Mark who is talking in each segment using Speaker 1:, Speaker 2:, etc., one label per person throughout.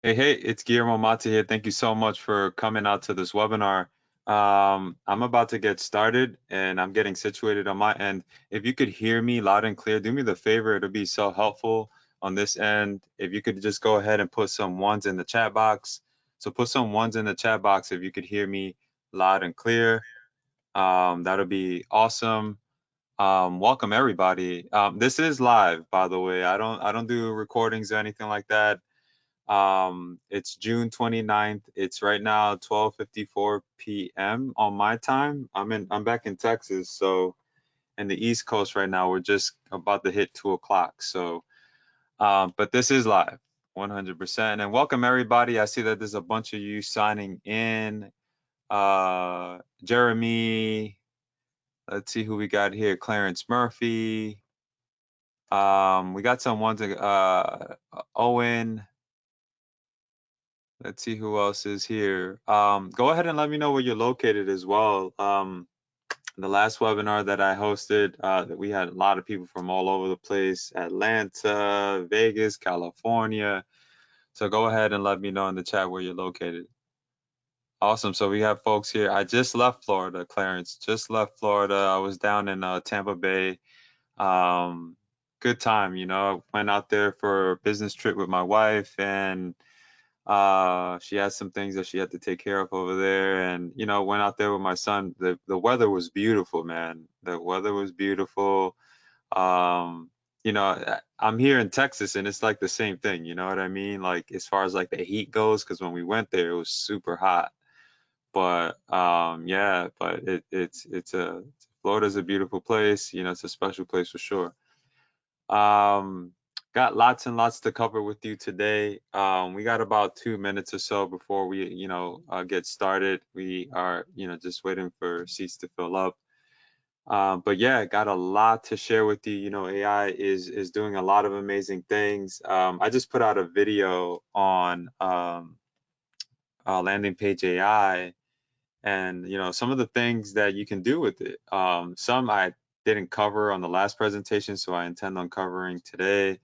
Speaker 1: Hey, it's Guillermo Mata here. Thank you so much for coming out to this webinar. I'm about to get started and I'm getting situated on my end. If you could hear me loud and clear, do me the favor, it'll be so helpful on this end. If you could just go ahead and put some ones in the chat box. So put some ones in the chat box if you could hear me loud and clear. That'll be awesome. Welcome everybody. This is live, by the way. I don't do recordings or anything like that. It's June 29th. It's right now 12:54 p.m. on my time. I'm back in Texas, so in the East Coast right now, we're just about to hit 2 o'clock. So, but this is live, 100%. And welcome everybody. I see that there's a bunch of you signing in. Jeremy, let's see who we got here. Clarence Murphy. We got some ones, Owen. Let's see who else is here. Go ahead and let me know where you're located as well. The last webinar that I hosted, that we had a lot of people from all over the place, Atlanta, Vegas, California. So go ahead and let me know in the chat where you're located. Awesome. So we have folks here. I just left Florida, Clarence. Just left Florida. I was down in Tampa Bay. Um, Good time, Went out there for a business trip with my wife and she had some things that she had to take care of over there, and went out there with my son. The weather was beautiful, man. The weather was beautiful. Um, I'm here in Texas, and it's like the same thing. You know what I mean? Like as far as like the heat goes, because when we went there, it was super hot. But yeah, but it's Florida's a beautiful place. It's a special place for sure. Um, got lots and lots to cover with you today. We got about 2 minutes or so before we, get started. We are, just waiting for seats to fill up. But yeah, got a lot to share with you. AI is doing a lot of amazing things. I just put out a video on landing page AI, and some of the things that you can do with it. Some I didn't cover on the last presentation, so I intend on covering today,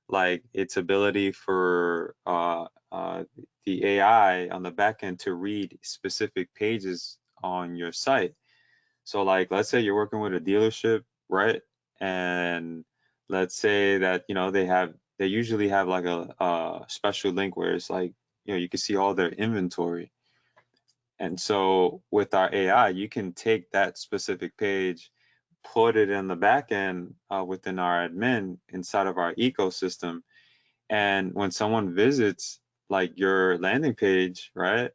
Speaker 1: like its ability for the AI on the back end to read specific pages on your site. So, like, let's say you're working with a dealership, right? And let's say that they usually have like a special link where it's like you can see all their inventory. And so with our AI, you can take that specific page, put it in the back end within our admin inside of our ecosystem, and when someone visits like your landing page, right,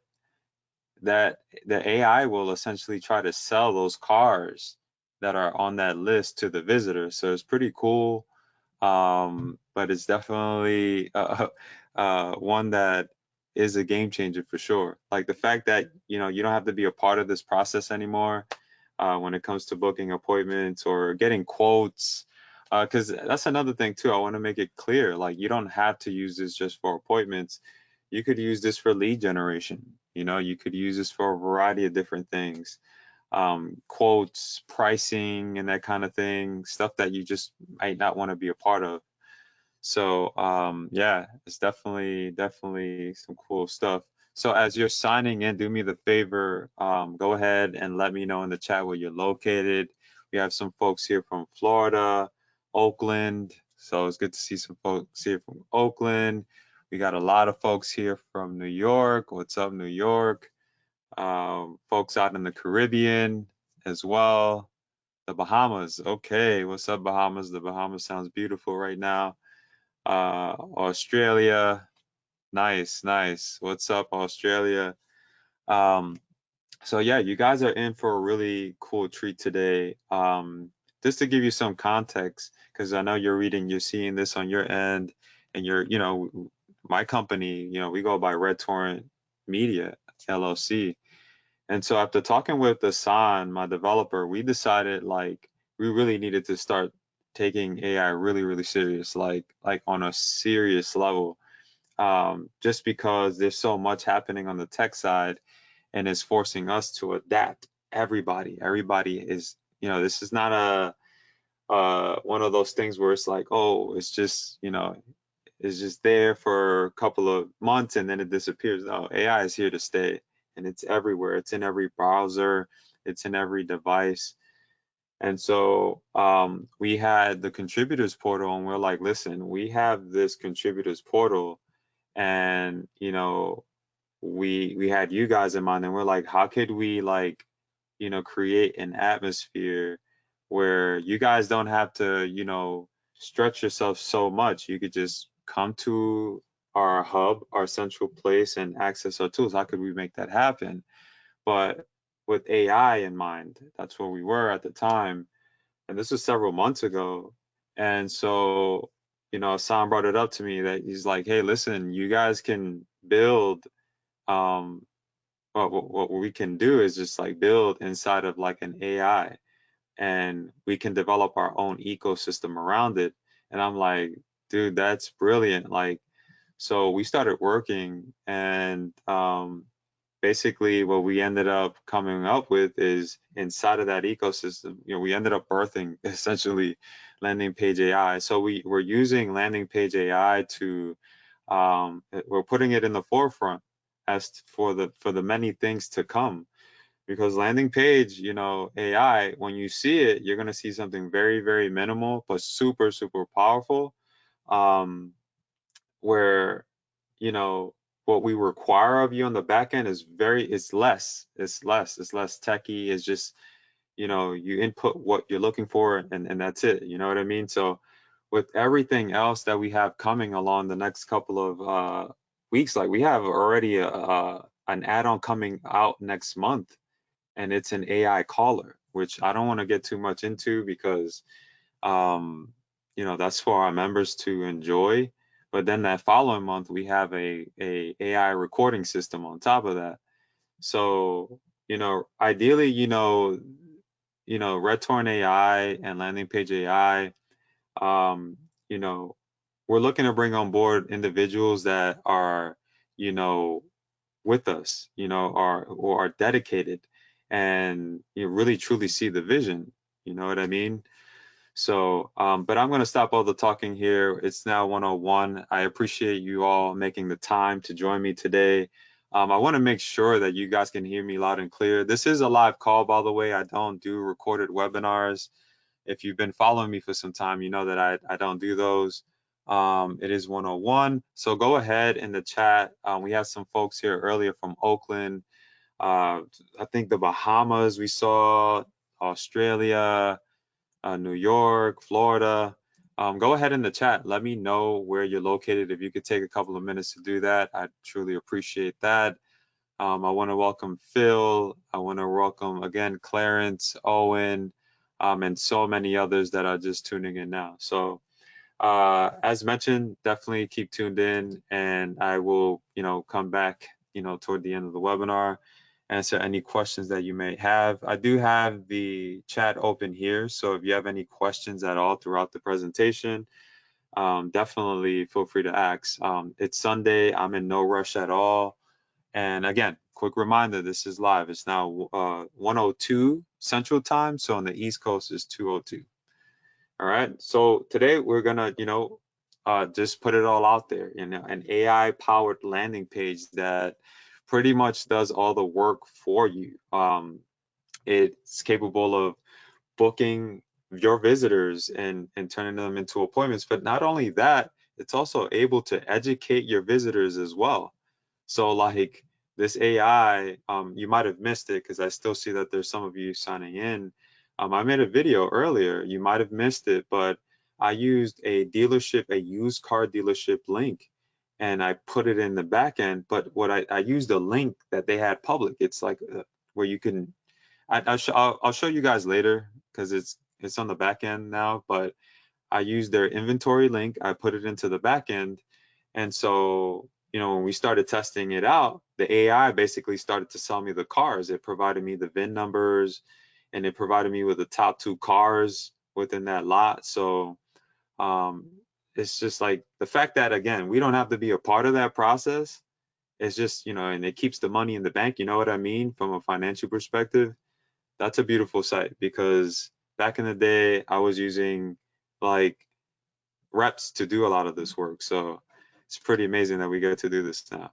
Speaker 1: that the AI will essentially try to sell those cars that are on that list to the visitor. So it's pretty cool. But it's definitely one that is a game changer for sure. Like the fact that you don't have to be a part of this process anymore when it comes to booking appointments or getting quotes. Because that's another thing too. I want to make it clear. Like you don't have to use this just for appointments. You could use this for lead generation. You could use this for a variety of different things, quotes, pricing, and that kind of thing, stuff that you just might not want to be a part of. So yeah, it's definitely some cool stuff. So as you're signing in, do me the favor, go ahead and let me know in the chat where you're located. We have some folks here from Florida, Oakland. So it's good to see some folks here from Oakland. We got a lot of folks here from New York. What's up, New York? Folks out in the Caribbean as well. The Bahamas. Okay, what's up, Bahamas? The Bahamas sounds beautiful right now. Australia. Nice, nice. What's up, Australia? Um, so yeah, you guys are in for a really cool treat today. Just to give you some context, because I know you're seeing this on your end, and my company, we go by Red Torrent Media LLC. And so after talking with Hassan, my developer, we decided like we really needed to start taking AI really, really serious, like on a serious level. Just because there's so much happening on the tech side and it's forcing us to adapt. Everybody is, this is not a one of those things where it's like, oh, it's just, is just there for a couple of months and then it disappears. No, AI is here to stay, and it's everywhere. It's in every browser, it's in every device. And so we had the contributors portal, and we're like, listen, we have this contributors portal, and we had you guys in mind, and we're like, how could we like create an atmosphere where you guys don't have to stretch yourself so much. You could just come to our hub, our central place, and access our tools. How could we make that happen? But with AI in mind, that's where we were at the time, and this was several months ago. And so, Sam brought it up to me that he's like, hey, listen, you guys can build, um, what we can do is just like build inside of like an AI, and we can develop our own ecosystem around it. And I'm like, dude, that's brilliant. Like, so we started working, and basically what we ended up coming up with is inside of that ecosystem, we ended up birthing essentially landing page AI. So we're using landing page AI to we're putting it in the forefront as for the many things to come, because landing page, AI, when you see it, you're going to see something very, very minimal but super, super powerful. um where you know what we require of you on the back end is it's less techy. It's just you input what you're looking for, and that's it, you know what I mean? So with everything else that we have coming along the next couple of weeks, like we have already an add-on coming out next month, and it's an AI caller, which I don't want to get too much into because that's for our members to enjoy. But then that following month, we have a AI recording system on top of that. So, ideally, Red Torrent AI and Landing Page AI, um, you know, we're looking to bring on board individuals that are, you know, with us, are or are dedicated, and you really truly see the vision. You know what I mean? So, but I'm going to stop all the talking here. It's now 101. I appreciate you all making the time to join me today. I want to make sure that you guys can hear me loud and clear. This is a live call, by the way. I don't do recorded webinars. If you've been following me for some time, you know that I don't do those. It is 101. So go ahead in the chat. We have some folks here earlier from Oakland. I think the Bahamas we saw, Australia, New York, Florida. Go ahead in the chat. Let me know where you're located. If you could take a couple of minutes to do that, I'd truly appreciate that. I want to welcome Phil. I want to welcome again Clarence, Owen, and so many others that are just tuning in now. So, as mentioned, definitely keep tuned in, and I will, come back, toward the end of the webinar, answer any questions that you may have. I do have the chat open here, so if you have any questions at all throughout the presentation, definitely feel free to ask. It's Sunday. I'm in no rush at all. And again, quick reminder, this is live. It's now 1:02 Central Time, so on the East Coast is 2:02. All right. So today we're gonna, just put it all out there, an AI-powered landing page that pretty much does all the work for you. It's capable of booking your visitors and turning them into appointments. But not only that, it's also able to educate your visitors as well. So like this AI, you might have missed it because I still see that there's some of you signing in. I made a video earlier. You might have missed it, but I used a used car dealership link, and I put it in the back end. But what I used a link that they had public. It's like where you can. I'll show you guys later because it's on the back end now. But I used their inventory link. I put it into the back end, and so, when we started testing it out, the AI basically started to sell me the cars. It provided me the VIN numbers, and it provided me with the top two cars within that lot. So um, it's just like the fact that, again, we don't have to be a part of that process. It's just, and it keeps the money in the bank. You know what I mean? From a financial perspective, that's a beautiful sight, because back in the day, I was using like reps to do a lot of this work. So it's pretty amazing that we get to do this now.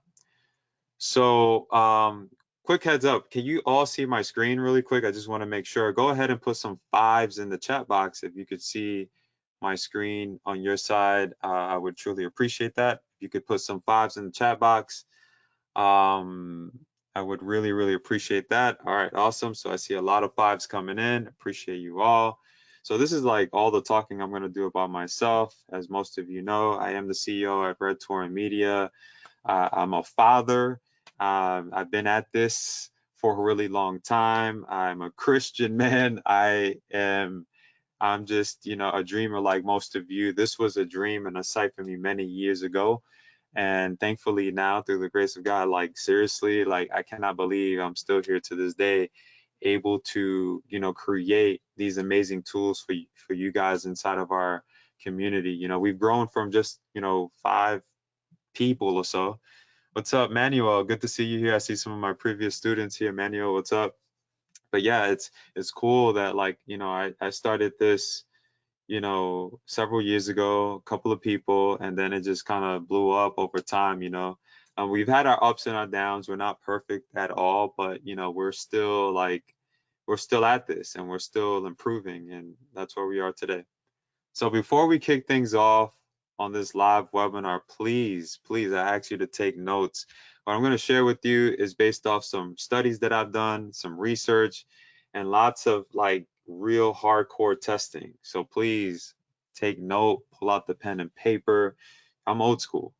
Speaker 1: So, quick heads up, can you all see my screen really quick? I just want to make sure. Go ahead and put some fives in the chat box if you could see my screen on your side. I would truly appreciate that. If you could put some fives in the chat box, um, I would really, really appreciate that. All right, awesome. So I see a lot of fives coming in. Appreciate you all. So this is like all the talking I'm going to do about myself. As most of you know, I am the CEO at Red Torrent Media. I'm a father. I've been at this for a really long time. I'm a Christian man. I'm just, a dreamer like most of you. This was a dream and a sight for me many years ago. And thankfully now, through the grace of God, like seriously, like I cannot believe I'm still here to this day, able to, create these amazing tools for you guys inside of our community. We've grown from just, 5 people or so. What's up, Manuel? Good to see you here. I see some of my previous students here. Manuel, what's up? But yeah, it's cool that like, I started this, several years ago, a couple of people, and then it just kind of blew up over time. We've had our ups and our downs. We're not perfect at all, but we're still at this and we're still improving, and that's where we are today. So before we kick things off on this live webinar, please, please, I ask you to take notes. What I'm going to share with you is based off some studies that I've done, some research, and lots of like real hardcore testing. So please take note, pull out the pen and paper. I'm old school.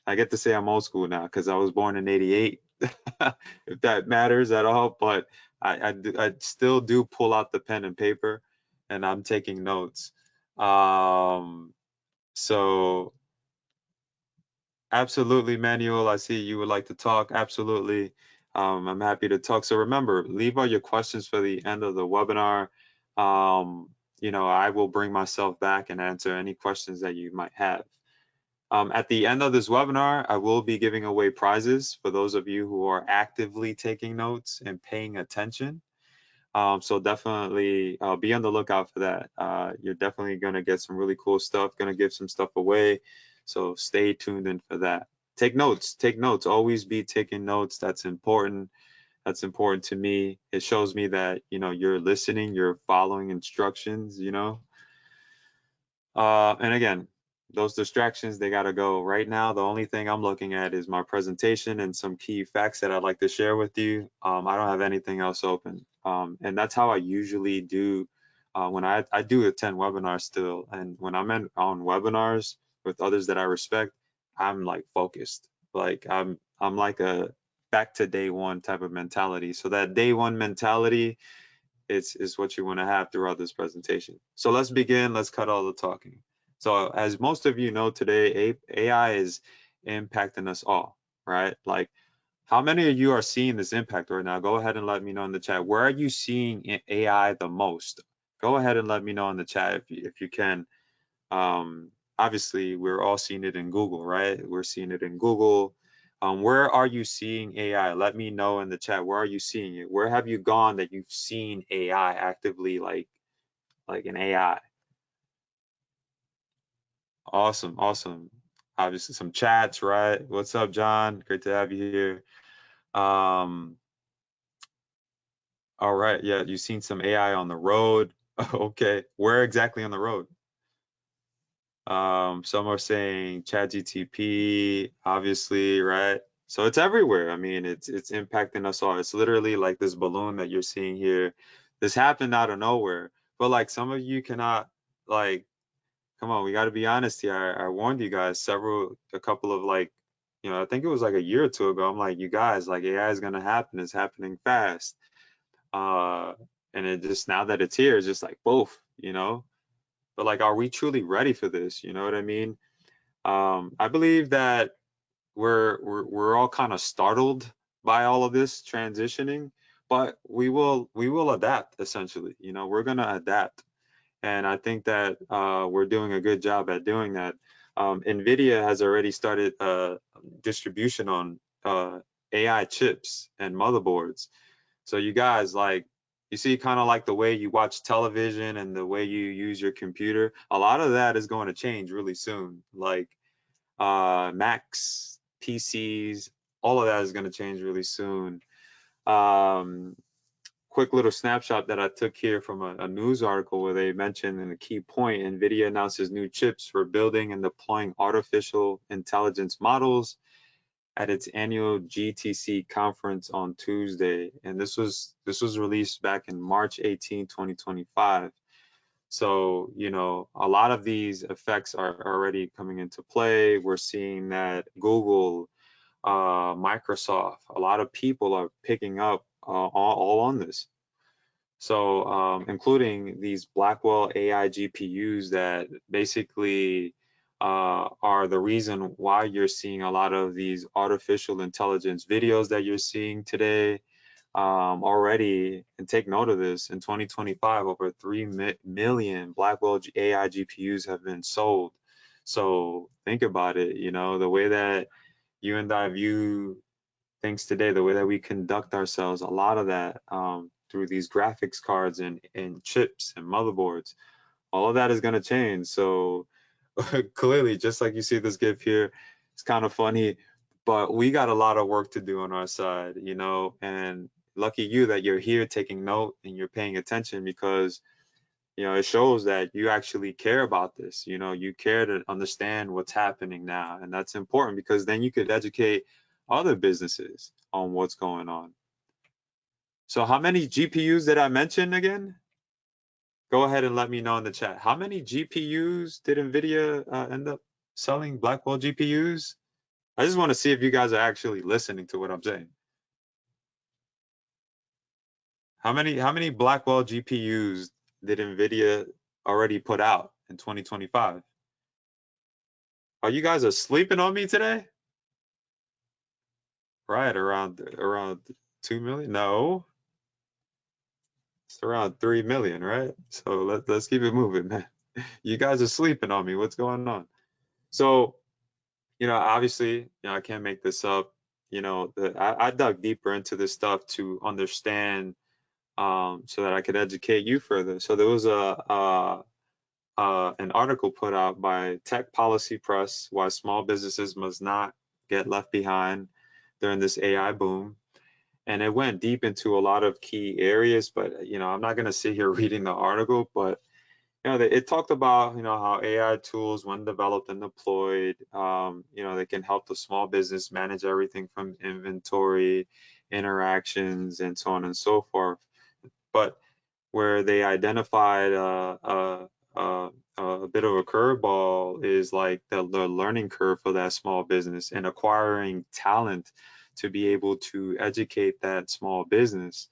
Speaker 1: I get to say I'm old school now because I was born in '88, if that matters at all. But I still do pull out the pen and paper and I'm taking notes. So absolutely, Manuel, I see you would like to talk. Absolutely. I'm happy to talk. So remember, leave all your questions for the end of the webinar. I will bring myself back and answer any questions that you might have. At the end of this webinar, I will be giving away prizes for those of you who are actively taking notes and paying attention. So definitely be on the lookout for that. You're definitely going to get some really cool stuff, going to give some stuff away. So stay tuned in for that. Take notes, take notes. Always be taking notes. That's important. That's important to me. It shows me that, you're listening, you're following instructions. And again, those distractions, they got to go. Right now, the only thing I'm looking at is my presentation and some key facts that I'd like to share with you. I don't have anything else open. And that's how I usually do when I do attend webinars still. And when on webinars with others that I respect, I'm like focused. Like I'm like a back to day one type of mentality. So that day one mentality is what you want to have throughout this presentation. So let's begin. Let's cut all the talking. So as most of you know today, AI is impacting us all, right? Like how many of you are seeing this impact right now? Go ahead and let me know in the chat. Where are you seeing AI the most? Go ahead and let me know in the chat if you can. Obviously, we're all seeing it in Google, right? We're seeing it in Google. Where are you seeing AI? Let me know in the chat. Where are you seeing it? Where have you gone that you've seen AI actively, like an AI? Awesome, awesome. Obviously, some chats, right? What's up, John? Great to have you here. Um, all right, yeah, you've seen some AI on the road. Okay, where exactly on the road? Some are saying ChatGTP, obviously, right? So it's everywhere. I mean, it's impacting us all. It's literally like this balloon that you're seeing here. This happened out of nowhere. But like some of you cannot like, come on, we got to be honest here. I warned you guys a couple of like, I think it was like a year or two ago. I'm like, you guys, like AI is gonna happen. It's happening fast. Uh, and it just now that it's here, it's just like both. But like, are we truly ready for this? You know what I mean? I believe that we're all kind of startled by all of this transitioning, but we will adapt essentially. We're gonna adapt, and I think that we're doing a good job at doing that. NVIDIA has already started distribution on AI chips and motherboards. So you guys like you see kind of like the way you watch television and the way you use your computer, a lot of that is going to change really soon. Like Macs, PCs, all of that is going to change really soon. Um, Quick little snapshot that I took here from a news article where they mentioned in a key point, NVIDIA announces new chips for building and deploying artificial intelligence models at its annual GTC conference on Tuesday. And this was released back in March 18, 2025. So, a lot of these effects are already coming into play. We're seeing that Google, Microsoft, a lot of people are picking up all on this. So, including these Blackwell AI GPUs that basically are the reason why you're seeing a lot of these artificial intelligence videos that you're seeing today already. And take note of this, in 2025, over 3 million Blackwell AI GPUs have been sold. So think about it, the way that you and I view things today, the way that we conduct ourselves, a lot of that through these graphics cards and chips and motherboards, all of that is going to change. So clearly, just like you see this GIF here, it's kind of funny, but we got a lot of work to do on our side, and lucky you that you're here taking note and you're paying attention, because it shows that you actually care about this. You care to understand what's happening now, and that's important because then you could educate other businesses on what's going on. So how many GPUs did I mention again? Go ahead and let me know in the chat. How many GPUs did NVIDIA end up selling, Blackwell GPUs? I just want to see if you guys are actually listening to what I'm saying. How many Blackwell GPUs did NVIDIA already put out in 2025? Are you guys are sleeping on me today? Right, around 2 million? No, it's around 3 million, right? So let's keep it moving, man. You guys are sleeping on me. What's going on? So, obviously, I can't make this up. I dug deeper into this stuff to understand, so that I could educate you further. So there was an article put out by Tech Policy Press, Why Small Businesses Must Not Get Left Behind During This AI Boom. And it went deep into a lot of key areas, but I'm not going to sit here reading the article, but it talked about how AI tools, when developed and deployed, they can help the small business manage everything from inventory, interactions, and so on and so forth. But where they identified a bit of a curveball is like the learning curve for that small business and acquiring talent to be able to educate that small business.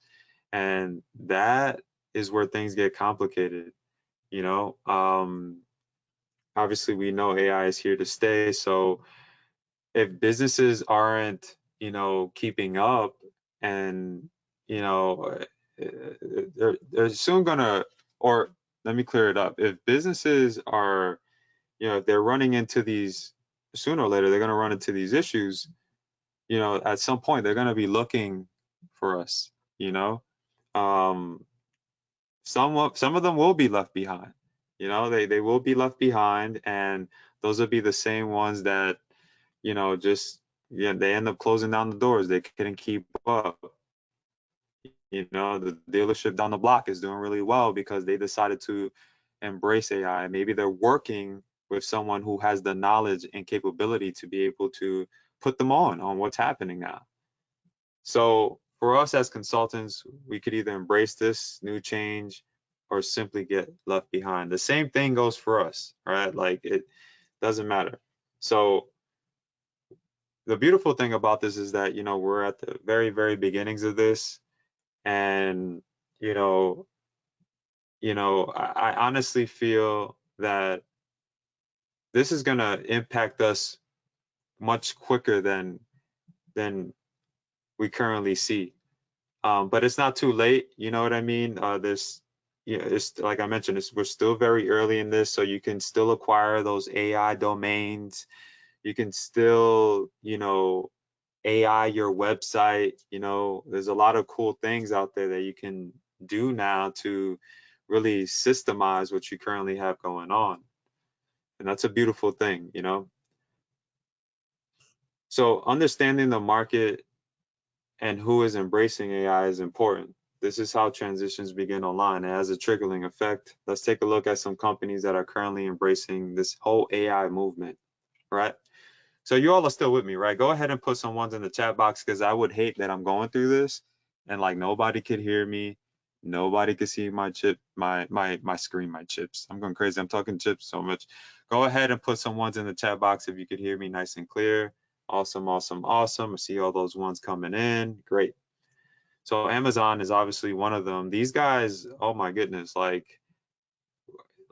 Speaker 1: And that is where things get complicated. You know, Obviously we know AI is here to stay. So if businesses aren't, keeping up, and, they're soon gonna, or let me clear it up. If businesses are, if they're running into these, sooner or later, they're gonna run into these issues, at some point they're gonna be looking for us, you know. Um, some of them will be left behind. They will be left behind, and those will be the same ones that, just, yeah, they end up closing down the doors. They couldn't keep up. The dealership down the block is doing really well because they decided to embrace AI. Maybe they're working with someone who has the knowledge and capability to be able to put them on what's happening now. So for us as consultants, we could either embrace this new change or simply get left behind. The same thing goes for us, right? Like, it doesn't matter. So the beautiful thing about this is that, we're at the very, very beginnings of this. And, you know, I honestly feel that this is gonna impact us much quicker than we currently see. But it's not too late. You know what I mean? It's like I mentioned, we're still very early in this, so you can still acquire those AI domains. You can still, AI your website. There's a lot of cool things out there that you can do now to really systemize what you currently have going on. And that's a beautiful thing. So understanding the market and who is embracing AI is important. This is how transitions begin online. It has a trickling effect. Let's take a look at some companies that are currently embracing this whole AI movement, right? So you all are still with me, right? Go ahead and put some ones in the chat box because I would hate that I'm going through this and like nobody could hear me. Nobody could see my chip, my screen, my chips. I'm going crazy. I'm talking chips so much. Go ahead and put some ones in the chat box if you could hear me nice and clear. Awesome, awesome, awesome. I see all those ones coming in. Great. So Amazon is obviously one of them. These guys, oh my goodness, like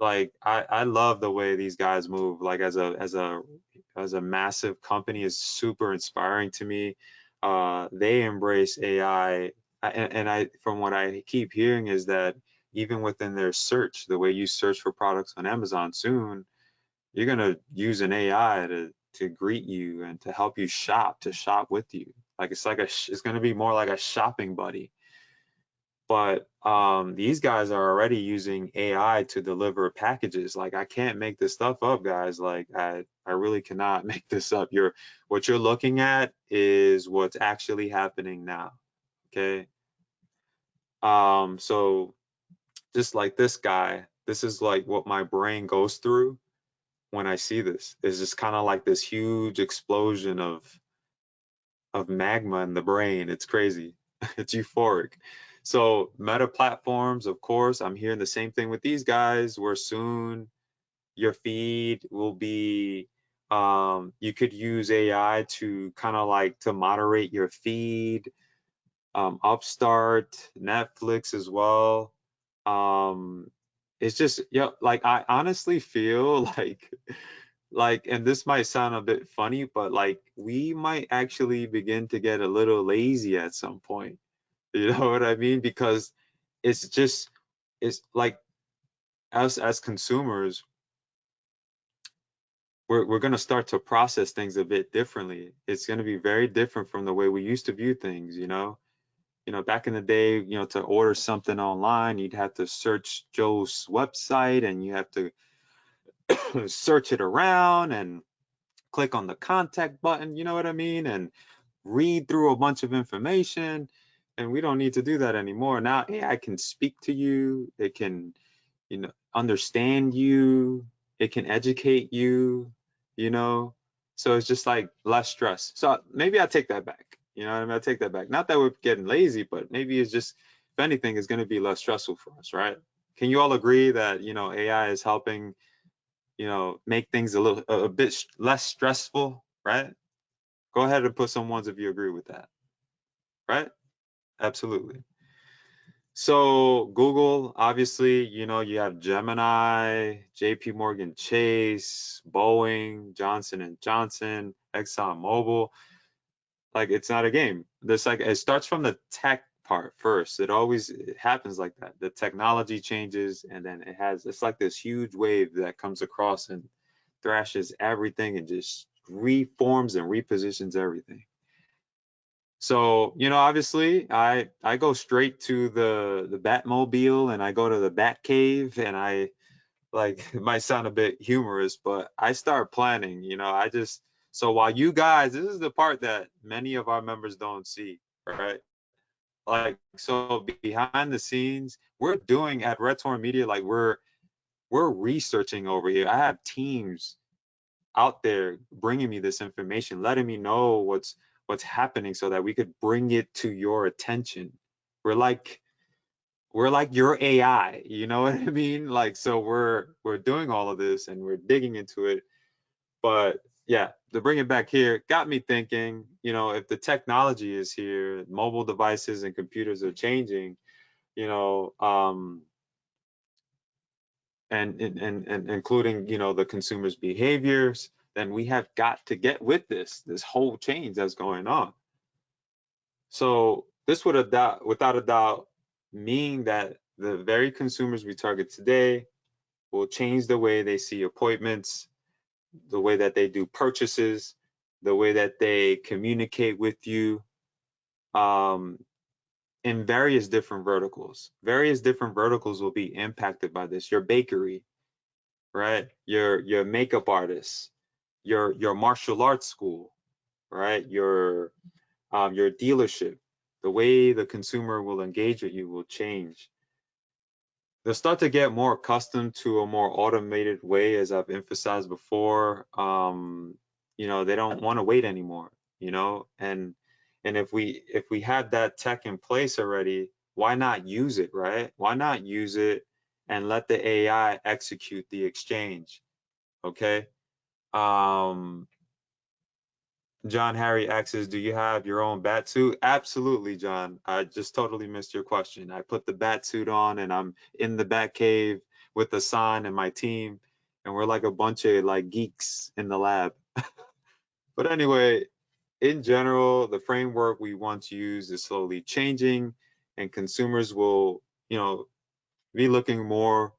Speaker 1: I love the way these guys move. Like as a massive company is super inspiring to me. They embrace AI, and I from what I keep hearing is that even within their search, the way you search for products on Amazon soon, you're gonna use an AI to greet you and to help you shop, to shop with you. Like it's gonna be more like a shopping buddy. But these guys are already using AI to deliver packages. Like I can't make this stuff up, guys. Like I really cannot make this up. What you're looking at is what's actually happening now. Okay. So just like this guy, this is like what my brain goes through when I see this. It's just kind of like this huge explosion of magma in the brain. It's crazy. It's euphoric. So meta platforms, of course, I'm hearing the same thing with these guys, where soon your feed will be you could use AI to kind of like to moderate your feed, Upstart, Netflix as well. Um, it's just yeah, like I honestly feel like, and this might sound a bit funny, but like we might actually begin to get a little lazy at some point. You know what I mean? Because it's just it's like us as consumers, we're gonna start to process things a bit differently. It's gonna be very different from the way we used to view things, you know? Back in the day, to order something online, you'd have to search Joe's website and you have to search it around and click on the contact button, you know what I mean? And read through a bunch of information. And we don't need to do that anymore. Now AI can speak to you, it can, understand you, it can educate you, you know. So it's just like less stress. So maybe I take that back. You know what I mean? I take that back. Not that we're getting lazy, but maybe it's just, if anything, is going to be less stressful for us, right? Can you all agree that, AI is helping, make things a bit less stressful, right? Go ahead and put some ones if you agree with that, right? Absolutely. So Google, obviously, you have Gemini, JP Morgan Chase, Boeing, Johnson and Johnson, ExxonMobil. Like it's not a game. This like it starts from the tech part first. It happens like that. The technology changes and then it's like this huge wave that comes across and thrashes everything and just reforms and repositions everything. So, obviously, I go straight to the Batmobile and I go to the Bat Cave and I like it might sound a bit humorous, but I start planning, so while you guys, this is the part that many of our members don't see, right? Like so behind the scenes, we're doing at Red Torrent Media, like we're researching over here. I have teams out there bringing me this information, letting me know what's happening so that we could bring it to your attention. We're like we're like your AI, you know what I mean? Like so we're doing all of this and we're digging into it. But yeah, to bring it back here, got me thinking, if the technology is here, mobile devices and computers are changing, you know, and including the consumers behaviors, then we have got to get with this whole change that's going on. So this would without a doubt mean that the very consumers we target today will change the way they see appointments, the way that they do purchases, the way that they communicate with you, um, in various different verticals. Various different verticals will be impacted by this. Your bakery, right? Your makeup artists, your martial arts school, right? Your dealership, the way the consumer will engage with you will change. They'll start to get more accustomed to a more automated way, as I've emphasized before. They don't want to wait anymore, and if we have that tech in place already, why not use it, right? Why not use it and let the AI execute the exchange? Okay. Um, John Harry asks, do you have your own bat suit? Absolutely, John. I just totally missed your question. I put the bat suit on and I'm in the bat cave with the sign and my team, and we're like a bunch of like geeks in the lab. But anyway, in general, the framework we once used is slowly changing, and consumers will, be looking more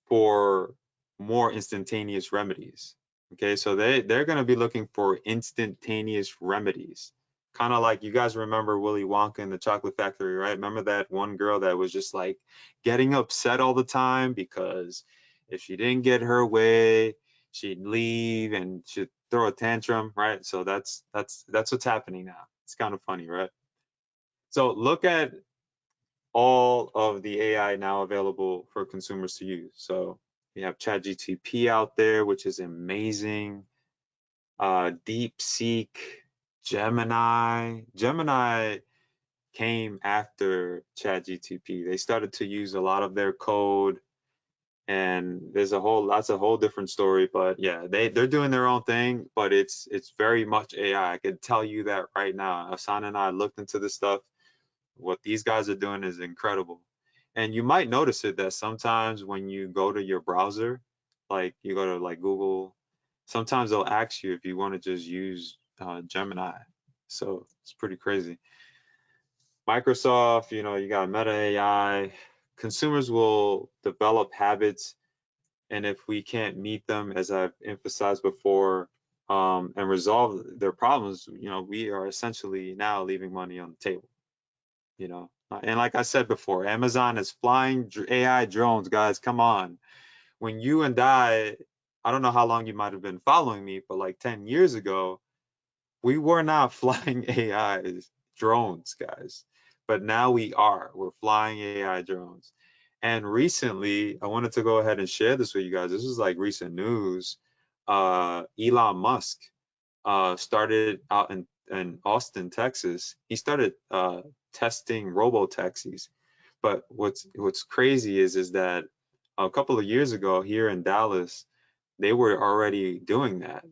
Speaker 1: for more instantaneous remedies. Okay, so they're going to be looking for instantaneous remedies. Kind of like, you guys remember Willy Wonka and the Chocolate Factory, right? Remember that one girl that was just like getting upset all the time because if she didn't get her way, she'd leave and she'd throw a tantrum, right? So that's what's happening now. It's kind of funny, right? So look at all of the AI now available for consumers to use. So we have ChatGTP out there, which is amazing. DeepSeek, Gemini. Gemini came after ChatGTP. They started to use a lot of their code, and that's a whole different story. But yeah, they're doing their own thing, but it's very much AI. I could tell you that right now. Hassan and I looked into this stuff. What these guys are doing is incredible. And you might notice it that sometimes when you go to your browser, like you go to like Google, sometimes they'll ask you if you want to just use Gemini. So it's pretty crazy. Microsoft, you got Meta AI. Consumers will develop habits, and if we can't meet them, as I've emphasized before, and resolve their problems, we are essentially now leaving money on the table. And like I said before, Amazon is flying AI drones, guys. Come on. When you and I don't know how long you might have been following me, but like 10 years ago, we were not flying AI drones, guys. But now we are. We're flying AI drones. And recently, I wanted to go ahead and share this with you guys. This is like recent news. Elon Musk started out in Austin, Texas. He started testing robo taxis. But what's crazy is that a couple of years ago here in Dallas, they were already doing that.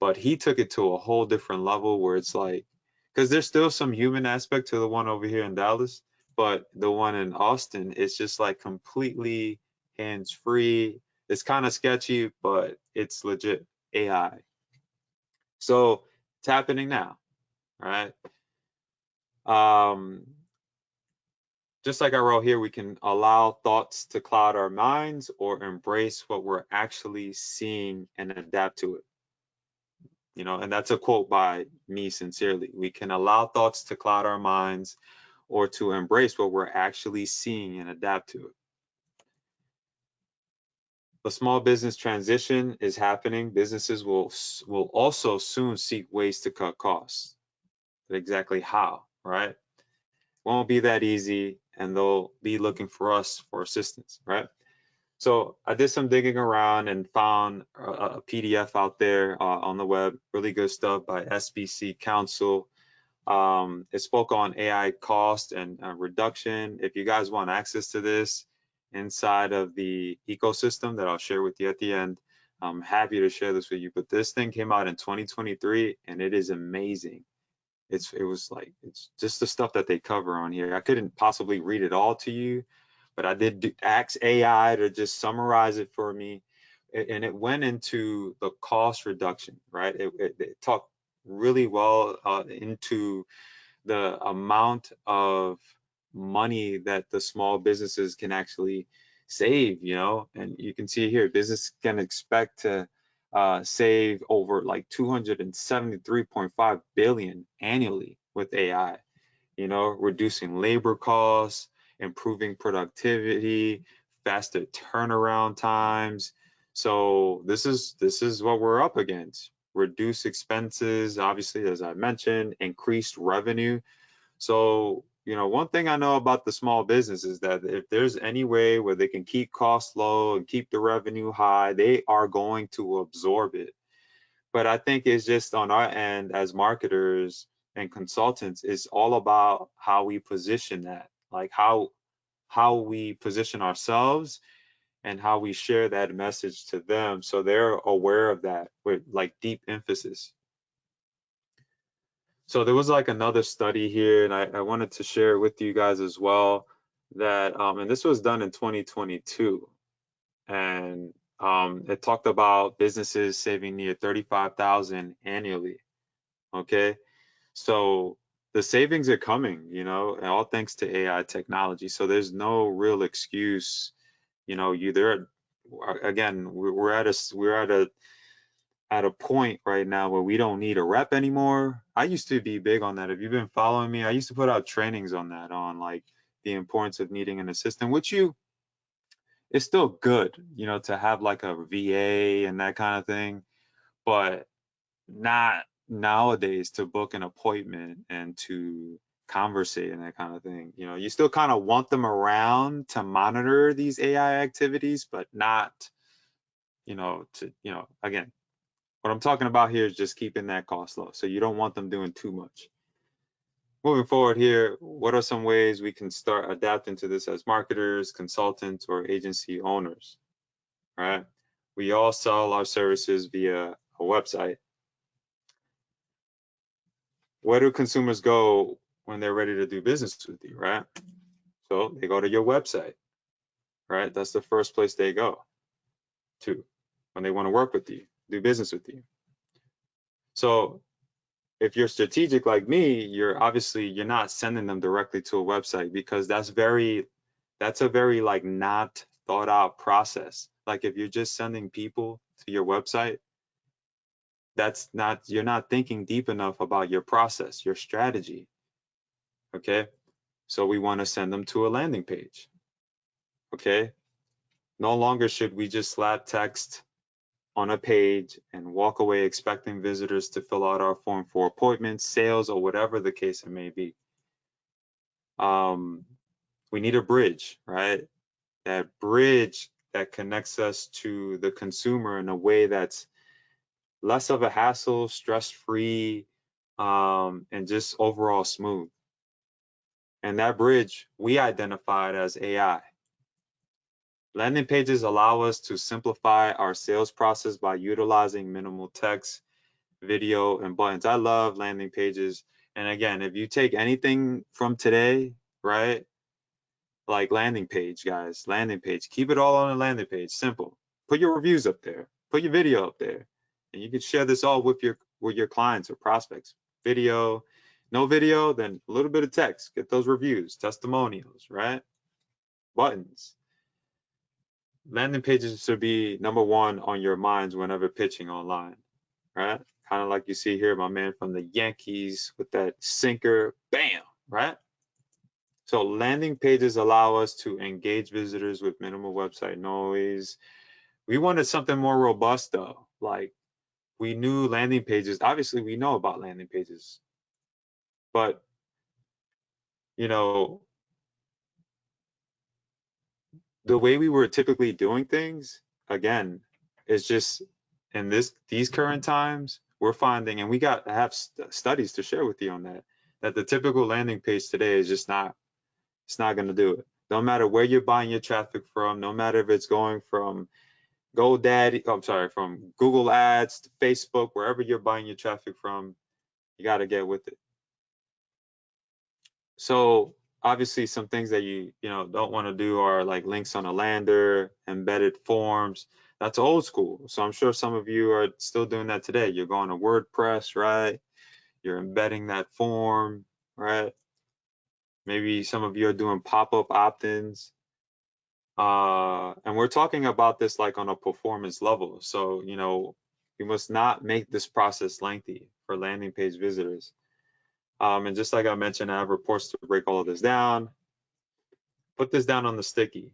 Speaker 1: But he took it to a whole different level where it's like, because there's still some human aspect to the one over here in Dallas, but the one in Austin, it's just like completely hands free. It's kind of sketchy, but it's legit AI. So it's happening now, right? Um, just like I wrote here, we can allow thoughts to cloud our minds or embrace what we're actually seeing and adapt to it. And that's a quote by me sincerely. We can allow thoughts to cloud our minds or to embrace what we're actually seeing and adapt to it. The small business transition is happening. Businesses will also soon seek ways to cut costs. But exactly how, right? Won't be that easy, and they'll be looking for us for assistance, right? So I did some digging around and found a PDF out there on the web, really good stuff by SBC Council. It spoke on AI cost and reduction. If you guys want access to this inside of the ecosystem that I'll share with you at the end, I'm happy to share this with you. But this thing came out in 2023, and it is amazing. It's just the stuff that they cover on here. I couldn't possibly read it all to you, but I did ask AI to just summarize it for me, and it went into the cost reduction, right? It talked really well into the amount of money that the small businesses can actually save, and you can see here, business can expect to save over like 273.5 billion annually with AI, reducing labor costs, improving productivity, faster turnaround times. So this is what we're up against. reduce expenses, obviously, as I mentioned, increased revenue. So, one thing I know about the small business is that if there's any way where they can keep costs low and keep the revenue high, they are going to absorb it. But I think it's just on our end as marketers and consultants, it's all about how we position that, like how we position ourselves and how we share that message to them so they're aware of that with like deep emphasis. So there was like another study here, and I wanted to share it with you guys as well, that and this was done in 2022, and it talked about businesses saving near 35,000 annually. Okay, so the savings are coming, and all thanks to AI technology. So there's no real excuse, you there. Again, we're at a point right now where we don't need a rep anymore. I used to be big on that. If you've been following me, I used to put out trainings on that, on like the importance of needing an assistant, which it's still good, to have like a VA and that kind of thing, but not nowadays to book an appointment and to conversate and that kind of thing. You still kind of want them around to monitor these AI activities, but not, again, what I'm talking about here is just keeping that cost low. So you don't want them doing too much. Moving forward here, what are some ways we can start adapting to this as marketers, consultants, or agency owners, right? We all sell our services via a website. Where do consumers go when they're ready to do business with you, right? So they go to your website, right? That's the first place they go to when they want to work with you, do business with you. So if you're strategic like me, you're not sending them directly to a website, because that's a very like not thought out process. Like if you're just sending people to your website, you're not thinking deep enough about your process, your strategy. Okay. So we want to send them to a landing page. Okay. No longer should we just slap text on a page and walk away expecting visitors to fill out our form for appointments, sales, or whatever the case it may be. We need a bridge, right? That bridge that connects us to the consumer in a way that's less of a hassle, stress-free, and just overall smooth. And that bridge we identified as AI. Landing pages allow us to simplify our sales process by utilizing minimal text, video, and buttons. I love landing pages. And again, if you take anything from today, right? Like landing page, guys, landing page. Keep it all on a landing page. Simple. Put your reviews up there. Put your video up there. And you can share this all with your clients or prospects. Video, no video, then a little bit of text. Get those reviews, testimonials, right? Buttons. Landing pages should be number one on your minds whenever pitching online, right? Kind of like you see here, my man from the Yankees with that sinker, bam, right? So landing pages allow us to engage visitors with minimal website noise. We wanted something more robust though. Like we knew landing pages, obviously we know about landing pages, but you know, the way we were typically doing things, again, is just in these current times, we're finding, and we have studies to share with you on that the typical landing page today is just not, it's not going to do it. No matter where you're buying your traffic from, no matter if it's going from from Google Ads to Facebook, wherever you're buying your traffic from, you got to get with it. So obviously some things that you don't want to do are like links on a lander, embedded forms. That's old school. So I'm sure some of you are still doing that today. You're going to WordPress, right? You're embedding that form, right? Maybe some of you are doing pop-up opt-ins. And we're talking about this like on a performance level. So, you must not make this process lengthy for landing page visitors. And just like I mentioned, I have reports to break all of this down. Put this down on the sticky.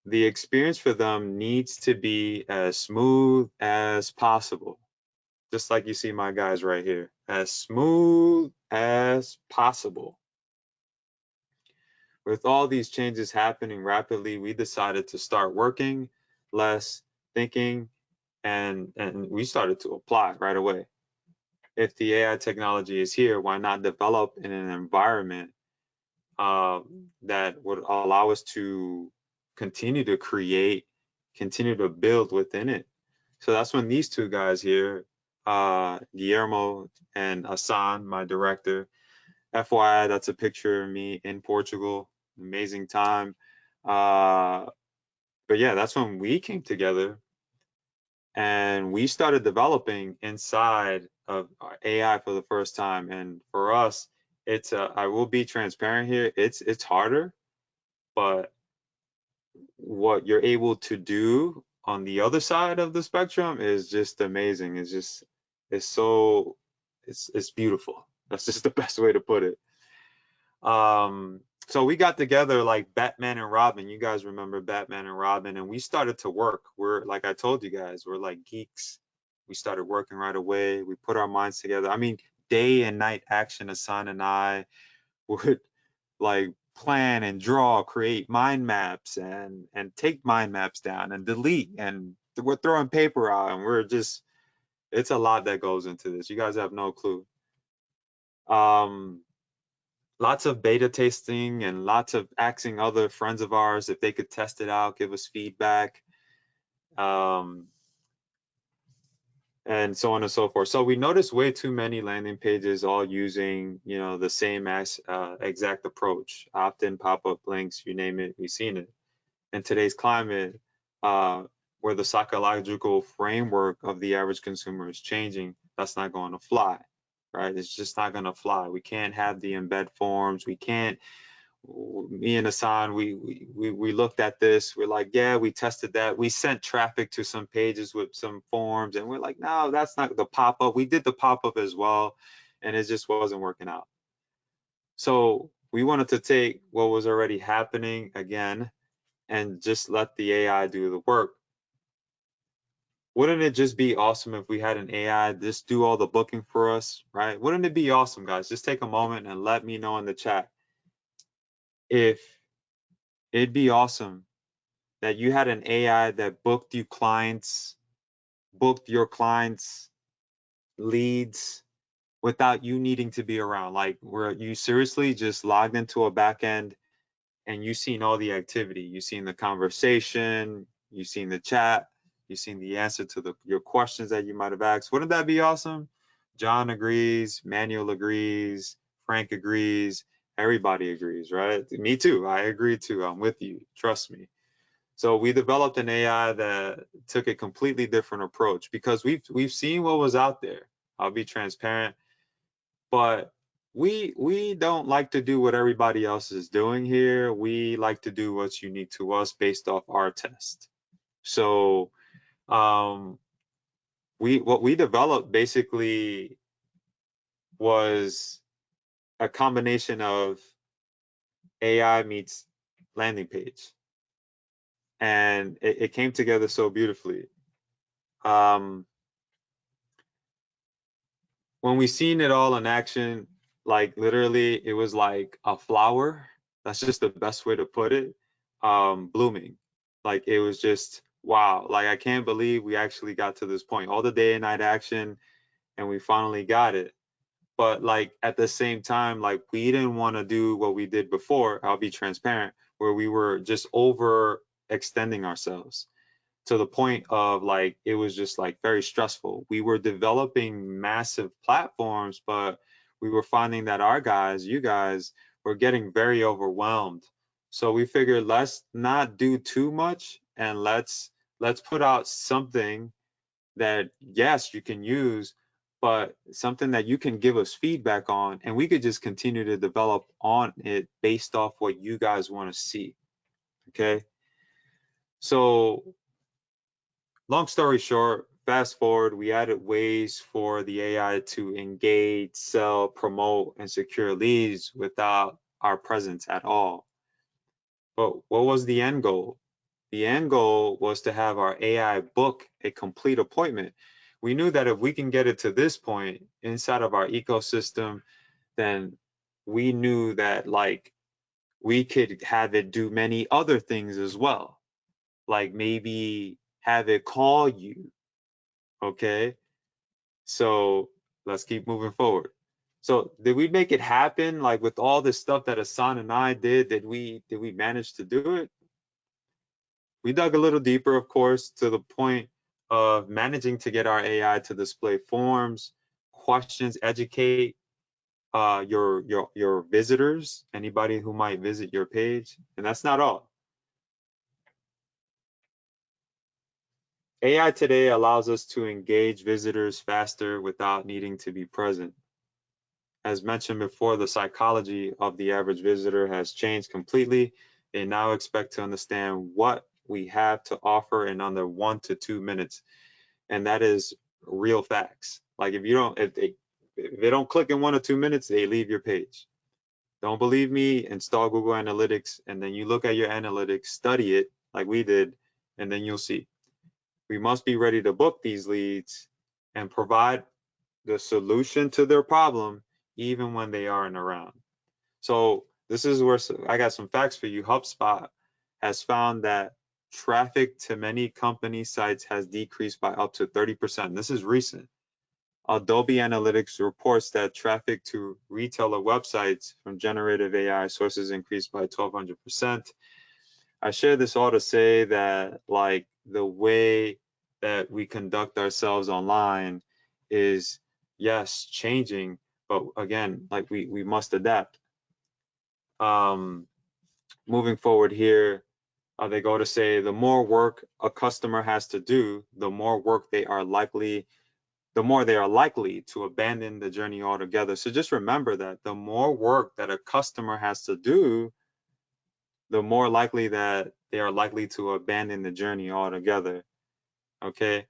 Speaker 1: The experience for them needs to be as smooth as possible. just like you see my guys right here, as smooth as possible. With all these changes happening rapidly, we decided to start working less, thinking, and we started to apply right away. If the AI technology is here, why not develop in an environment that would allow us to continue to create, continue to build within it? So that's when these two guys here, Guillermo and Hassan, my director, FYI, that's a picture of me in Portugal. Amazing time. Uh, but yeah, that's when we came together and we started developing inside of AI for the first time. And for us, it's I will be transparent here. It's harder, but what you're able to do on the other side of the spectrum is just amazing. It's so it's beautiful. That's just the best way to put it. So we got together like Batman and Robin. You guys remember Batman and Robin, and we started to work. We're like I told you guys, we're like geeks. We started working right away. We put our minds together. I mean, day and night action. Asan and I would like plan and draw, create mind maps, and take mind maps down and delete. And we're throwing paper out, and we're just it's a lot that goes into this. You guys have no clue. Um, Lots of beta testing and lots of asking other friends of ours if they could test it out, give us feedback, um, and so on and so forth. So we noticed way too many landing pages all using, the same exact approach, opt-in, pop-up links, you name it, we've seen it. In today's climate, uh, where the psychological framework of the average consumer is changing, that's not going to fly, right? It's just not going to fly. We can't have the embed forms. We can't Me and Hassan, we looked at this. We're like, yeah, we tested that. We sent traffic to some pages with some forms, and we're like, no, that's not the pop up. We did the pop up as well, and it just wasn't working out. So we wanted to take what was already happening again and just let the AI do the work. Wouldn't it just be awesome if we had an AI just do all the booking for us, right? Wouldn't it be awesome, guys? Just take a moment and let me know in the chat if it'd be awesome that you had an AI that booked your clients leads without you needing to be around. Like where you seriously just logged into a back end and you seen all the activity. You seen the conversation, you seen the chat, you seen the answer to your questions that you might have asked. Wouldn't that be awesome? John agrees, Manuel agrees, Frank agrees, everybody agrees, right? Me too. I agree too. I'm with you. Trust me. So we developed an AI that took a completely different approach because we've seen what was out there. I'll be transparent, but we don't like to do what everybody else is doing here. We like to do what's unique to us based off our test. So um, what we developed basically was a combination of AI meets landing page, and it came together so beautifully. Um, when we seen it all in action, like literally it was like a flower. That's just the best way to put it. Blooming. Like it was just wow. Like I can't believe we actually got to this point. All the day and night action and we finally got it. But like at the same time, like we didn't want to do what we did before. I'll be transparent, where we were just over extending ourselves to the point of like it was just like very stressful. We were developing massive platforms, but we were finding that our guys, you guys, were getting very overwhelmed. So we figured let's not do too much and let's put out something that yes, you can use, but something that you can give us feedback on and we could just continue to develop on it based off what you guys want to see. Okay? So long story short, fast forward, we added ways for the AI to engage, sell, promote, and secure leads without our presence at all. But what was the end goal? The end goal was to have our AI book a complete appointment. We knew that if we can get it to this point inside of our ecosystem, then we knew that like we could have it do many other things as well. Like maybe have it call you, okay? So let's keep moving forward. So did we make it happen? Like with all this stuff that Hassan and I did we manage to do it? We dug a little deeper, of course, to the point of managing to get our AI to display forms, questions, educate your visitors, anybody who might visit your page, and that's not all. AI today allows us to engage visitors faster without needing to be present. As mentioned before, the psychology of the average visitor has changed completely. They now expect to understand what we have to offer in under 1 to 2 minutes, and that is real facts. Like if they don't click in 1 or 2 minutes, they leave your page. Don't believe me? Install Google Analytics, and then you look at your analytics, study it like we did, and then you'll see. We must be ready to book these leads and provide the solution to their problem even when they aren't around. So this is where I got some facts for you. HubSpot has found that traffic to many company sites has decreased by up to 30%. This is recent. Adobe Analytics reports that traffic to retailer websites from generative AI sources increased by 1,200%. I share this all to say that like the way that we conduct ourselves online is yes changing, but again like we must adapt. Moving forward here, they go to say the more work a customer has to do, the more they are likely to abandon the journey altogether. So just remember that the more work that a customer has to do, the more likely that they are likely to abandon the journey altogether. Okay.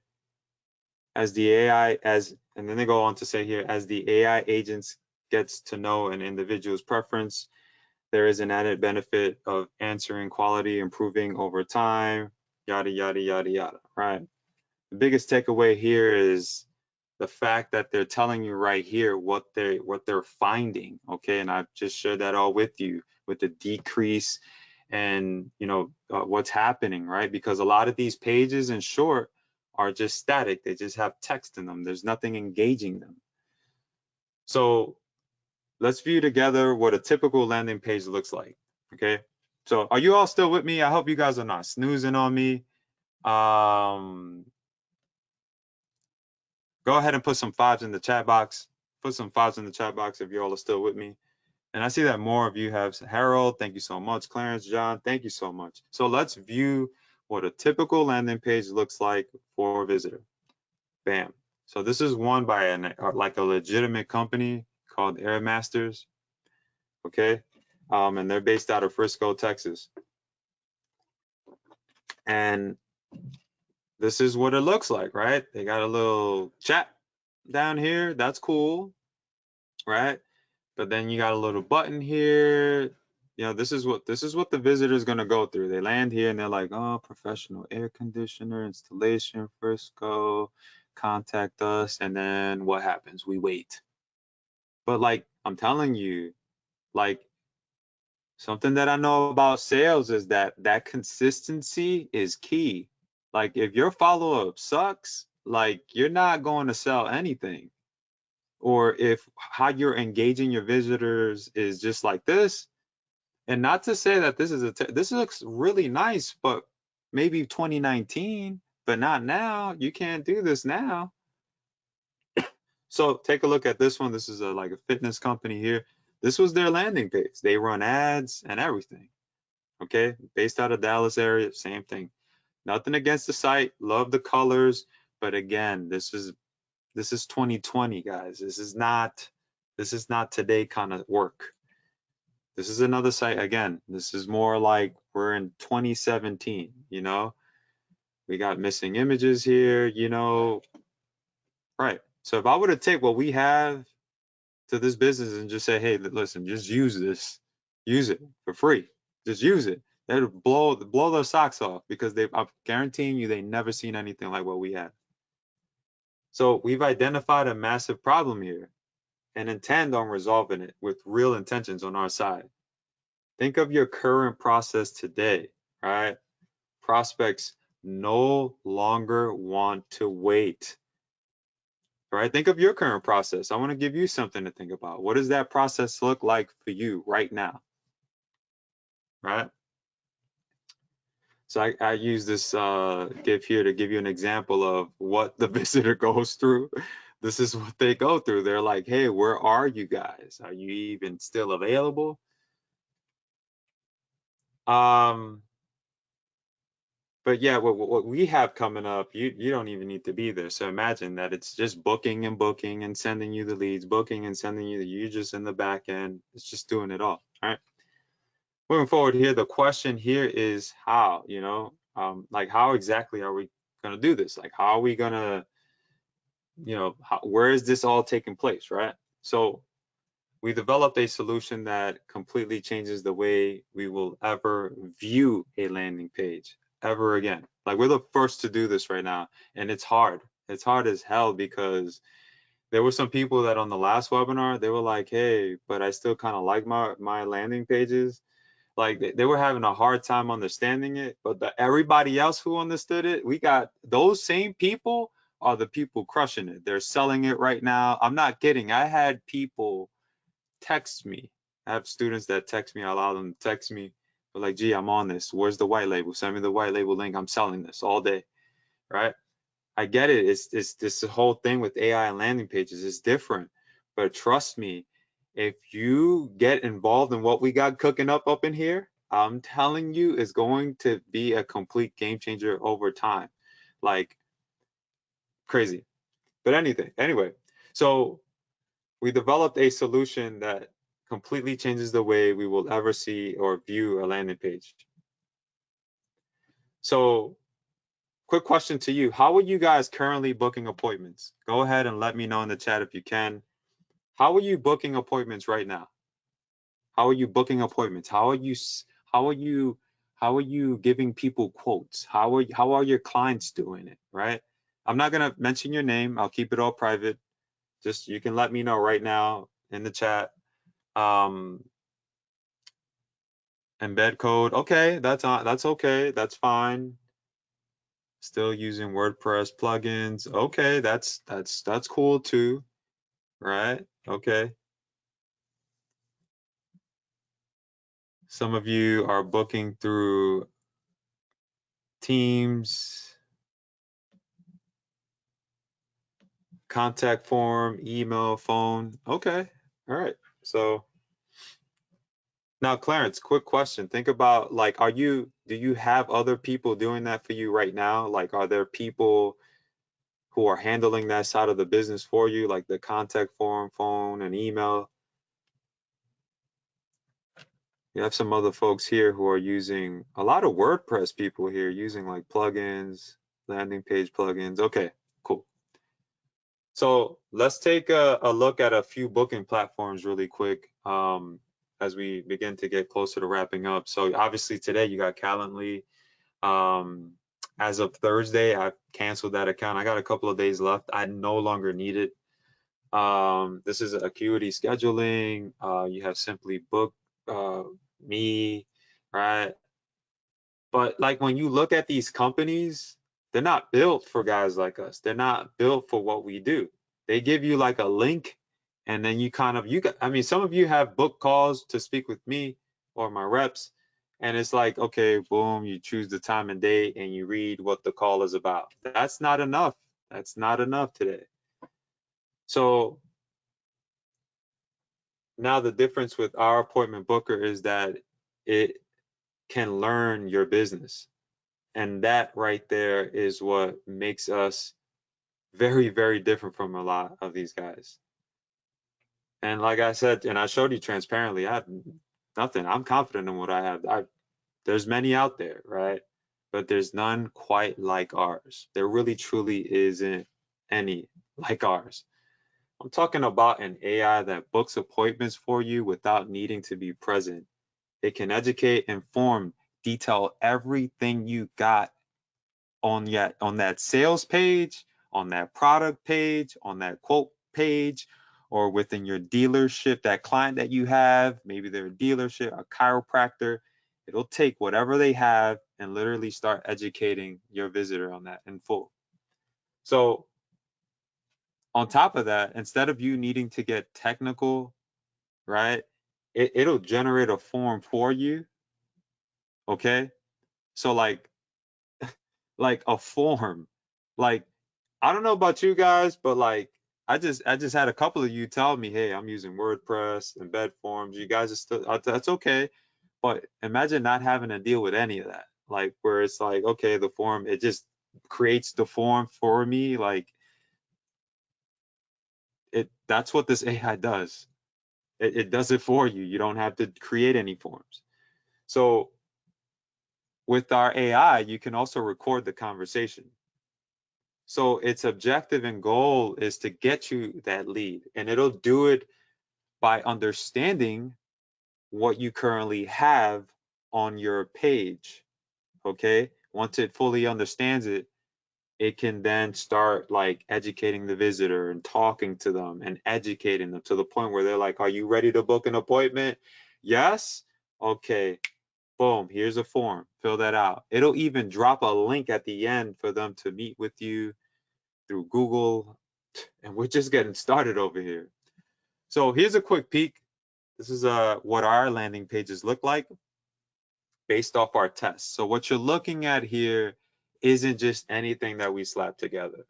Speaker 1: As the AI, and then they go on to say here, as the AI agents gets to know an individual's preference, there is an added benefit of answering quality improving over time, yada, yada, yada, yada, right? The biggest takeaway here is the fact that they're telling you right here what they're finding, okay? And I've just shared that all with you with the decrease and what's happening, right? Because a lot of these pages in short are just static. They just have text in them. There's nothing engaging them. So let's view together what a typical landing page looks like, okay? So are you all still with me? I hope you guys are not snoozing on me. Go ahead and put some fives in the chat box. Put some fives in the chat box if you all are still with me. And I see that more of you have. Harold, thank you so much. Clarence, John, thank you so much. So let's view what a typical landing page looks like for a visitor. Bam. So this is one by like a legitimate company called Airmasters. Okay. And they're based out of Frisco, Texas. And this is what it looks like, right? They got a little chat down here. That's cool, right? But then you got a little button here. This is what the visitor is gonna go through. They land here and they're like, oh, professional air conditioner installation, Frisco, contact us, and then what happens? We wait. But like I'm telling you, like something that I know about sales is that consistency is key. Like if your follow-up sucks, like you're not going to sell anything. Or if how you're engaging your visitors is just like this, and not to say that this looks really nice, but maybe 2019, but not now. You can't do this now. So take a look at this one. This is like a fitness company here. This was their landing page. They run ads and everything. Okay, based out of Dallas area, same thing. Nothing against the site. Love the colors, but again, this is 2020, guys. This is not today kind of work. This is another site again. This is more like we're in 2017, We got missing images here, Right. So if I were to take what we have to this business and just say, hey, listen, just use this, use it for free. Just use it. That'll blow their socks off because I'm guaranteeing you they never seen anything like what we have. So we've identified a massive problem here and intend on resolving it with real intentions on our side. Think of your current process today, right? Prospects no longer want to wait, right? Think of your current process. I want to give you something to think about. What does that process look like for you right now, right? So I use this GIF here to give you an example of what the visitor goes through. This is what they go through. They're like, hey, where are you guys? Are you even still available? Um, but yeah, what we have coming up, you don't even need to be there. So imagine that it's just booking and sending you the leads, booking and sending you you just in the back end. It's just doing it all. All right. Moving forward here, the question here is how, like how exactly are we gonna do this? Like how are we gonna, where is this all taking place, right? So we developed a solution that completely changes the way we will ever view a landing page ever again. Like we're the first to do this right now, and it's hard. It's hard as hell because there were some people that on the last webinar, they were like, hey, but I still kind of like my landing pages. Like they were having a hard time understanding it, but everybody else who understood it, we got those same people are the people crushing it. They're selling it right now. I'm not kidding. I had people text me. I have students that text me. I allow them to text me. They're like, gee, I'm on this. Where's the white label? Send me the white label link. I'm selling this all day, right? I get it. It's this whole thing with AI and landing pages is different. But trust me, if you get involved in what we got cooking up in here, I'm telling you, it's going to be a complete game changer over time. Like crazy. But anyway, so we developed a solution that completely changes the way we will ever see or view a landing page. So quick question to you. How are you guys currently booking appointments? Go ahead and let me know in the chat if you can. How are you booking appointments right now? How are you booking appointments? How are you how are you giving people quotes? How are your clients doing it, right? I'm not going to mention your name. I'll keep it all private. Just you can let me know right now in the chat. Um, embed code. Okay, that's okay. That's fine. Still using WordPress plugins. Okay, that's cool too, right? Okay. Some of you are booking through Teams, contact form, email, phone. Okay. All right. So now, Clarence, quick question. Think about like, do you have other people doing that for you right now? Like, are there people who are handling that side of the business for you, like the contact form, phone, and email? You have some other folks here who are using a lot of WordPress people here using like plugins, landing page plugins. Okay, cool. So let's take a look at a few booking platforms really quick as we begin to get closer to wrapping up. So obviously today you got Calendly. Um, as of Thursday, I canceled that account. I got a couple of days left. I no longer need it. This is Acuity Scheduling. You have Simply Book Me, right? But like when you look at these companies, they're not built for guys like us. They're not built for what we do. They give you like a link and then you kind of I mean some of you have book calls to speak with me or my reps and it's like okay, boom, you choose the time and date and you read what the call is about. That's not enough. That's not enough today. So now the difference with our appointment booker is that it can learn your business. And that right there is what makes us very, very different from a lot of these guys. And like I said, and I showed you transparently, I have nothing. I'm confident in what I have. There's many out there, right? But there's none quite like ours. There really truly isn't any like ours. I'm talking about an AI that books appointments for you without needing to be present. It can educate, inform, detail everything you got on that sales page on that product page, on that quote page, or within your dealership, that client that you have, maybe they're a dealership, a chiropractor. It'll take whatever they have and literally start educating your visitor on that in full. So on top of that, instead of you needing to get technical, right, it'll generate a form for you. Okay. So like a form. Like, I don't know about you guys, but like I just had a couple of you tell me, hey, I'm using WordPress, embed forms. You guys are still that's okay. But imagine not having to deal with any of that. Like where it's like, okay, the form, it just creates the form for me. Like that's what this AI does. It does it for you. You don't have to create any forms. So with our AI, you can also record the conversation. So its objective and goal is to get you that lead, and it'll do it by understanding what you currently have on your page. Okay. Once it fully understands it, it can then start like educating the visitor and talking to them and educating them to the point where they're like, are you ready to book an appointment? Yes. Okay. Boom. Here's a form. Fill that out. It'll even drop a link at the end for them to meet with you through Google. And we're just getting started over here. So here's a quick peek. This is what our landing pages look like based off our tests. So what you're looking at here isn't just anything that we slap together.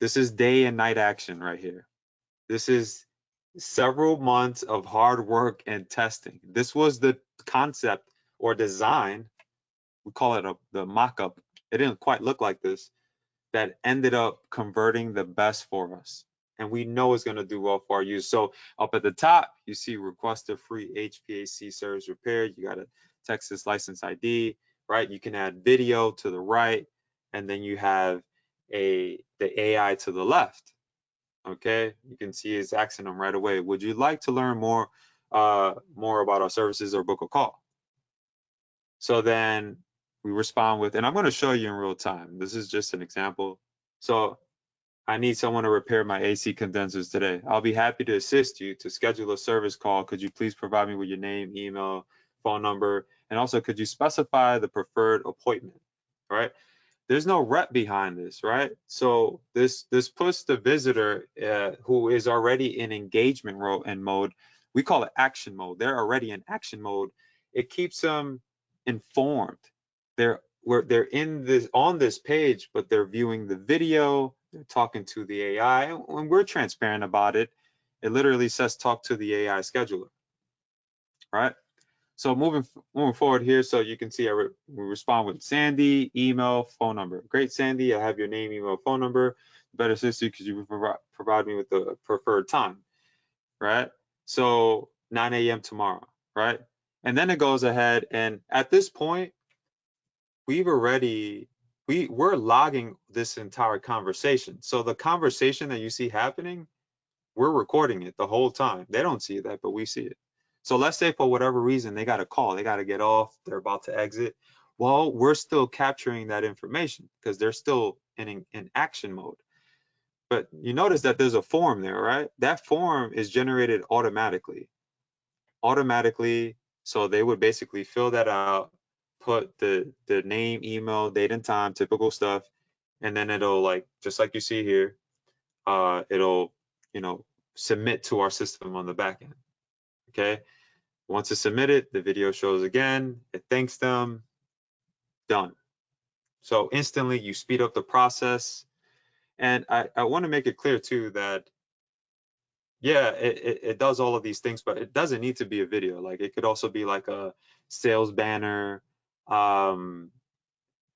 Speaker 1: This is day and night action right here. This is several months of hard work and testing. This was the concept or design. We call it the mock-up. It didn't quite look like this. That ended up converting the best for us. And we know it's going to do well for our use. So up at the top, you see request a free HVAC service repair. You got a Texas license ID, right? You can add video to the right, and then you have the AI to the left. Okay, you can see it's asking them right away. Would you like to learn more about our services or book a call? So then we respond with, and I'm going to show you in real time. This is just an example. So I need someone to repair my AC condensers today. I'll be happy to assist you. To schedule a service call, could you please provide me with your name, email, phone number, and also could you specify the preferred appointment? All right. There's no rep behind this, right? So this puts the visitor who is already in engagement mode. We call it action mode. They're already in action mode. It keeps them informed. They're in this on this page, but they're viewing the video. They're talking to the AI, and when we're transparent about it, it literally says talk to the AI scheduler, right? So moving forward here, so you can see we respond with Sandy, email, phone number. Great, Sandy, I have your name, email, phone number. Better assist you because you provide me with the preferred time, right? So 9 a.m. tomorrow, right? And then it goes ahead, and at this point, we're logging this entire conversation. So the conversation that you see happening, we're recording it the whole time. They don't see that, but we see it. So let's say for whatever reason they got a call, they got to get off, they're about to exit. Well, we're still capturing that information because they're still in action mode. But you notice that there's a form there, right? That form is generated automatically. So they would basically fill that out, put the name, email, date and time, typical stuff, and then it'll like just like you see here, it'll submit to our system on the back end. Okay. Once it's submitted, the video shows again, it thanks them, done. So instantly you speed up the process. And I want to make it clear too that, yeah, it does all of these things, but it doesn't need to be a video. Like it could also be like a sales banner, and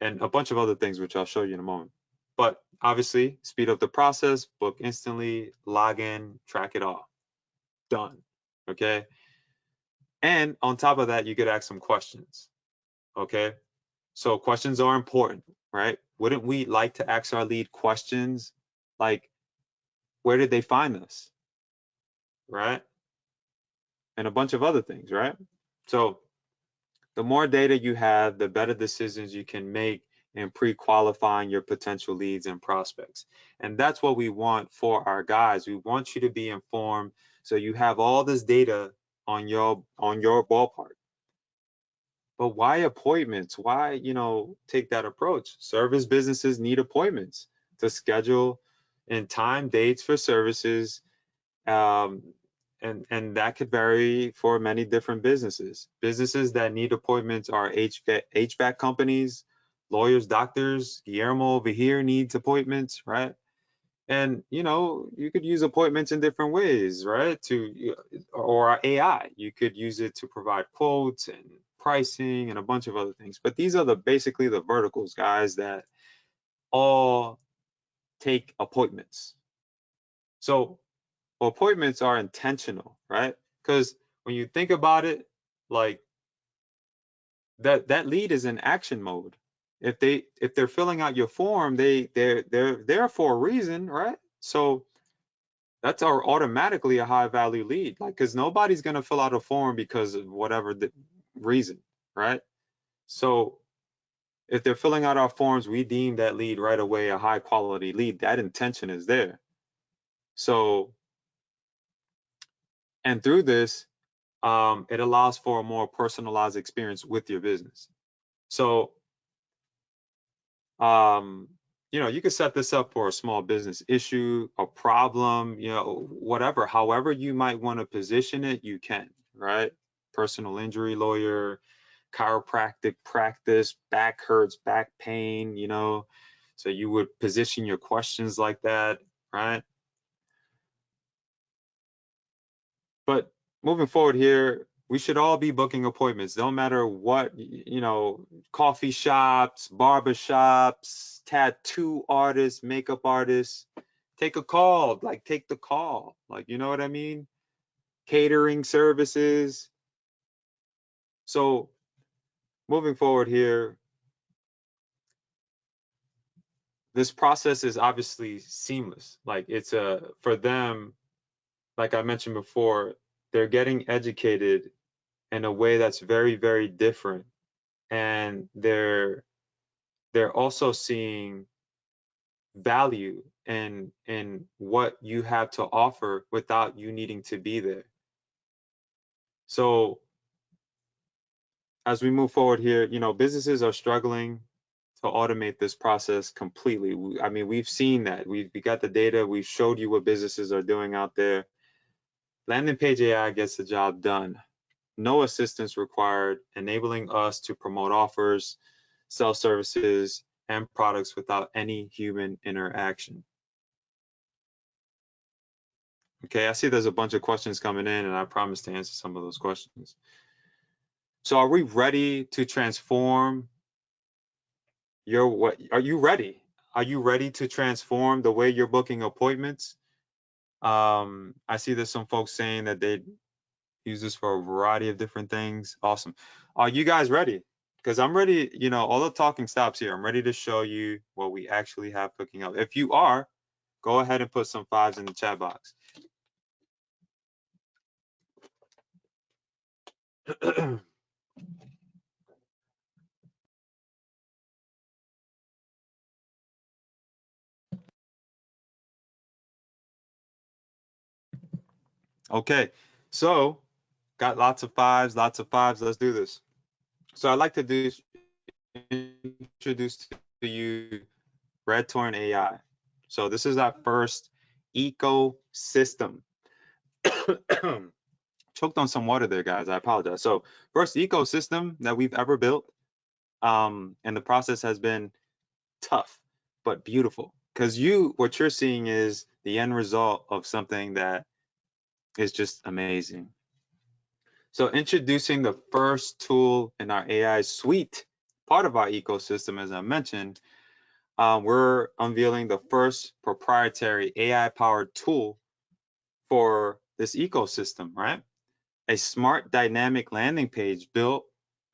Speaker 1: a bunch of other things, which I'll show you in a moment. But obviously, speed up the process, book instantly, log in, track it all. Done. Okay. And on top of that, you could ask some questions. Okay. So questions are important, right? Wouldn't we like to ask our lead questions like, where did they find us? Right? And a bunch of other things, right? So the more data you have, the better decisions you can make and pre-qualifying your potential leads and prospects. And that's what we want for our guys. We want you to be informed so you have all this data on your ballpark. But why appointments? Why, take that approach? Service businesses need appointments to schedule and time dates for services. Um, and that could vary for many different businesses. Businesses that need appointments are HVAC companies, lawyers, doctors. Guillermo over here needs appointments, right? And you could use appointments in different ways, right? Or AI, you could use it to provide quotes and pricing and a bunch of other things. But these are basically the verticals, guys, that all take appointments. So appointments are intentional, right? Because when you think about it, like that lead is in action mode. If they're filling out your form, they're there for a reason, right? So that's automatically a high value lead, like, because nobody's going to fill out a form because of whatever the reason, right? So if they're filling out our forms, we deem that lead right away a high quality lead. That intention is there. So, and through this, it allows for a more personalized experience with your business. So, you can set this up for a small business issue, a problem, whatever. However you might want to position it, you can, right? Personal injury lawyer, chiropractic practice, back hurts, back pain, So you would position your questions like that, right? But moving forward here, we should all be booking appointments. Don't matter what, coffee shops, barber shops, tattoo artists, makeup artists. Take a call, like take the call. Like, you know what I mean? Catering services. So moving forward here, this process is obviously seamless. Like it's for them, like I mentioned before, they're getting educated in a way that's very, very different. And they're also seeing value in what you have to offer without you needing to be there. So as we move forward here, businesses are struggling to automate this process completely. I mean, we've seen that. We got the data. We've showed you what businesses are doing out there. Landing page AI gets the job done. No assistance required, enabling us to promote offers, sell services, and products without any human interaction. Okay, I see there's a bunch of questions coming in, and I promise to answer some of those questions. So are we ready to transform are you ready? Are you ready to transform the way you're booking appointments? I see there's some folks saying that they use this for a variety of different things. Awesome. Are you guys ready? Because I'm ready, all the talking stops here. I'm ready to show you what we actually have cooking up. If you are, go ahead and put some fives in the chat box. Okay, so got lots of fives, lots of fives. Let's do this. So I'd like to introduce to you Red Torrent AI. So this is our first ecosystem. Choked on some water there, guys. I apologize. So first ecosystem that we've ever built. And the process has been tough, but beautiful. Because what you're seeing is the end result of something that is just amazing. So introducing the first tool in our AI suite, part of our ecosystem, as I mentioned, we're unveiling the first proprietary AI-powered tool for this ecosystem, right? A smart dynamic landing page built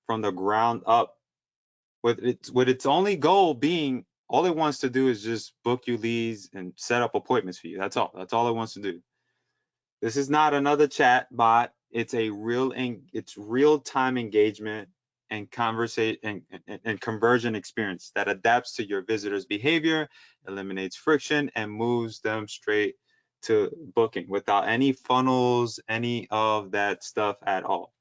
Speaker 1: from the ground up with its only goal being all it wants to do is just book you leads and set up appointments for you. That's all it wants to do. This is not another chat bot. It's real-time engagement and and conversion experience that adapts to your visitors' behavior, eliminates friction, and moves them straight to booking without any funnels, any of that stuff at all.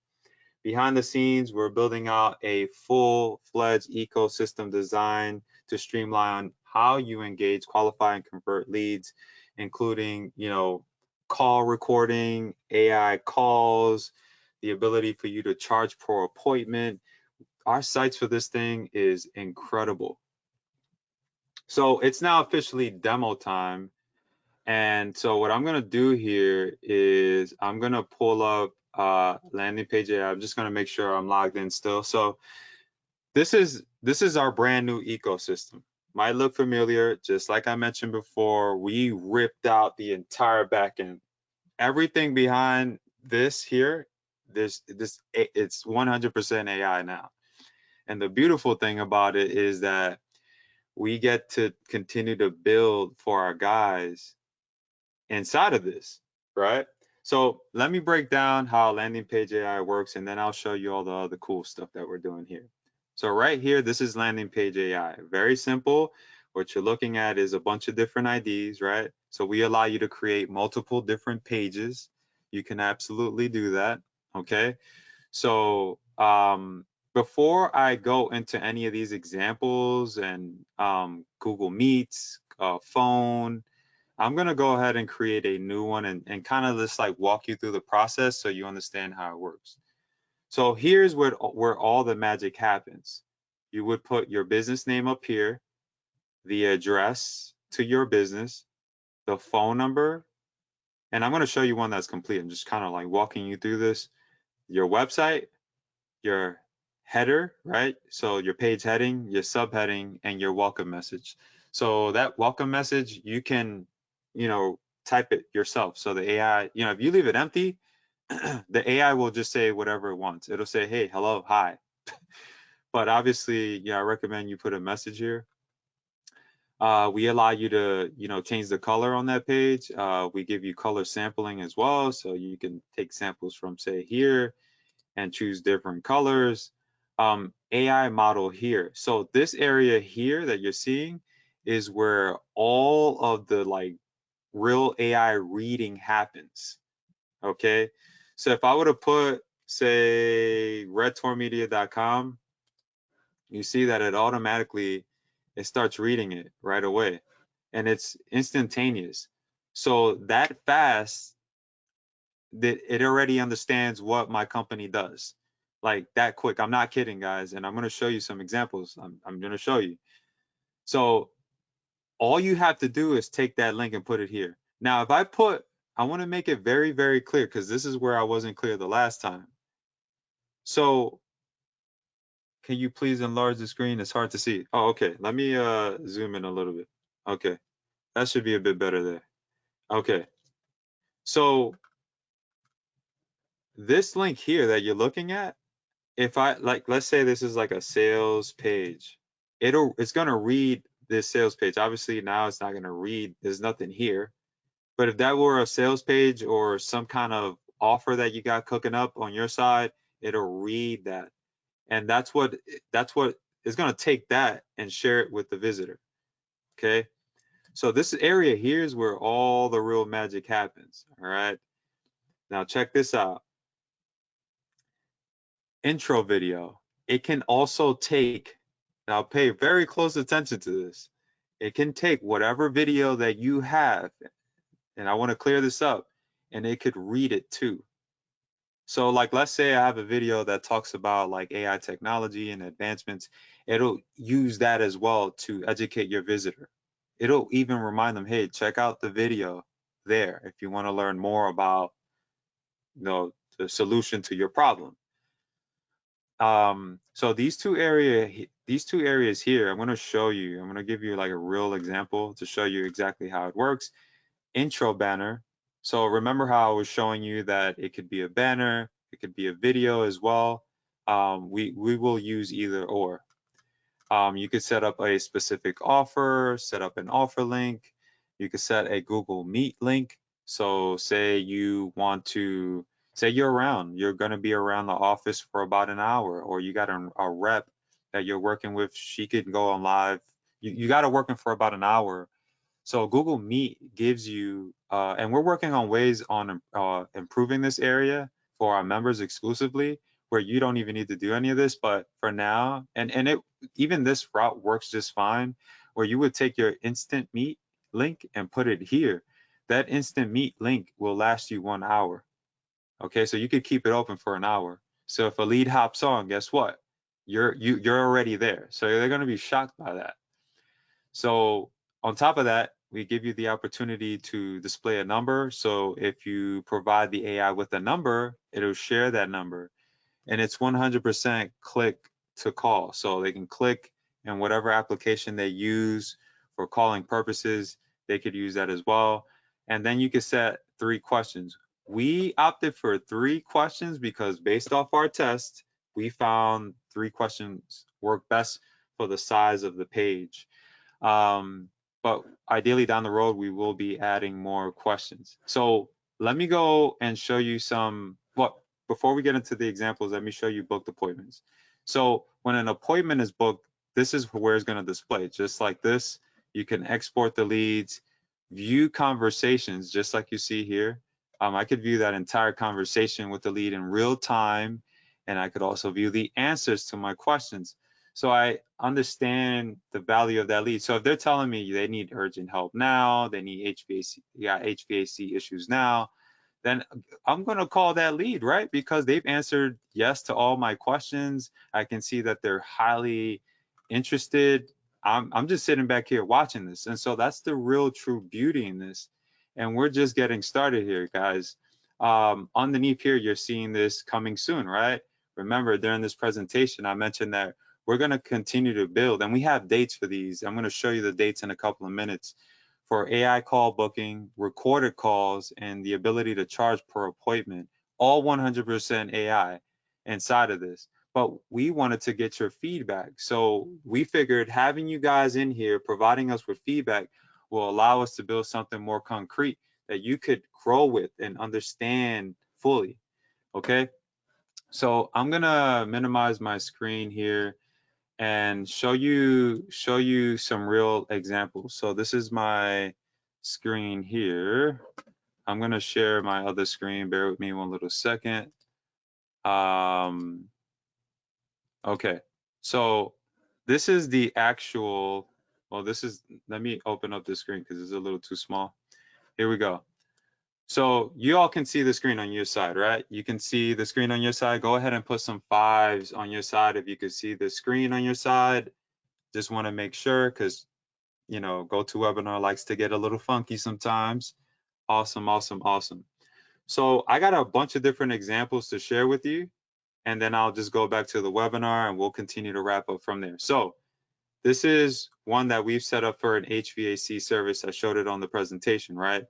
Speaker 1: Behind the scenes, we're building out a full-fledged ecosystem designed to streamline how you engage, qualify, and convert leads, including, call recording, AI calls, the ability for you to charge per appointment. Our sites for this thing is incredible. So it's now officially demo time. And so what I'm going to do here is I'm going to pull up landing page AI. I'm just going to make sure I'm logged in still. So this is our brand new ecosystem. Might look familiar. Just like I mentioned before, we ripped out the entire backend. Everything behind this here, it's 100% AI now. And the beautiful thing about it is that we get to continue to build for our guys inside of this, right? So let me break down how landing page AI works, and then I'll show you all the other cool stuff that we're doing here. So right here, this is landing page AI. Very simple. What you're looking at is a bunch of different IDs, right? So we allow you to create multiple different pages. You can absolutely do that, okay? So before I go into any of these examples and Google Meets, phone, I'm gonna go ahead and create a new one and kind of just like walk you through the process so you understand how it works. So here's where all the magic happens. You would put your business name up here, the address to your business, the phone number, and I'm gonna show you one that's complete. I'm just kind of like walking you through this. Your website, your header, right? So your page heading, your subheading, and your welcome message. So that welcome message, you can, type it yourself. So the AI, if you leave it empty, the AI will just say whatever it wants. It'll say, hey, hello, hi. But obviously, I recommend you put a message here. We allow you to, change the color on that page. We give you color sampling as well. So you can take samples from, say, here and choose different colors. AI model here. So this area here that you're seeing is where all of the like real AI reading happens. Okay. So if I were to put, say, redtormedia.com, you see that it starts reading it right away, and it's instantaneous. So that fast that it already understands what my company does, like that quick. I'm not kidding, guys, and I'm going to show you some examples. I'm going to show you. So all you have to do is take that link and put it here. Now, I want to make it very, very clear because this is where I wasn't clear the last time. So can you please enlarge the screen? It's hard to see. Oh, okay. Let me zoom in a little bit. Okay. That should be a bit better there. Okay. So this link here that you're looking at, if I like, let's say this is like a sales page, it's gonna read this sales page. Obviously now it's not gonna read, there's nothing here. But if that were a sales page or some kind of offer that you got cooking up on your side, it'll read that. And that's what is gonna take that and share it with the visitor. Okay. So this area here is where all the real magic happens. All right. Now check this out. Intro video. It can also take, now pay very close attention to this. It can take whatever video that you have, and I want to clear this up, and it could read it too. So like, let's say I have a video that talks about like AI technology and advancements. It'll use that as well to educate your visitor. It'll even remind them, hey, check out the video there if you want to learn more about, the solution to your problem. So these two areas here, I'm going to show you. I'm going to give you like a real example to show you exactly how it works. Intro banner. So remember how I was showing you that it could be a banner, it could be a video as well. We will use either or. You could set up a specific offer, set up an offer link. You could set a Google Meet link. So say you want to, Say you're going to be around the office for about an hour, or you got a rep that you're working with, she could go on live. You got her working for about an hour. So Google Meet gives you, and we're working on ways on improving this area for our members exclusively, where you don't even need to do any of this. But for now, and it even this route works just fine, where you would take your Instant Meet link and put it here. That Instant Meet link will last you 1 hour. Okay, so you could keep it open for an hour. So if a lead hops on, guess what? You're already there. So they're going to be shocked by that. So on top of that, we give you the opportunity to display a number. So if you provide the AI with a number, it'll share that number. And it's 100% click to call. So they can click in whatever application they use for calling purposes, they could use that as well. And then you could set 3 questions. We opted for 3 questions because based off our test, we found 3 questions work best for the size of the page. But ideally down the road, we will be adding more questions. So let me go and show you some, well, before we get into the examples, let me show you booked appointments. So when an appointment is booked, this is where it's going to display. Just like this, you can export the leads, view conversations, just like you see here. I could view that entire conversation with the lead in real time, and I could also view the answers to my questions. So I understand the value of that lead. So if they're telling me they need urgent help now, they need HVAC issues now, then I'm going to call that lead, right? Because they've answered yes to all my questions. I can see that they're highly interested. I'm just sitting back here watching this. And so that's the real true beauty in this. And we're just getting started here, guys. Underneath here, you're seeing this coming soon, right? Remember, during this presentation, I mentioned that we're going to continue to build, and we have dates for these. I'm going to show you the dates in a couple of minutes for AI call booking, recorded calls, and the ability to charge per appointment, all 100% AI inside of this. But we wanted to get your feedback. So we figured having you guys in here, providing us with feedback, will allow us to build something more concrete that you could grow with and understand fully. Okay. So I'm gonna minimize my screen here and show you some real examples. So this is my screen here. I'm gonna share my other screen. Bear with me one little second. Okay, so this is the actual, well, let me open up the screen because it's a little too small. Here we go. So you all can see the screen on your side, right? You can see the screen on your side. Go ahead and put some 5s on your side if you can see the screen on your side. Just want to make sure because, you know, GoToWebinar likes to get a little funky sometimes. Awesome, awesome, awesome. So I got a bunch of different examples to share with you, and then I'll just go back to the webinar and we'll continue to wrap up from there. So this is one that we've set up for an HVAC service. I showed it on the presentation, right?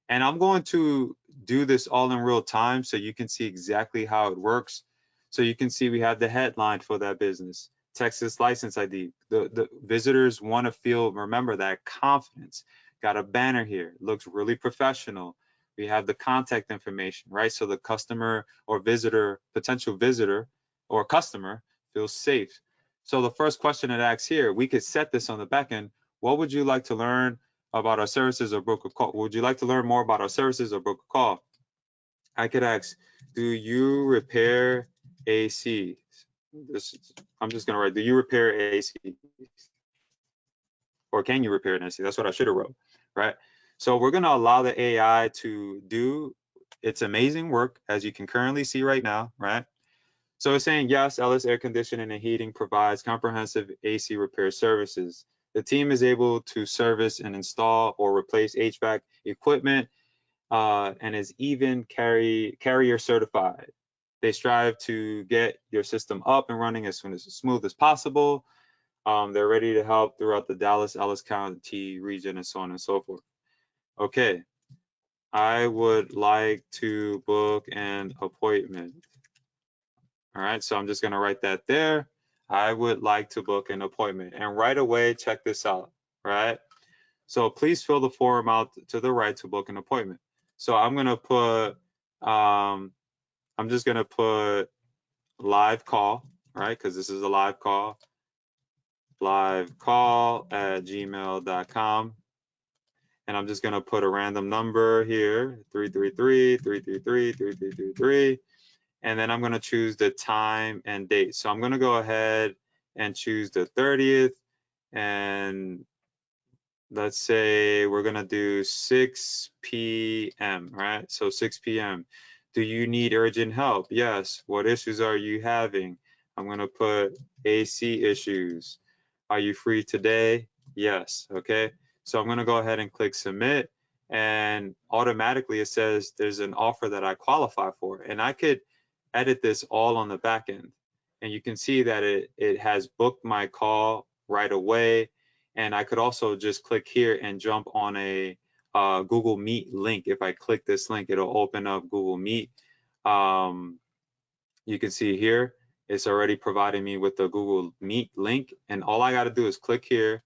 Speaker 1: And I'm going to do this all in real time so you can see exactly how it works. So you can see we have the headline for that business, Texas license ID. The visitors want to feel, remember that confidence. Got a banner here, looks really professional. We have the contact information, right? So the customer or visitor, potential visitor or customer feels safe. So the first question it asks here, we could set this on the back end. What would you like to learn about our services or book a call? Would you like to learn more about our services or book a call? I could ask, do you repair AC? I'm just gonna write, do you repair AC? Or can you repair an AC? That's what I should have wrote, right? So we're gonna allow the AI to do its amazing work, as you can currently see right now, right? So it's saying, yes, Ellis Air Conditioning and Heating provides comprehensive AC repair services. The team is able to service and install or replace HVAC equipment and is even carrier certified. They strive to get your system up and running as smooth as possible. They're ready to help throughout the Dallas, Ellis County region and so on and so forth. Okay, I would like to book an appointment. All right, so I'm just gonna write that there. I would like to book an appointment. And right away, check this out, right? So please fill the form out to the right to book an appointment. So I'm gonna put I'm just gonna put live call, right? Because this is a live call at gmail.com. And I'm just gonna put a random number here, 333-333-3333. And then I'm gonna choose the time and date. So I'm gonna go ahead and choose the 30th, and let's say we're gonna do 6 p.m., right? So 6 p.m. Do you need urgent help? Yes. What issues are you having? I'm gonna put AC issues. Are you free today? Yes. Okay. So I'm gonna go ahead and click submit, and automatically it says there's an offer that I qualify for, and I could edit this all on the back end. And you can see that it has booked my call right away. And I could also just click here and jump on a Google Meet link. If I click this link, it'll open up Google Meet. You can see here, it's already providing me with the Google Meet link. And all I got to do is click here,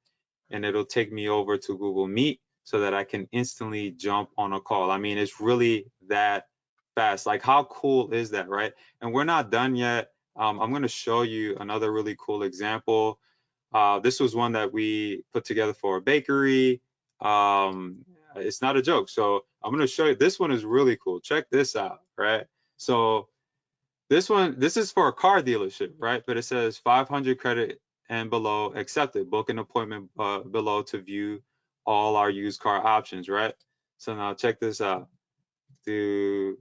Speaker 1: and it'll take me over to Google Meet so that I can instantly jump on a call. I mean, it's really that fast. Like, how cool is that, right? And we're not done yet. I'm going to show you another really cool example. This was one that we put together for a bakery. It's not a joke. So I'm going to show you. This one is really cool. Check this out, right? So this is for a car dealership, right? But it says 500 credit and below accepted. Book an appointment below to view all our used car options, right? So now check this out. Do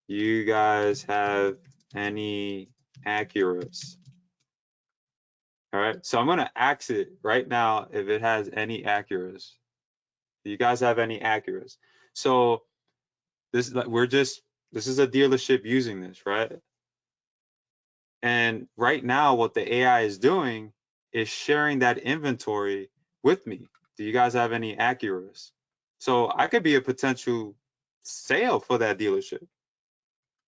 Speaker 1: you guys have any Acuras? All right, so I'm gonna ask it right now if it has any Acuras. Do you guys have any Acuras? So this this is a dealership using this, right? And right now, what the AI is doing is sharing that inventory with me. Do you guys have any Acuras? So I could be a potential sale for that dealership.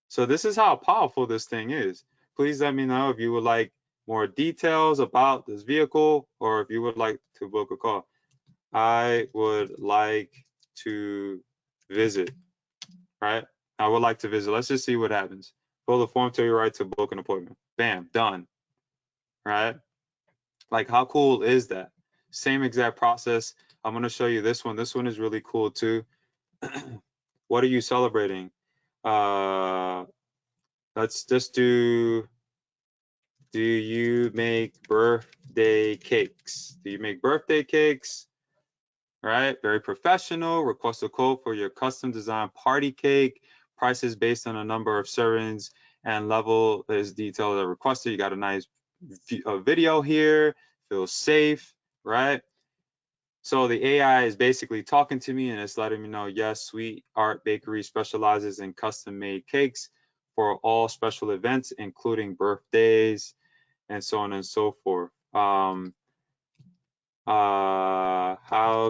Speaker 1: So this is how powerful this thing is. Please let me know if you would like more details about this vehicle, or if you would like to book a call. I would like to visit, right? I would like to visit. Let's just see what happens. Fill the form to your right to book an appointment. Bam, done, right? Like, how cool is that? Same exact process. I'm going to show you this one. This one is really cool too. What are you celebrating? Let's just do you make birthday cakes? Do you make birthday cakes? Right, very professional. Request a quote for your custom design party cake. Prices based on a number of servings and level is detailed as requested. You got a nice video here. Feels safe, right? So the AI is basically talking to me, and it's letting me know, yes, Sweet Art Bakery specializes in custom made cakes for all special events, including birthdays and so on and so forth. How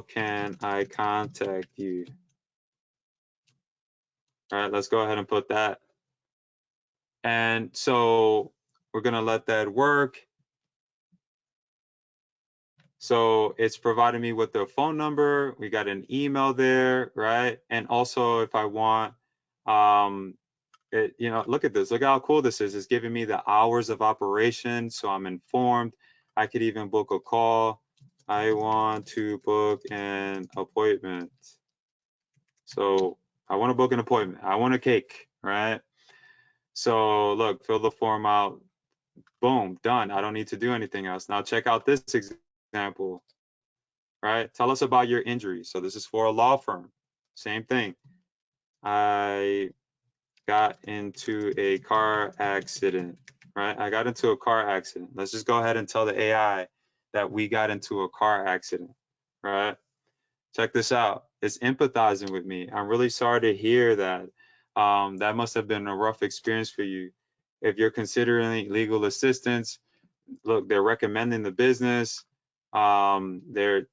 Speaker 1: can I contact you? All right, let's go ahead and put that. And so we're gonna let that work. So it's providing me with their phone number. We got an email there, right? And also if I want, look at this. Look how cool this is. It's giving me the hours of operation, so I'm informed. I could even book a call. I want to book an appointment. So I want to book an appointment. I want a cake, right? So look, fill the form out. Boom, done. I don't need to do anything else. Now check out this example, right? Tell us about your injury. So this is for a law firm. Same thing. I got into a car accident, right? I got into a car accident. Let's just go ahead and tell the AI that we got into a car accident, right? Check this out. It's empathizing with me. I'm really sorry to hear that. That must have been a rough experience for you. If you're considering legal assistance, look, they're recommending the business. They're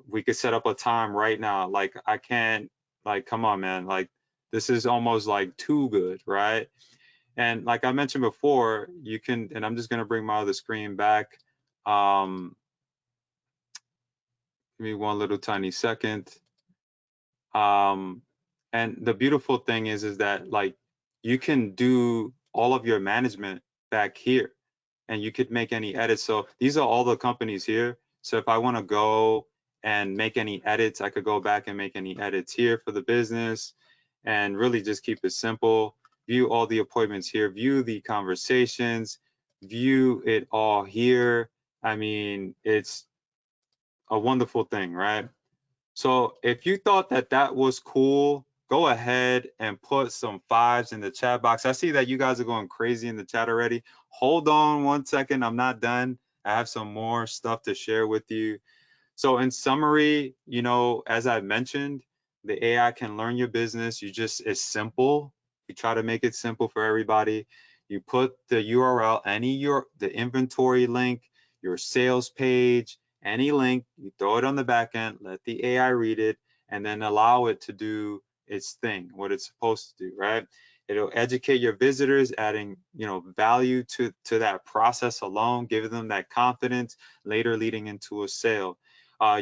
Speaker 1: we could set up a time right now. Like, I can't, like, come on, man. Like, this is almost like too good, right? And like I mentioned before, you can, and I'm just gonna bring my other screen back. Give me one little tiny second. And the beautiful thing is that, like, you can do all of your management back here, and you could make any edits. So these are all the companies here. So if I want to go and make any edits, I could go back and make any edits here for the business and really just keep it simple. View all the appointments here, view the conversations, view it all here. I mean, it's a wonderful thing, right? So if you thought that that was cool, go ahead and put some fives in the chat box. I see that you guys are going crazy in the chat already. Hold on one second. I'm not done. I have some more stuff to share with you. So in summary, you know, as I mentioned, the AI can learn your business. You just, it's simple. You try to make it simple for everybody. You put the URL, the inventory link, your sales page, any link, you throw it on the back end, let the AI read it, and then allow it to do its thing, what it's supposed to do, right? It'll educate your visitors, adding, you know, value to that process alone, giving them that confidence, later leading into a sale.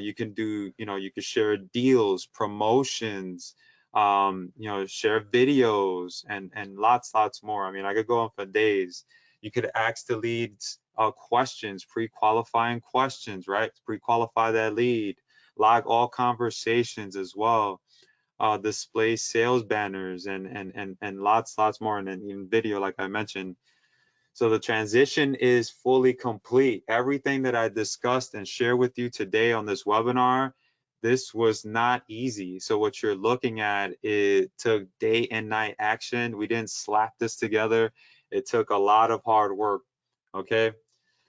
Speaker 1: You can do, you know, you can share deals, promotions, you know, share videos and lots more. I mean, I could go on for days. You could ask the leads questions, pre-qualifying questions, right? Pre-qualify that lead, log all conversations as well. Display sales banners and lots more, and then in video, like I mentioned. So the transition is fully complete. Everything that I discussed and share with you today on this webinar, this was not easy. So what you're looking at, it took day and night action. We didn't slap this together. It took a lot of hard work, okay?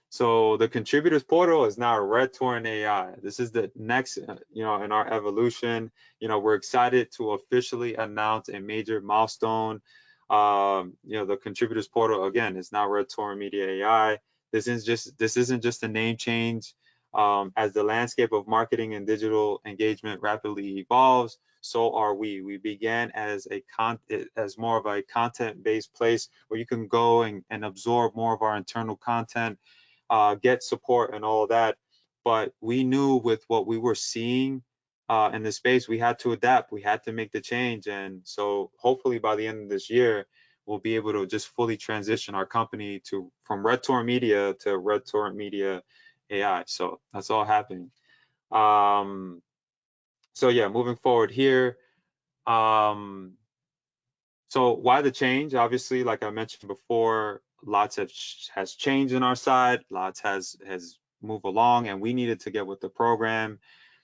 Speaker 1: So the contributors portal is now Red Torrent AI. This is the next, you know, in our evolution. You know, we're excited to officially announce a major milestone. You know, the contributors portal again is now Red Torrent Media AI. This isn't just a name change. As the landscape of marketing and digital engagement rapidly evolves, so are we. We began as as more of a content-based place where you can go and absorb more of our internal content, get support and all of that. But we knew with what we were seeing in the space, we had to adapt. We had to make the change. And so hopefully by the end of this year, we'll be able to just fully transition our company to from Red Torrent Media to Red Torrent Media AI. So that's all happening. So yeah, moving forward here. Um, so why the change? Obviously, like I mentioned before, lots has changed on our side. Lots has moved along, and we needed to get with the program.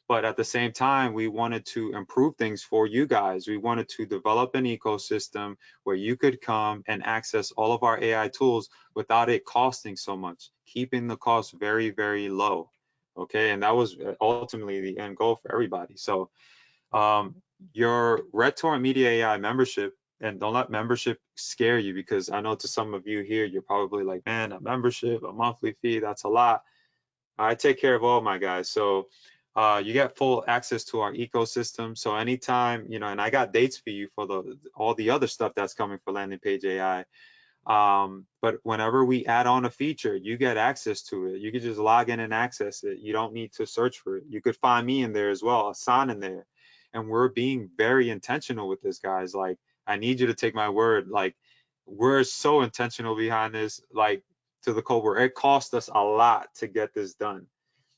Speaker 1: But at the same time, we wanted to improve things for you guys. We wanted to develop an ecosystem where you could come and access all of our AI tools without it costing so much, keeping the cost very low. Okay, and that was ultimately the end goal for everybody. So um, your Red Torrent Media AI membership, and don't let membership scare you, because I know to some of you here, you're probably like, man, a membership, a monthly fee, that's a lot. I take care of all my guys. So you get full access to our ecosystem. So anytime, you know, and I got dates for you for all the other stuff that's coming for landing page AI. But whenever we add on a feature, you get access to it. You can just log in and access it. You don't need to search for it. You could find me in there as well, Asan in there. And we're being very intentional with this, guys. Like, I need you to take my word. Like, we're so intentional behind this, like to the code where it cost us a lot to get this done.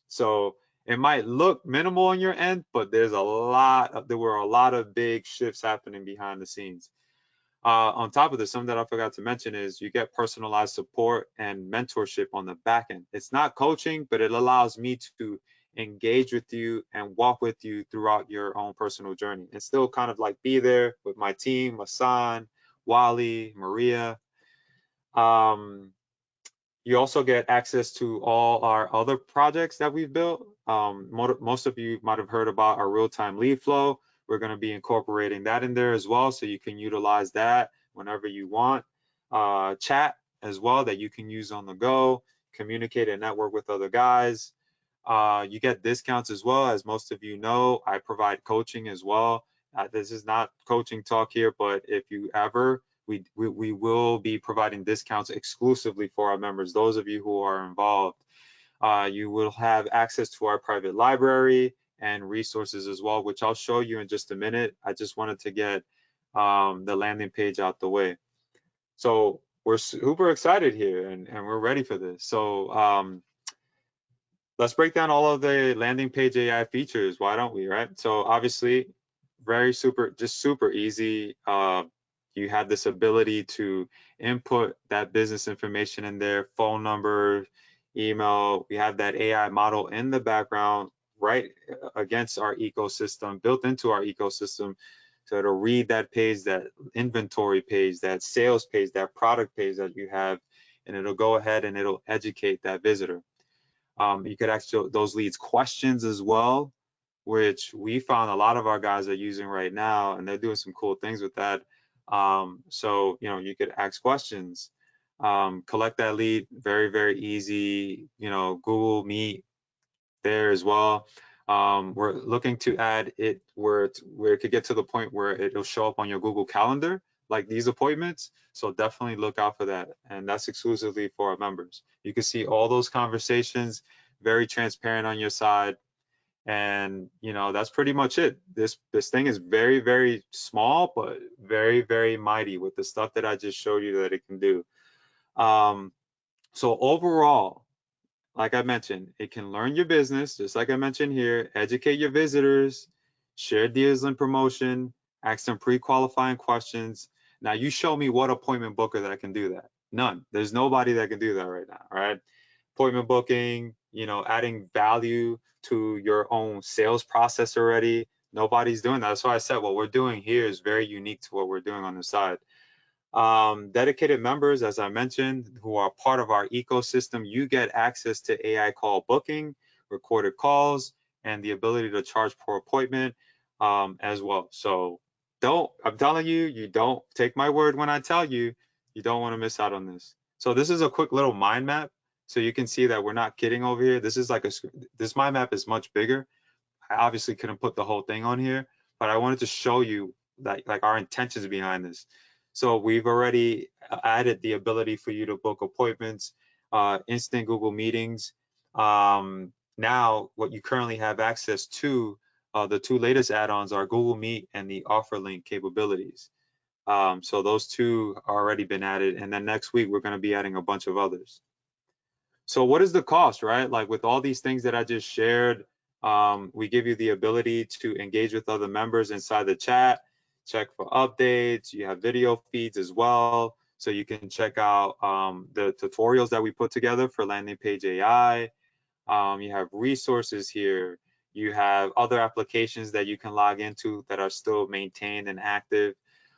Speaker 1: So it might look minimal on your end, but there were a lot of big shifts happening behind the scenes. On top of this, something that I forgot to mention is you get personalized support and mentorship on the back end. It's not coaching, but it allows me to engage with you and walk with you throughout your own personal journey and still kind of like be there with my team, Masan, Wally, Maria. Um, you also get access to all our other projects that we've built. Most of you might have heard about our real-time lead flow. We're going to be incorporating that in there as well, so you can utilize that whenever you want. Chat as well that you can use on the go, communicate and network with other guys. You get discounts as well. As most of you know, I provide coaching as well. This is not coaching talk here, but if you ever we will be providing discounts exclusively for our members. Those of you who are involved, you will have access to our private library and resources as well, which I'll show you in just a minute. I just wanted to get the landing page out the way. So we're super excited here, and we're ready for this. So let's break down all of the landing page AI features. Why don't we, right? So obviously, very just super easy. You have this ability to input that business information in there, phone number, email. We have that AI model in the background, right against our ecosystem, built into our ecosystem. So it'll read that page, that inventory page, that sales page, that product page that you have, and it'll go ahead and it'll educate that visitor. You could ask those leads questions as well, which we found a lot of our guys are using right now, and they're doing some cool things with that. So, you could ask questions, collect that lead, very, very easy, Google Meet there as well. We're looking to add it where it could get to the point where it'll show up on your Google Calendar, like these appointments. So definitely look out for that. And that's exclusively for our members. You can see all those conversations, very transparent on your side. And that's pretty much it. This thing is very, very small, but very, very mighty with the stuff that I just showed you that it can do. So overall, like I mentioned, it can learn your business, just like I mentioned here, educate your visitors, share deals and promotion, ask them pre-qualifying questions. Now you show me what appointment booker that can do that. None. There's nobody that can do that right now, right? Appointment booking, adding value to your own sales process already. Nobody's doing that. That's why I said what we're doing here is very unique to what we're doing on the side. Dedicated members, as I mentioned, who are part of our ecosystem, you get access to AI call booking, recorded calls, and the ability to charge per appointment as well. So I'm telling you, you don't take my word when I tell you, you don't want to miss out on this. So this is a quick little mind map. So you can see that we're not kidding over here. This is this mind map is much bigger. I obviously couldn't put the whole thing on here, but I wanted to show you that like our intentions behind this. So we've already added the ability for you to book appointments, instant Google meetings. Now, what you currently have access to, the two latest add-ons are Google Meet and the offer link capabilities. So those two are already been added, and then next week we're going to be adding a bunch of others. So what is the cost, right? Like with all these things that I just shared, we give you the ability to engage with other members inside the chat, check for updates. You have video feeds as well. So you can check out the tutorials that we put together for landing page AI. You have resources here. You have other applications that you can log into that are still maintained and active.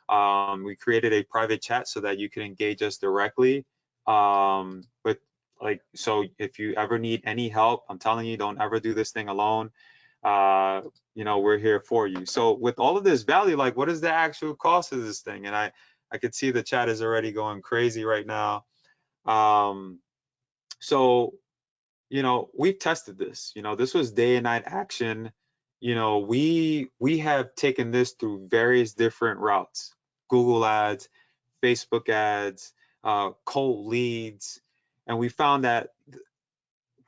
Speaker 1: We created a private chat so that you can engage us directly with so if you ever need any help, I'm telling you, don't ever do this thing alone. We're here for you. So with all of this value, like what is the actual cost of this thing? And I could see the chat is already going crazy right now. So we've tested this. This was day and night action. We have taken this through various different routes: Google ads, Facebook ads, cold leads, and we found that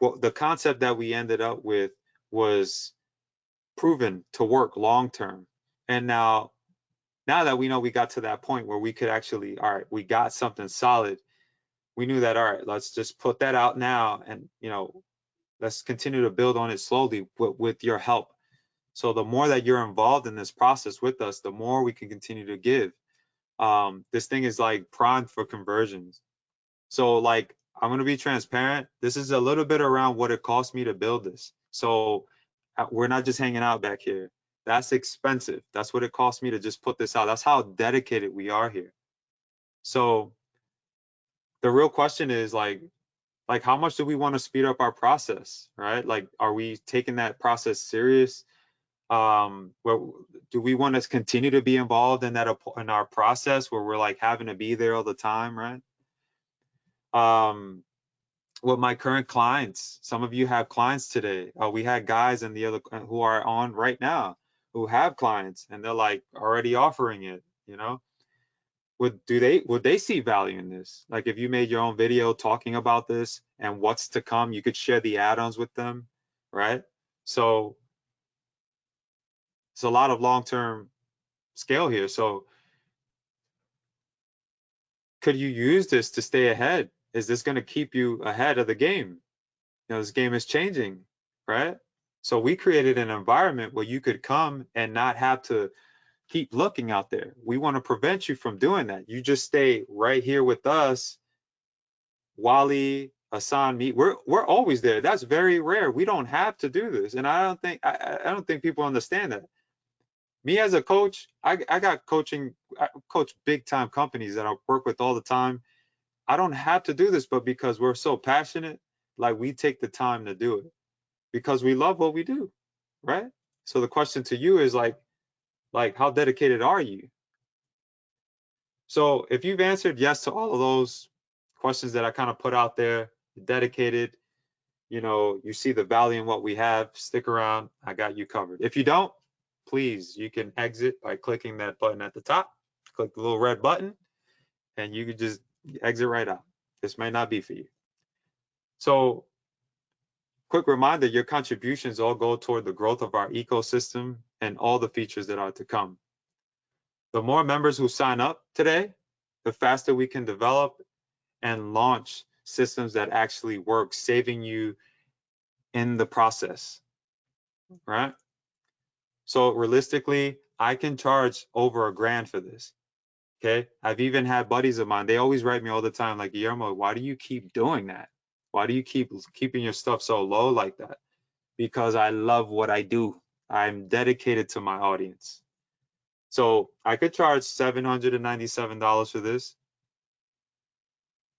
Speaker 1: the concept that we ended up with was proven to work long term. And now that we know we got to that point where we could actually, all right, we got something solid. We knew that, all right, let's just put that out now, and let's continue to build on it slowly with your help. So the more that you're involved in this process with us, the more we can continue to give. This thing is like primed for conversions. So like, I'm going to be transparent. This is a little bit around what it cost me to build this. So we're not just hanging out back here. That's expensive. That's what it cost me to just put this out. That's how dedicated we are here. So the real question is like how much do we want to speed up our process, right? Like, are we taking that process serious? Well, do we want to continue to be involved in in our process where we're like having to be there all the time, right? With my current clients, some of you have clients today. We had guys in the other who are on right now who have clients, and they're like already offering it. Would they see value in this? Like if you made your own video talking about this and what's to come, you could share the add-ons with them, right? So it's a lot of long-term scale here. So could you use this to stay ahead? Is this going to keep you ahead of the game? You know, this game is changing, right? So we created an environment where you could come and not have to keep looking out there. We want to prevent you from doing that. You just stay right here with us. Wally, Hassan, me, we're always there. That's very rare. We don't have to do this. And I don't think people understand that. Me as a coach, I got coaching, I coach big time companies that I work with all the time. I don't have to do this, but because we're so passionate, like we take the time to do it because we love what we do, right? So the question to you is like how dedicated are you? So if you've answered yes to all of those questions that I kind of put out there, dedicated, you know, you see the value in what we have, stick around, I got you covered. If you don't, please, you can exit by clicking that button at the top, click the little red button, and you can just exit right out. This may not be for you. So quick reminder, your contributions all go toward the growth of our ecosystem and all the features that are to come. The more members who sign up today, the faster we can develop and launch systems that actually work, saving you in the process, right? So realistically, I can charge over $1,000 for this. Okay. I've even had buddies of mine, they always write me all the time, like, Guillermo, why do you keep doing that? Why do you keep keeping your stuff so low like that? Because I love what I do. I'm dedicated to my audience. So I could charge $797 for this.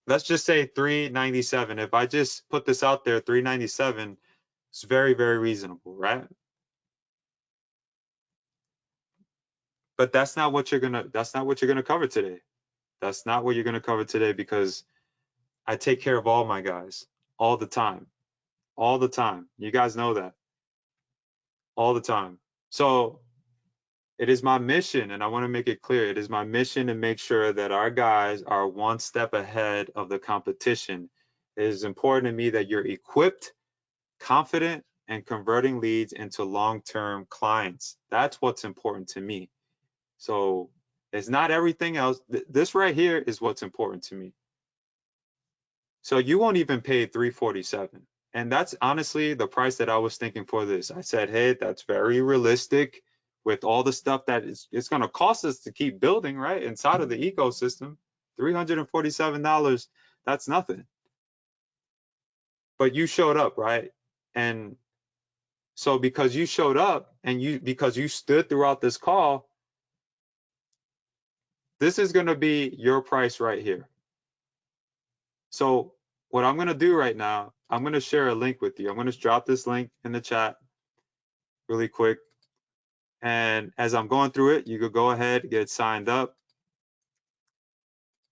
Speaker 1: Let's just say $397. If I just put this out there, $397, it's very, very reasonable, right? But that's not what you're gonna cover today. That's not what you're gonna cover today because I take care of all my guys all the time. All the time. You guys know that. All the time. So it is my mission, and I want to make it clear, it is my mission to make sure that our guys are one step ahead of the competition. It is important to me that you're equipped, confident, and converting leads into long-term clients. That's what's important to me. So it's not everything else. This right here is what's important to me. So you won't even pay $347. And that's honestly the price that I was thinking for this. I said, hey, that's very realistic with all the stuff that it's going to cost us to keep building, right? Inside of the ecosystem, $347, that's nothing. But you showed up, right? And so because you showed up and because you stood throughout this call, this is going to be your price right here. So what I'm going to do right now, I'm going to share a link with you. I'm going to drop this link in the chat really quick. And as I'm going through it, you could go ahead, get signed up.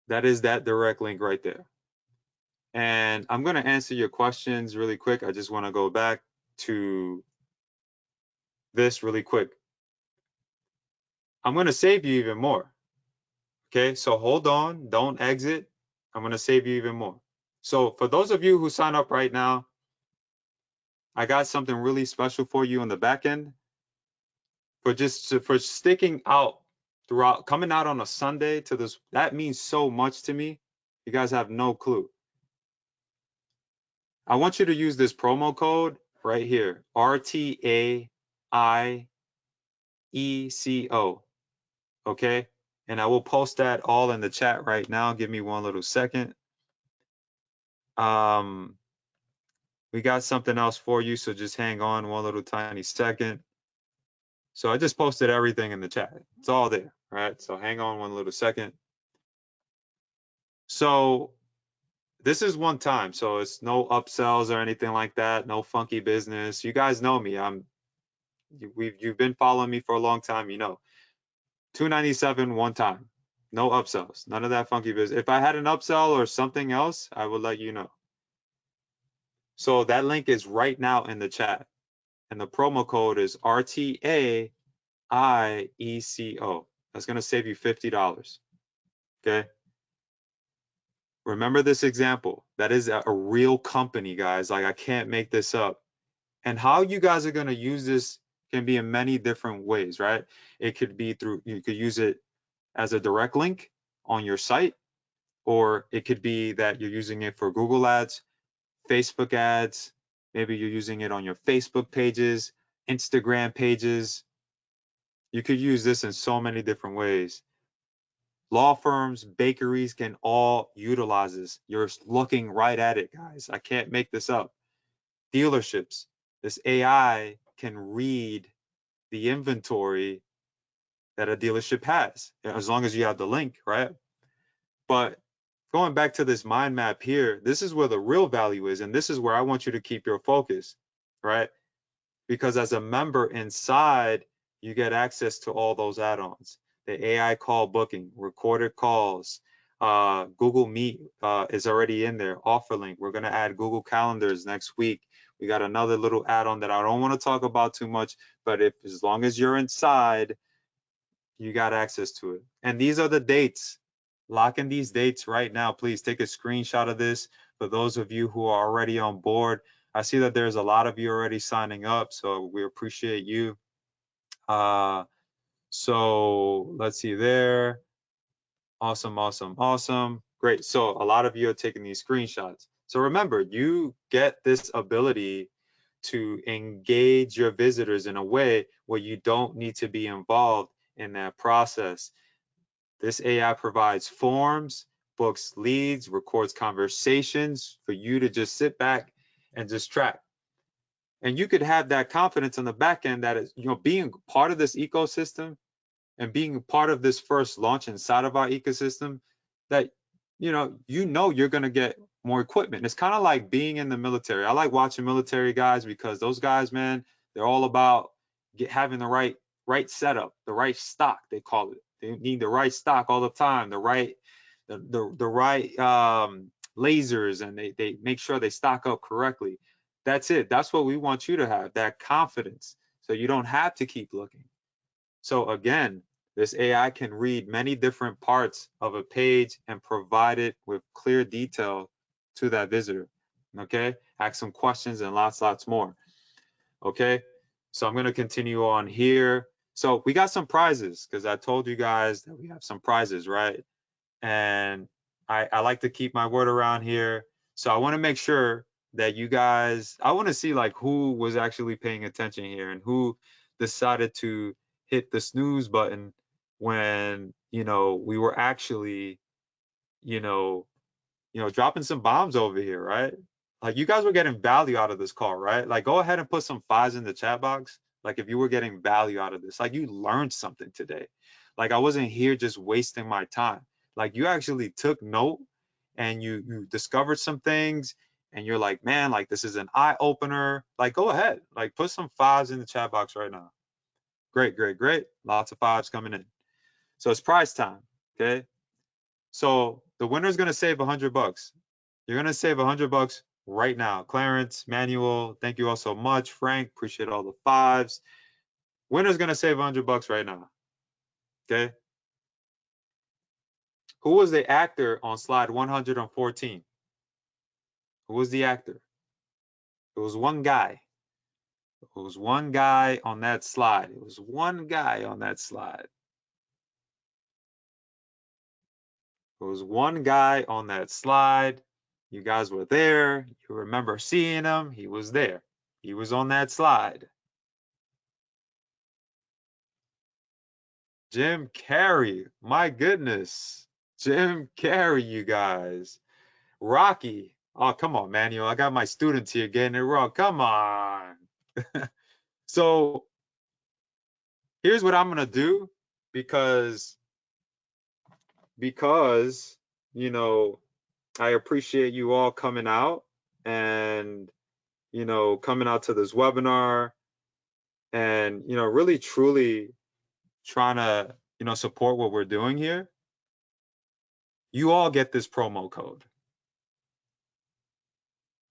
Speaker 1: That is that direct link right there. And I'm going to answer your questions really quick. I just want to go back to this really quick. I'm going to save you even more. Okay, so hold on, don't exit. I'm going to save you even more. So for those of you who sign up right now, I got something really special for you on the back end for sticking out throughout, coming out on a Sunday to this. That means so much to me. You guys have no clue. I want you to use this promo code right here, RTAIECO, okay? And I will post that all in the chat right now. Give me one little second. We got something else for you, so just hang on one little tiny second. So I just posted everything in the chat. It's all there, right? So hang on one little second. So this is one time, so it's no upsells or anything like that, no funky business. You guys know me. You've been following me for a long time, you know. $297 one time. No upsells. None of that funky business. If I had an upsell or something else, I would let you know. So that link is right now in the chat. And the promo code is RTAIECO. That's going to save you $50. Okay. Remember this example. That is a real company, guys. Like, I can't make this up. And how you guys are going to use this can be in many different ways, right? It could be through, you could use it as a direct link on your site, or it could be that you're using it for Google ads, Facebook ads, maybe you're using it on your Facebook pages, Instagram pages. You could use this in so many different ways. Law firms, bakeries can all utilize this. You're looking right at it, guys. I can't make this up. Dealerships, this AI can read the inventory that a dealership has, as long as you have the link, right? But going back to this mind map here, this is where the real value is, and this is where I want you to keep your focus, right? Because as a member inside, you get access to all those add-ons. The AI call booking, recorded calls, Google Meet is already in there, offer link. We're gonna add Google Calendars next week. We got another little add-on that I don't wanna talk about too much, but if as long as you're inside, you got access to it. And these are the dates. Lock in these dates right now. Please take a screenshot of this for those of you who are already on board. I see that there's a lot of you already signing up, so we appreciate you. So let's see there. Awesome, awesome, awesome. Great. So a lot of you are taking these screenshots. So remember, you get this ability to engage your visitors in a way where you don't need to be involved in that process. This AI provides forms, books leads, records conversations for you to just sit back and just track. And you could have that confidence on the back end that is, being part of this ecosystem and being part of this first launch inside of our ecosystem, that you're going to get more equipment. It's kind of like being in the military. I like watching military guys because those guys, man, they're all about having the right setup, the right stock, they call it. They need the right stock all the time, the right lasers, and they make sure they stock up correctly. That's it. That's what we want you to have, that confidence, so you don't have to keep looking. So again, this AI can read many different parts of a page and provide it with clear detail to that visitor. Okay, ask some questions and lots more. Okay, so I'm going to continue on here. So we got some prizes, because I told you guys that we have some prizes, right? And I like to keep my word around here. So I want to make sure that you guys, I want to see like who was actually paying attention here and who decided to hit the snooze button when, we were actually, you know, dropping some bombs over here, right? Like, you guys were getting value out of this call, right? Like, go ahead and put some fives in the chat box. Like, if you were getting value out of this, like you learned something today. Like, I wasn't here just wasting my time. Like, you actually took note and you discovered some things, and you're like, man, like this is an eye opener. Like, go ahead, like put some fives in the chat box right now. Great, great, great. Lots of fives coming in. So it's prize time. Okay. So the winner's gonna save $100. You're gonna save $100 right now. Clarence, Manuel, thank you all so much. Frank, appreciate all the fives. Winner's gonna save $100 right now. Okay. Who was the actor on slide 114? Who was the actor? It was one guy. It was one guy on that slide. It was one guy on that slide. It was one guy on that slide. You guys were there. You remember seeing him. He was there. He was on that slide. Jim Carrey. My goodness. Jim Carrey, you guys. Rocky. Oh, come on, Manuel. I got my students here getting it wrong. Come on. So here's what I'm going to do, because you know, I appreciate you all coming out and, coming out to this webinar and, really truly trying to, support what we're doing here. You all get this promo code.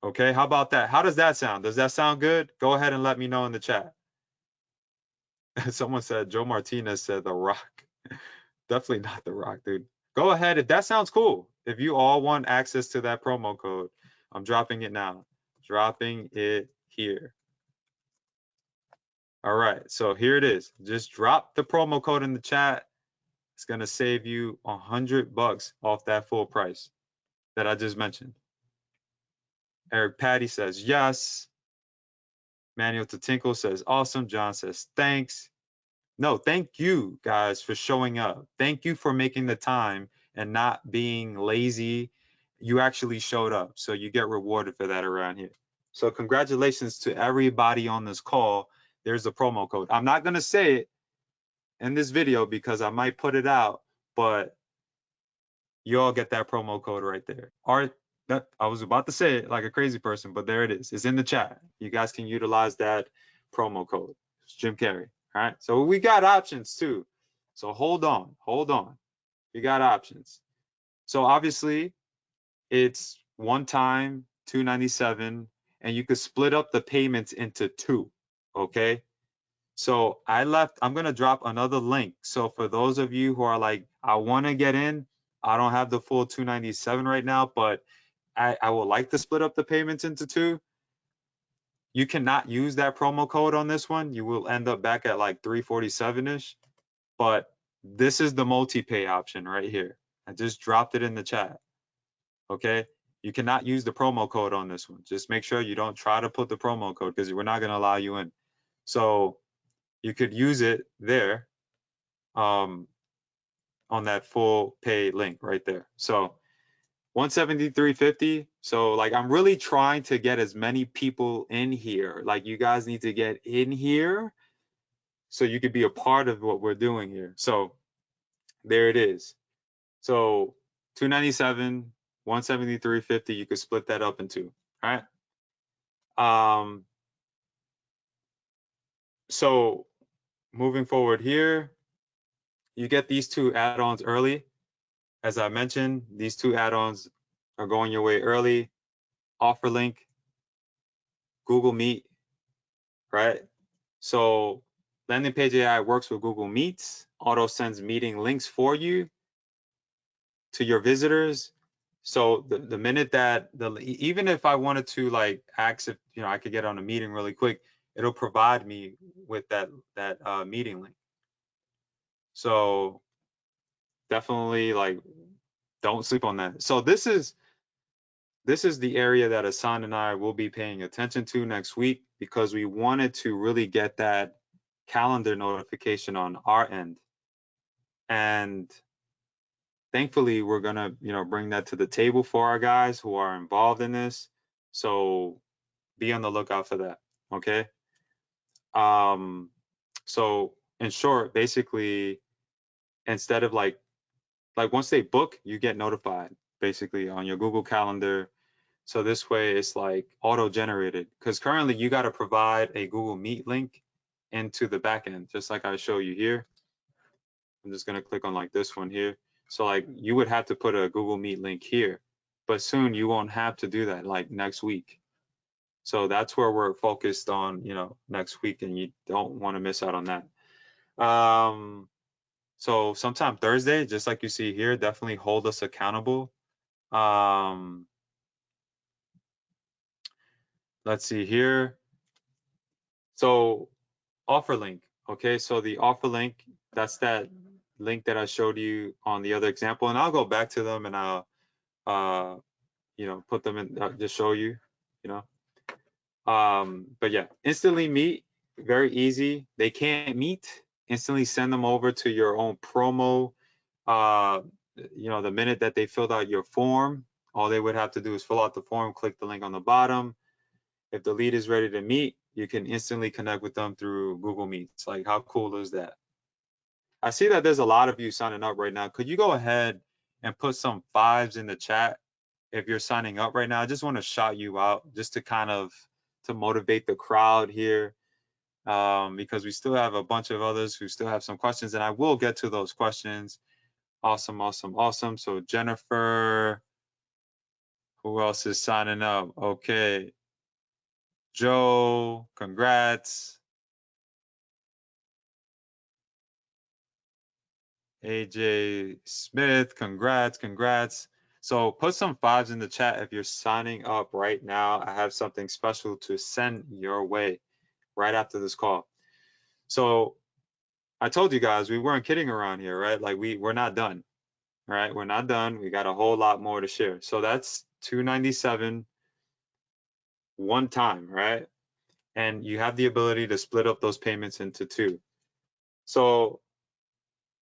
Speaker 1: Okay, how about that? How does that sound? Does that sound good? Go ahead and let me know in the chat. Someone said Joe Martinez said The Rock. Definitely not The Rock, dude. Go ahead. If that sounds cool. If you all want access to that promo code, I'm dropping it now. Dropping it here. All right. So here it is. Just drop the promo code in the chat. It's going to save you $100 off that full price that I just mentioned. Eric Patty says yes. Manuel Tatinkle says awesome. John says thanks. No, thank you guys for showing up. Thank you for making the time and not being lazy. You actually showed up, so you get rewarded for that around here. So congratulations to everybody on this call. There's the promo code. I'm not going to say it in this video because I might put it out, but you all get that promo code right there. Art, that I was about to say it like a crazy person, but there it is. It's in the chat. You guys can utilize that promo code. It's Jim Carrey. All right. So we got options too. So hold on. We got options. So obviously it's one time, $297, and you could split up the payments into two. Okay. So I'm going to drop another link. So for those of you who are like, I want to get in, I don't have the full 297 right now, but I would like to split up the payments into two. You cannot use that promo code on this one. You will end up back at like 347-ish, but this is the multi-pay option right here. I just dropped it in the chat. Okay. You cannot use the promo code on this one. Just make sure you don't try to put the promo code because we're not going to allow you in. So you could use it there on that full pay link right there. So 173.50. So like I'm really trying to get as many people in here. Like you guys need to get in here so you could be a part of what we're doing here. So there it is. So 297, 173.50. You could split that up in two. All right. So moving forward here, you get these two add-ons early. As I mentioned, these two add-ons are going your way early. Offer link, Google Meet, right? So landing page AI works with Google Meets, auto sends meeting links for you to your visitors. So the minute that even if I wanted to like ask if I could get on a meeting really quick, it'll provide me with that meeting link. So definitely like don't sleep on that. So this is the area that Hassan and I will be paying attention to next week because we wanted to really get that calendar notification on our end. And thankfully, we're gonna, bring that to the table for our guys who are involved in this. So be on the lookout for that. Okay. So in short, basically, instead of like once they book, you get notified basically on your Google Calendar. So this way it's like auto-generated because currently you got to provide a Google Meet link into the backend, just like I show you here. I'm just going to click on like this one here. So like you would have to put a Google Meet link here, but soon you won't have to do that like next week. So that's where we're focused on, next week, and you don't want to miss out on that. So sometime Thursday, just like you see here, definitely hold us accountable. Let's see here. So offer link. Okay, so the offer link, that's that link that I showed you on the other example, and I'll go back to them and I'll put them in, just show you, but yeah, instantly meet, very easy. They can't meet, instantly send them over to your own promo. The minute that they filled out your form, all they would have to do is fill out the form, click the link on the bottom. If the lead is ready to meet, you can instantly connect with them through Google Meets. Like, how cool is that? I see that there's a lot of you signing up right now. Could you go ahead and put some fives in the chat if you're signing up right now? I just want to shout you out just to kind of to motivate the crowd here, because we still have a bunch of others who still have some questions, and I will get to those questions. Awesome, awesome, awesome. So Jennifer, who else is signing up? Okay. Joe, congrats. AJ Smith, congrats. So put some fives in the chat if you're signing up right now. I have something special to send your way right after this call. So I told you guys we weren't kidding around here, right? Like we're not done, right? We're not done. We got a whole lot more to share. So that's 297 one time, right? And you have the ability to split up those payments into two. So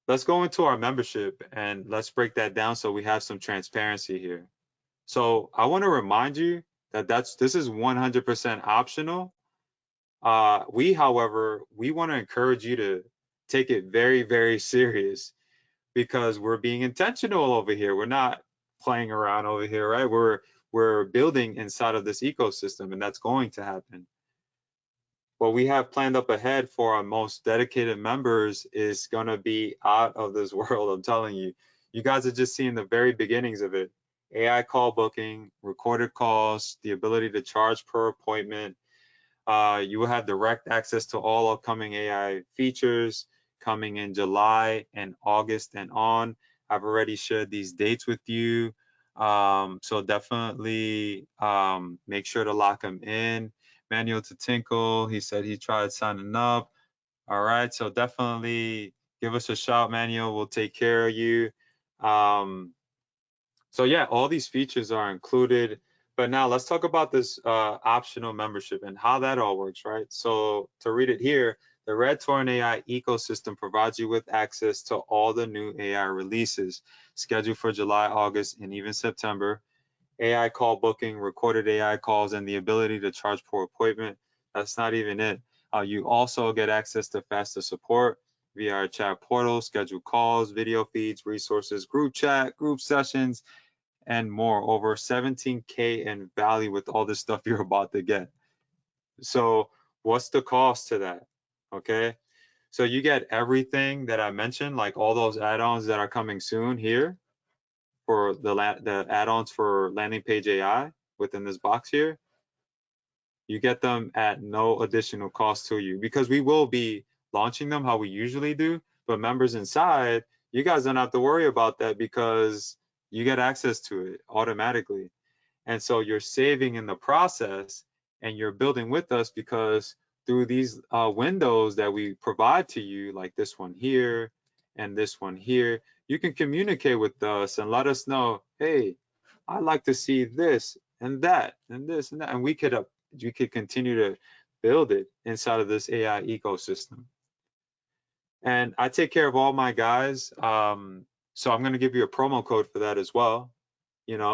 Speaker 1: let's go into our membership and let's break that down so we have some transparency here. So I want to remind you that this is 100% optional. However, we want to encourage you to take it very, very serious because we're being intentional over here. We're not playing around over here, right? We're building inside of this ecosystem, and that's going to happen. What we have planned up ahead for our most dedicated members is going to be out of this world. I'm telling you, you guys are just seeing the very beginnings of it. AI call booking, recorded calls, the ability to charge per appointment. You will have direct access to all upcoming AI features coming in July and August and on. I've already shared these dates with you. So definitely make sure to lock them in. Manuel to Tinkle, he said he tried signing up. All right, so definitely give us a shout, Manuel. We'll take care of you. Um, so yeah, all these features are included. But now let's talk about this optional membership and how that all works, right? So to read it here, the Red Torrent AI ecosystem provides you with access to all the new AI releases scheduled for July, August, and even September. AI call booking, recorded AI calls, and the ability to charge per appointment. That's not even it. You also get access to faster support via our chat portal, scheduled calls, video feeds, resources, group chat, group sessions, and more. Over 17K in value with all this stuff you're about to get. So what's the cost to that? Okay. So you get everything that I mentioned, like all those add-ons that are coming soon here for the add-ons for landing page AI within this box here. You get them at no additional cost to you because we will be launching them how we usually do. But members inside, you guys don't have to worry about that because you get access to it automatically. And so you're saving in the process and you're building with us because through these windows that we provide to you, like this one here and this one here, you can communicate with us and let us know, hey, I'd like to see this and that and this and that. And we could continue to build it inside of this AI ecosystem. And I take care of all my guys. So I'm going to give you a promo code for that as well.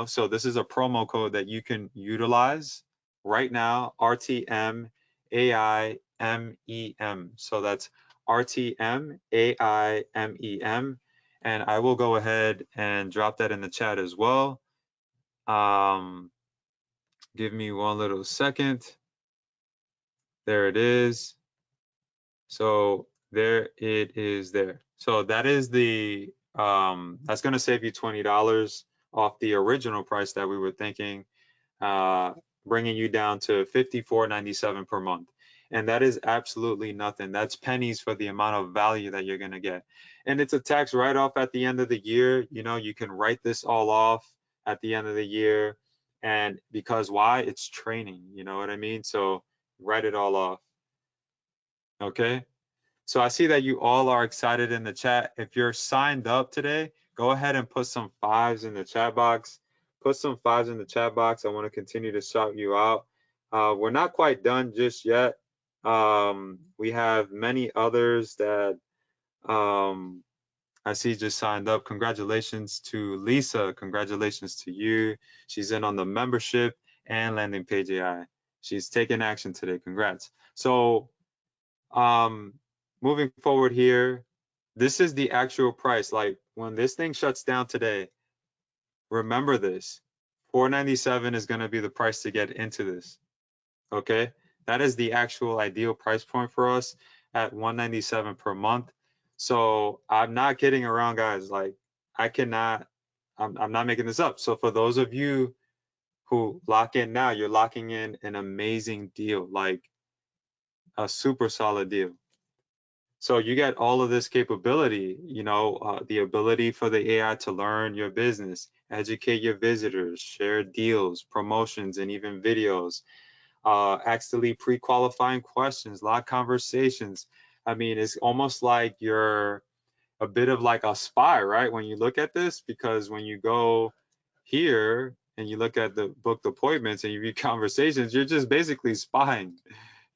Speaker 1: So this is a promo code that you can utilize right now, RTM AIMEM. So that's RTM AIMEM. And I will go ahead and drop that in the chat as well. Give me one little second. There it is. So there it is there. So that is that's going to save you $20 off the original price that we were thinking, bringing you down to $54.97 per month. And that is absolutely nothing. That's pennies for the amount of value that you're going to get. And it's a tax write-off at the end of the year. You can write this all off at the end of the year. And because why? It's training, you know what I mean? So write it all off. Okay. So I see that you all are excited in the chat. If you're signed up today, go ahead and put some fives in the chat box. Put some fives in the chat box. I want to continue to shout you out. We're not quite done just yet. We have many others that I see just signed up. Congratulations to Lisa. Congratulations to you. She's in on the membership and landing page AI. She's taking action today. Congrats. So moving forward here, this is the actual price. Like when this thing shuts down today, remember this, 497 is going to be the price to get into this. Okay, that is the actual ideal price point for us at 197 per month. So I'm not kidding around, guys. Like I cannot, I'm not making this up. So for those of you who lock in now, you're locking in an amazing deal, like a super solid deal. So you get all of this capability, the ability for the AI to learn your business, educate your visitors, share deals, promotions, and even videos, actually pre-qualifying questions, log conversations, I mean, it's almost like you're a bit of like a spy, right? When you look at this, because when you go here and you look at the booked appointments and you read conversations, you're just basically spying,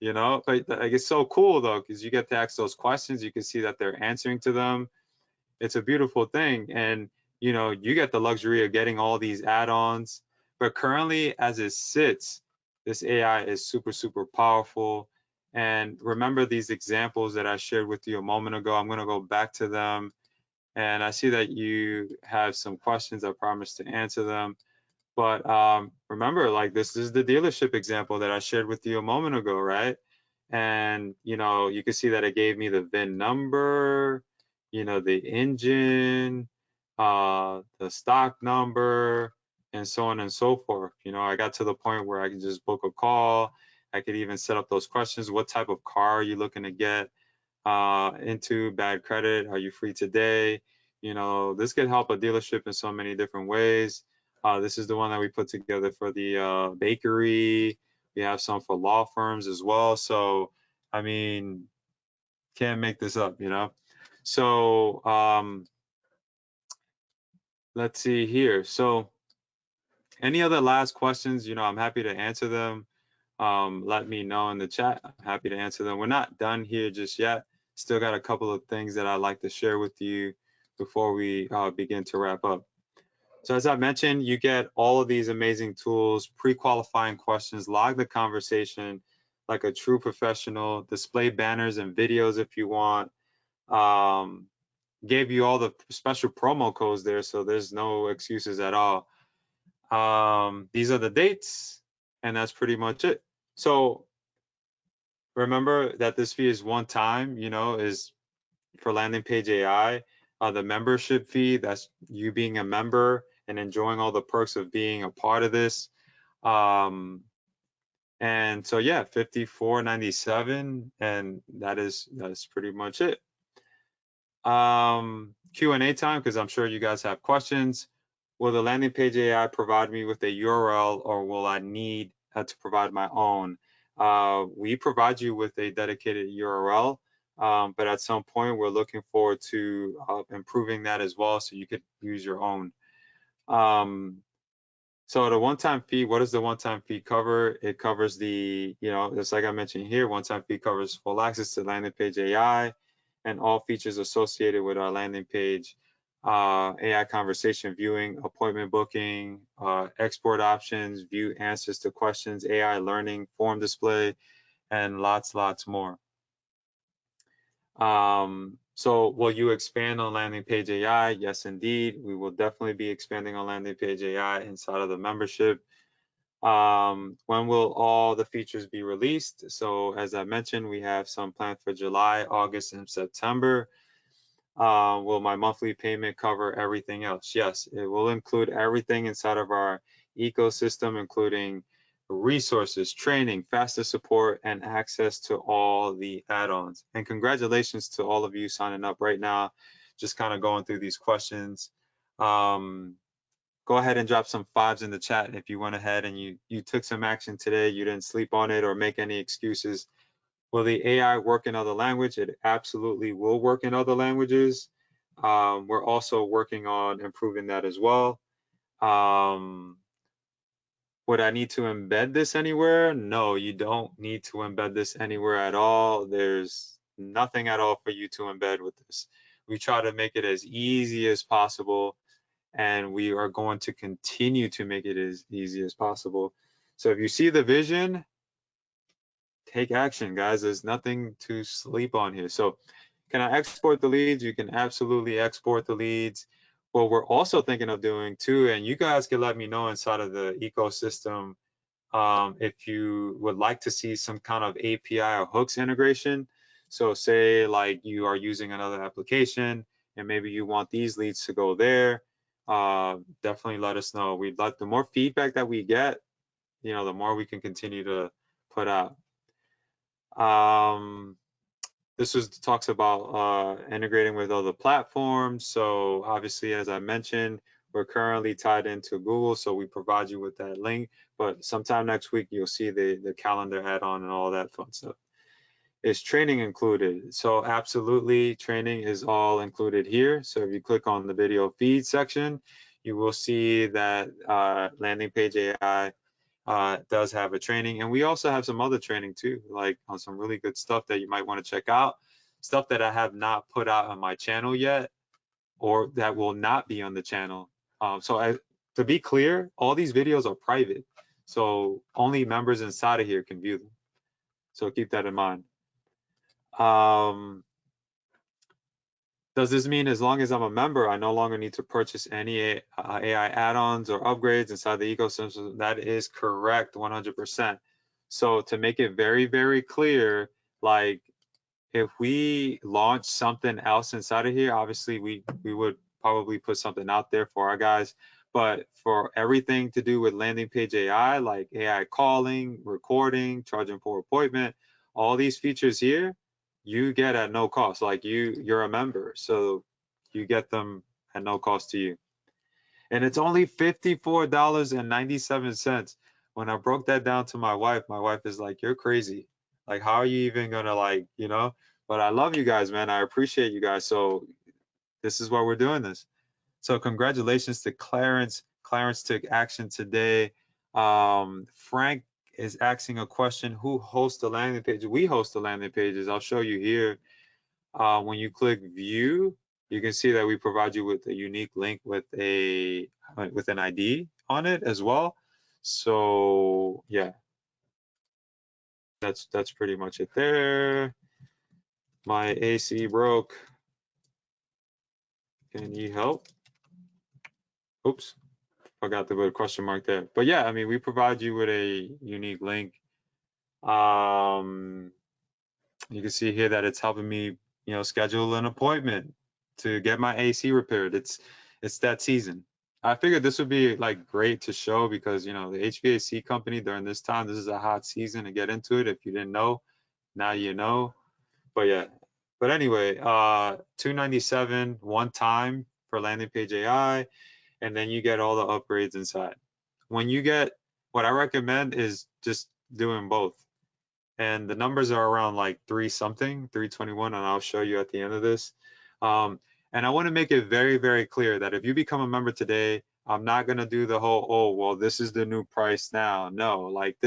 Speaker 1: you know? But like, it's so cool though, because you get to ask those questions. You can see that they're answering to them. It's a beautiful thing. And, you know, you get the luxury of getting all these add-ons. But currently, as it sits, this AI is super, super powerful. And remember these examples that I shared with you a moment ago. I'm going to go back to them. And I see that you have some questions. I promise to answer them. But remember, like, this is the dealership example that I shared with you a moment ago, right? And, you know, you can see that it gave me the VIN number, you know, the engine, the stock number, and so on and so forth. You know, I got to the point where I could just book a call. I could even set up those questions. What type of car are you looking to get into? Bad credit? Are you free today? You know, this could help a dealership in so many different ways. This is the one that we put together for the bakery. We have some for law firms as well. So, I mean, can't make this up, you know? So, let's see here. So, any other last questions? You know, I'm happy to answer them. Let me know in the chat. I'm happy to answer them. We're not done here just yet. Still got a couple of things that I'd like to share with you before we begin to wrap up. So as I mentioned, you get all of these amazing tools, pre-qualifying questions, log the conversation like a true professional, display banners and videos if you want. Gave you all the special promo codes there, so there's no excuses at all. These are the dates, and that's pretty much it. So remember that this fee is one time, you know, is for landing page AI. The membership fee, that's you being a member and enjoying all the perks of being a part of this. Um, and so yeah, 54.97, and that's pretty much it. Q&A time, because I'm sure you guys have questions. Will the landing page AI provide me with a URL, or will I need to provide my own? We provide you with a dedicated URL, but at some point we're looking forward to improving that as well, so you could use your own. So the one-time fee, what does the one-time fee cover? It covers the, you know, just like I mentioned here, one-time fee covers full access to landing page AI and all features associated with our landing page, AI conversation viewing, appointment booking, export options, view answers to questions, AI learning, form display, and lots more. So will you expand on landing page AI? Yes, indeed. We will definitely be expanding on landing page AI inside of the membership. When will all the features be released? So as I mentioned, we have some planned for July, August, and September. Will my monthly payment cover everything else? Yes, it will include everything inside of our ecosystem, including resources, training, faster support, and access to all the add-ons. And congratulations to all of you signing up right now, just kind of going through these questions. Go ahead and drop some fives in the chat if you went ahead and you took some action today, you didn't sleep on it or make any excuses. Will the AI work in other language? It absolutely will work in other languages. We're also working on improving that as well. Would I need to embed this anywhere? No, you don't need to embed this anywhere at all. There's nothing at all for you to embed with this. We try to make it as easy as possible, and we are going to continue to make it as easy as possible. So if you see the vision, take action, guys. There's nothing to sleep on here. So can I export the leads? You can absolutely export the leads. What we're also thinking of doing too, and you guys can let me know inside of the ecosystem if you would like to see some kind of API or hooks integration. So say like you are using another application and maybe you want these leads to go there, definitely let us know. We'd like the more feedback that we get, you know, the more we can continue to put out. This talks about integrating with other platforms. So obviously, as I mentioned, we're currently tied into Google, so we provide you with that link. But sometime next week, you'll see the calendar add-on and all that fun stuff. is training included? So absolutely, training is all included here. So if you click on the video feed section, you will see that landing page AI does have a training, and we also have some other training too, like on some really good stuff that you might want to check out, stuff that I have not put out on my channel yet, or that will not be on the channel. To be clear, all these videos are private, so only members inside of here can view them. So keep that in mind. Does this mean as long as I'm a member, I no longer need to purchase any AI add-ons or upgrades inside the ecosystem? That is correct, 100%. So to make it very, very clear, like if we launch something else inside of here, obviously we would probably put something out there for our guys. But for everything to do with landing page AI, like AI calling, recording, charging for appointment, all these features here, you get at no cost. Like you're a member, so you get them at no cost to you. And it's only $54.97. When I broke that down to my wife is like, "You're crazy. Like, how are you even gonna like, you know?" But I love you guys, man. I appreciate you guys. So this is why we're doing this. So congratulations to Clarence. Clarence took action today. Frank is asking a question. Who hosts the landing page? We host the landing pages. I'll show you here. When you click view, you can see that we provide you with a unique link with an ID on it as well. So yeah, that's pretty much it there. My AC broke. Can you help? Oops, forgot to put a question mark there. But yeah, I mean, we provide you with a unique link. You can see here that it's helping me, schedule an appointment to get my AC repaired. It's that season. I figured this would be like great to show because the HVAC company during this time, this is a hot season to get into it. If you didn't know, now you know. But yeah. But anyway, $297 one time for landing page AI, and then you get all the upgrades inside. What I recommend is just doing both. And the numbers are around like 321, and I'll show you at the end of this. And I want to make it very, very clear that if you become a member today, I'm not going to do the whole, oh, well, this is the new price now. No, like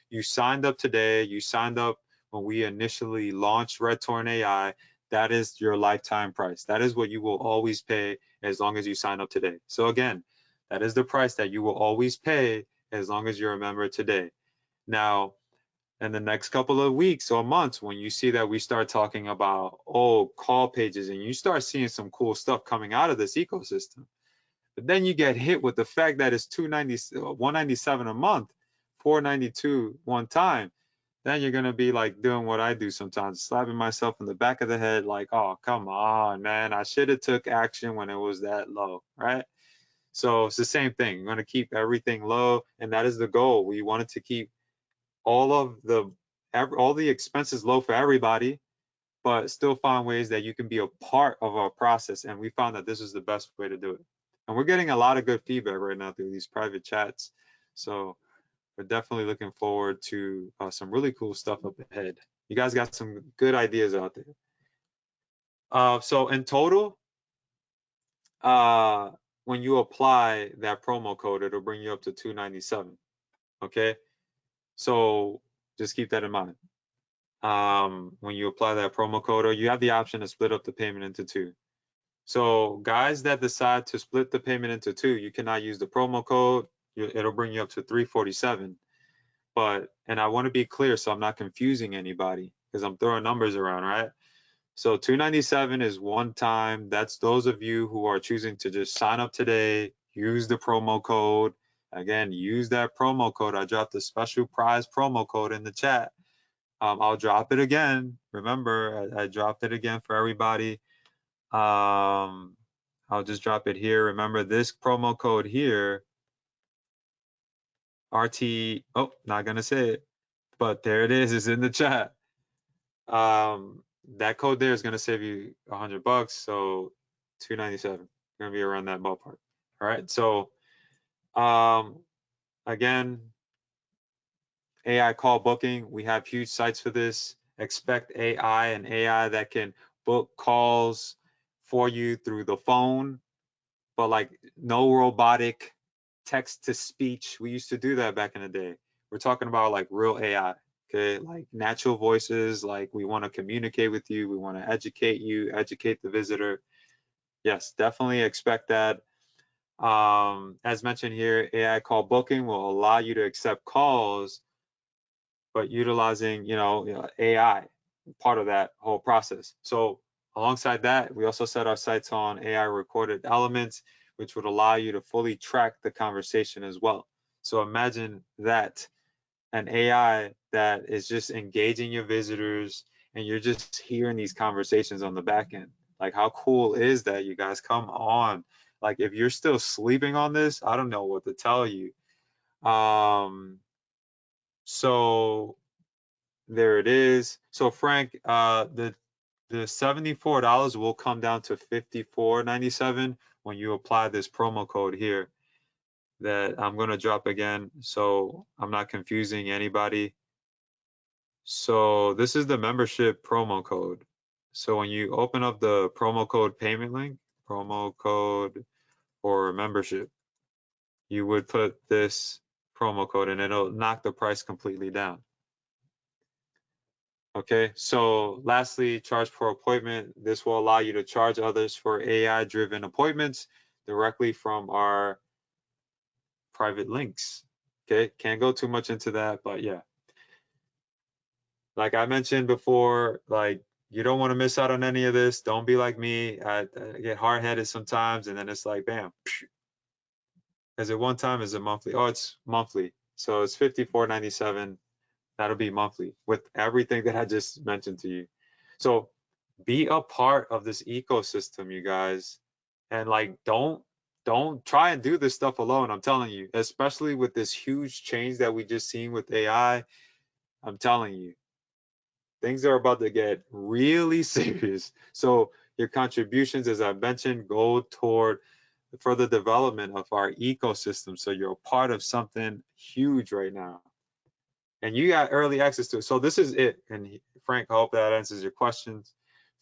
Speaker 1: you signed up today, you signed up when we initially launched Red Torrent AI. That is your lifetime price. That is what you will always pay as long as you sign up today. So again, that is the price that you will always pay as long as you're a member today. Now, in the next couple of weeks or months, when you see that we start talking about, call pages, and you start seeing some cool stuff coming out of this ecosystem, but then you get hit with the fact that it's $197 a month, $492 one time, then you're gonna be like doing what I do sometimes, slapping myself in the back of the head, like, oh, come on, man, I should have took action when it was that low, right? So it's the same thing. You're gonna keep everything low, and that is the goal. We wanted to keep all the expenses low for everybody, but still find ways that you can be a part of our process. And we found that this is the best way to do it. And we're getting a lot of good feedback right now through these private chats. So we're definitely looking forward to some really cool stuff up ahead. You guys got some good ideas out there. So in total, when you apply that promo code, it'll bring you up to $297. Okay, so just keep that in mind. When you apply that promo code, or you have the option to split up the payment into two. So guys that decide to split the payment into two, you cannot use the promo code. It'll bring you up to $347. And I want to be clear so I'm not confusing anybody because I'm throwing numbers around, right? So $297 is one time. That's those of you who are choosing to just sign up today, use the promo code. Again, use that promo code. I dropped a special prize promo code in the chat. I'll drop it again. Remember, I dropped it again for everybody. I'll just drop it here. Remember this promo code here, RT, not gonna say it, but there it is, it's in the chat. That code there is gonna save you $100, so $297, gonna be around that ballpark. All right, so again, AI call booking, we have huge sites for this. expect AI, and AI that can book calls for you through the phone, but like no robotic text to speech. We used to do that back in the day. We're talking about like real AI, okay? Like natural voices, like we want to communicate with you, we want to educate you, educate the visitor. Yes, definitely expect that. As mentioned here, AI call booking will allow you to accept calls, but utilizing, AI, part of that whole process. So alongside that, we also set our sights on AI recorded elements, which would allow you to fully track the conversation as well. So imagine that, an AI that is just engaging your visitors and you're just hearing these conversations on the back end. Like how cool is that, you guys? Come on. Like if you're still sleeping on this, I don't know what to tell you. So there it is. So Frank, the $74 will come down to $54.97 when you apply this promo code here that I'm gonna drop again, so I'm not confusing anybody. So this is the membership promo code. So when you open up the promo code payment link, promo code for membership, you would put this promo code and it'll knock the price completely down. Okay, so lastly, charge per appointment. This will allow you to charge others for AI-driven appointments directly from our private links. Okay, can't go too much into that, but yeah. Like I mentioned before, like you don't want to miss out on any of this. Don't be like me. I get hard-headed sometimes, and then it's like, bam. Is it one time? Is it monthly? Oh, it's monthly. So it's $54.97. That'll be monthly with everything that I just mentioned to you. So be a part of this ecosystem, you guys, and like don't try and do this stuff alone. I'm telling you, especially with this huge change that we just seen with AI. I'm telling you, things are about to get really serious. So your contributions, as I mentioned, go toward the further development of our ecosystem. So you're a part of something huge right now, and you got early access to it. So this is it. And Frank, I hope that answers your questions.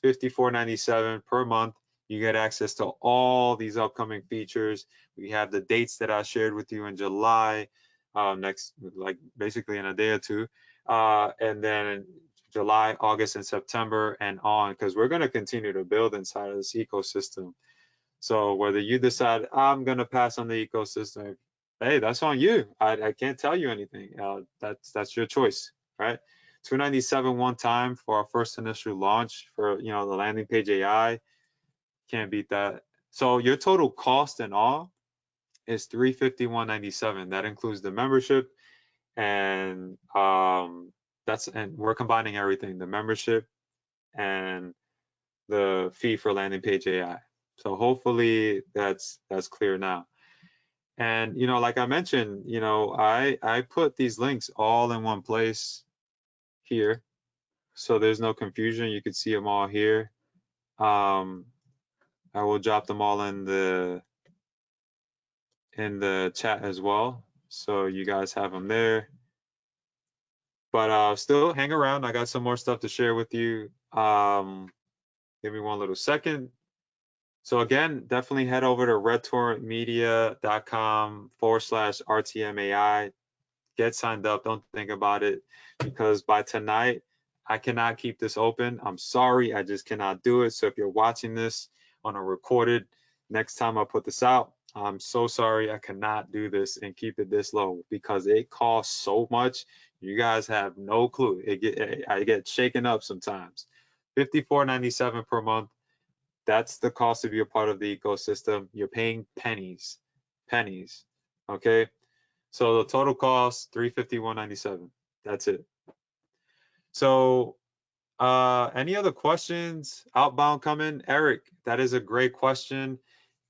Speaker 1: $54.97 per month. You get access to all these upcoming features. We have the dates that I shared with you in July, next, like basically in a day or two. And then July, August, and September and on, because we're going to continue to build inside of this ecosystem. So whether you decide I'm going to pass on the ecosystem, hey, that's on you. I can't tell you anything. That's your choice, right? 297 one time for our first initial launch for the landing page AI. Can't beat that. So your total cost and all is 351.97. That includes the membership and and we're combining everything, the membership and the fee for landing page AI. So hopefully that's clear now. And like I mentioned, I put these links all in one place here, so there's no confusion. You can see them all here. I will drop them all in the chat as well, so you guys have them there. But still hang around. I got some more stuff to share with you. Give me one little second. So again, definitely head over to redtorrentmedia.com/RTMAI. Get signed up. Don't think about it, because by tonight, I cannot keep this open. I'm sorry, I just cannot do it. So if you're watching this on a recorded, next time I put this out, I'm so sorry, I cannot do this and keep it this low because it costs so much. You guys have no clue. I get shaken up sometimes. $54.97 per month. That's the cost to be a part of the ecosystem. You're paying pennies, pennies. Okay. So the total cost $351.97. That's it. So any other questions? Outbound coming? Eric, that is a great question.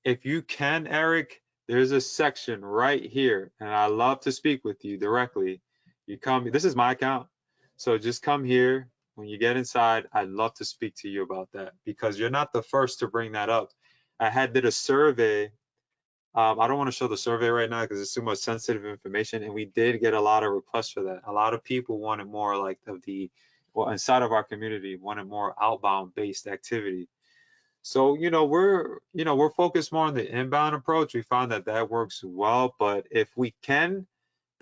Speaker 1: If you can, Eric, there's a section right here, and I love to speak with you directly. You come, this is my account. So just come here. When you get inside, I'd love to speak to you about that because you're not the first to bring that up. I did a survey. I don't want to show the survey right now because it's too much sensitive information, and we did get a lot of requests for that. A lot of people wanted more like of the well, inside of our community wanted more outbound based activity. So, we're focused more on the inbound approach. We found that that works well, but if we can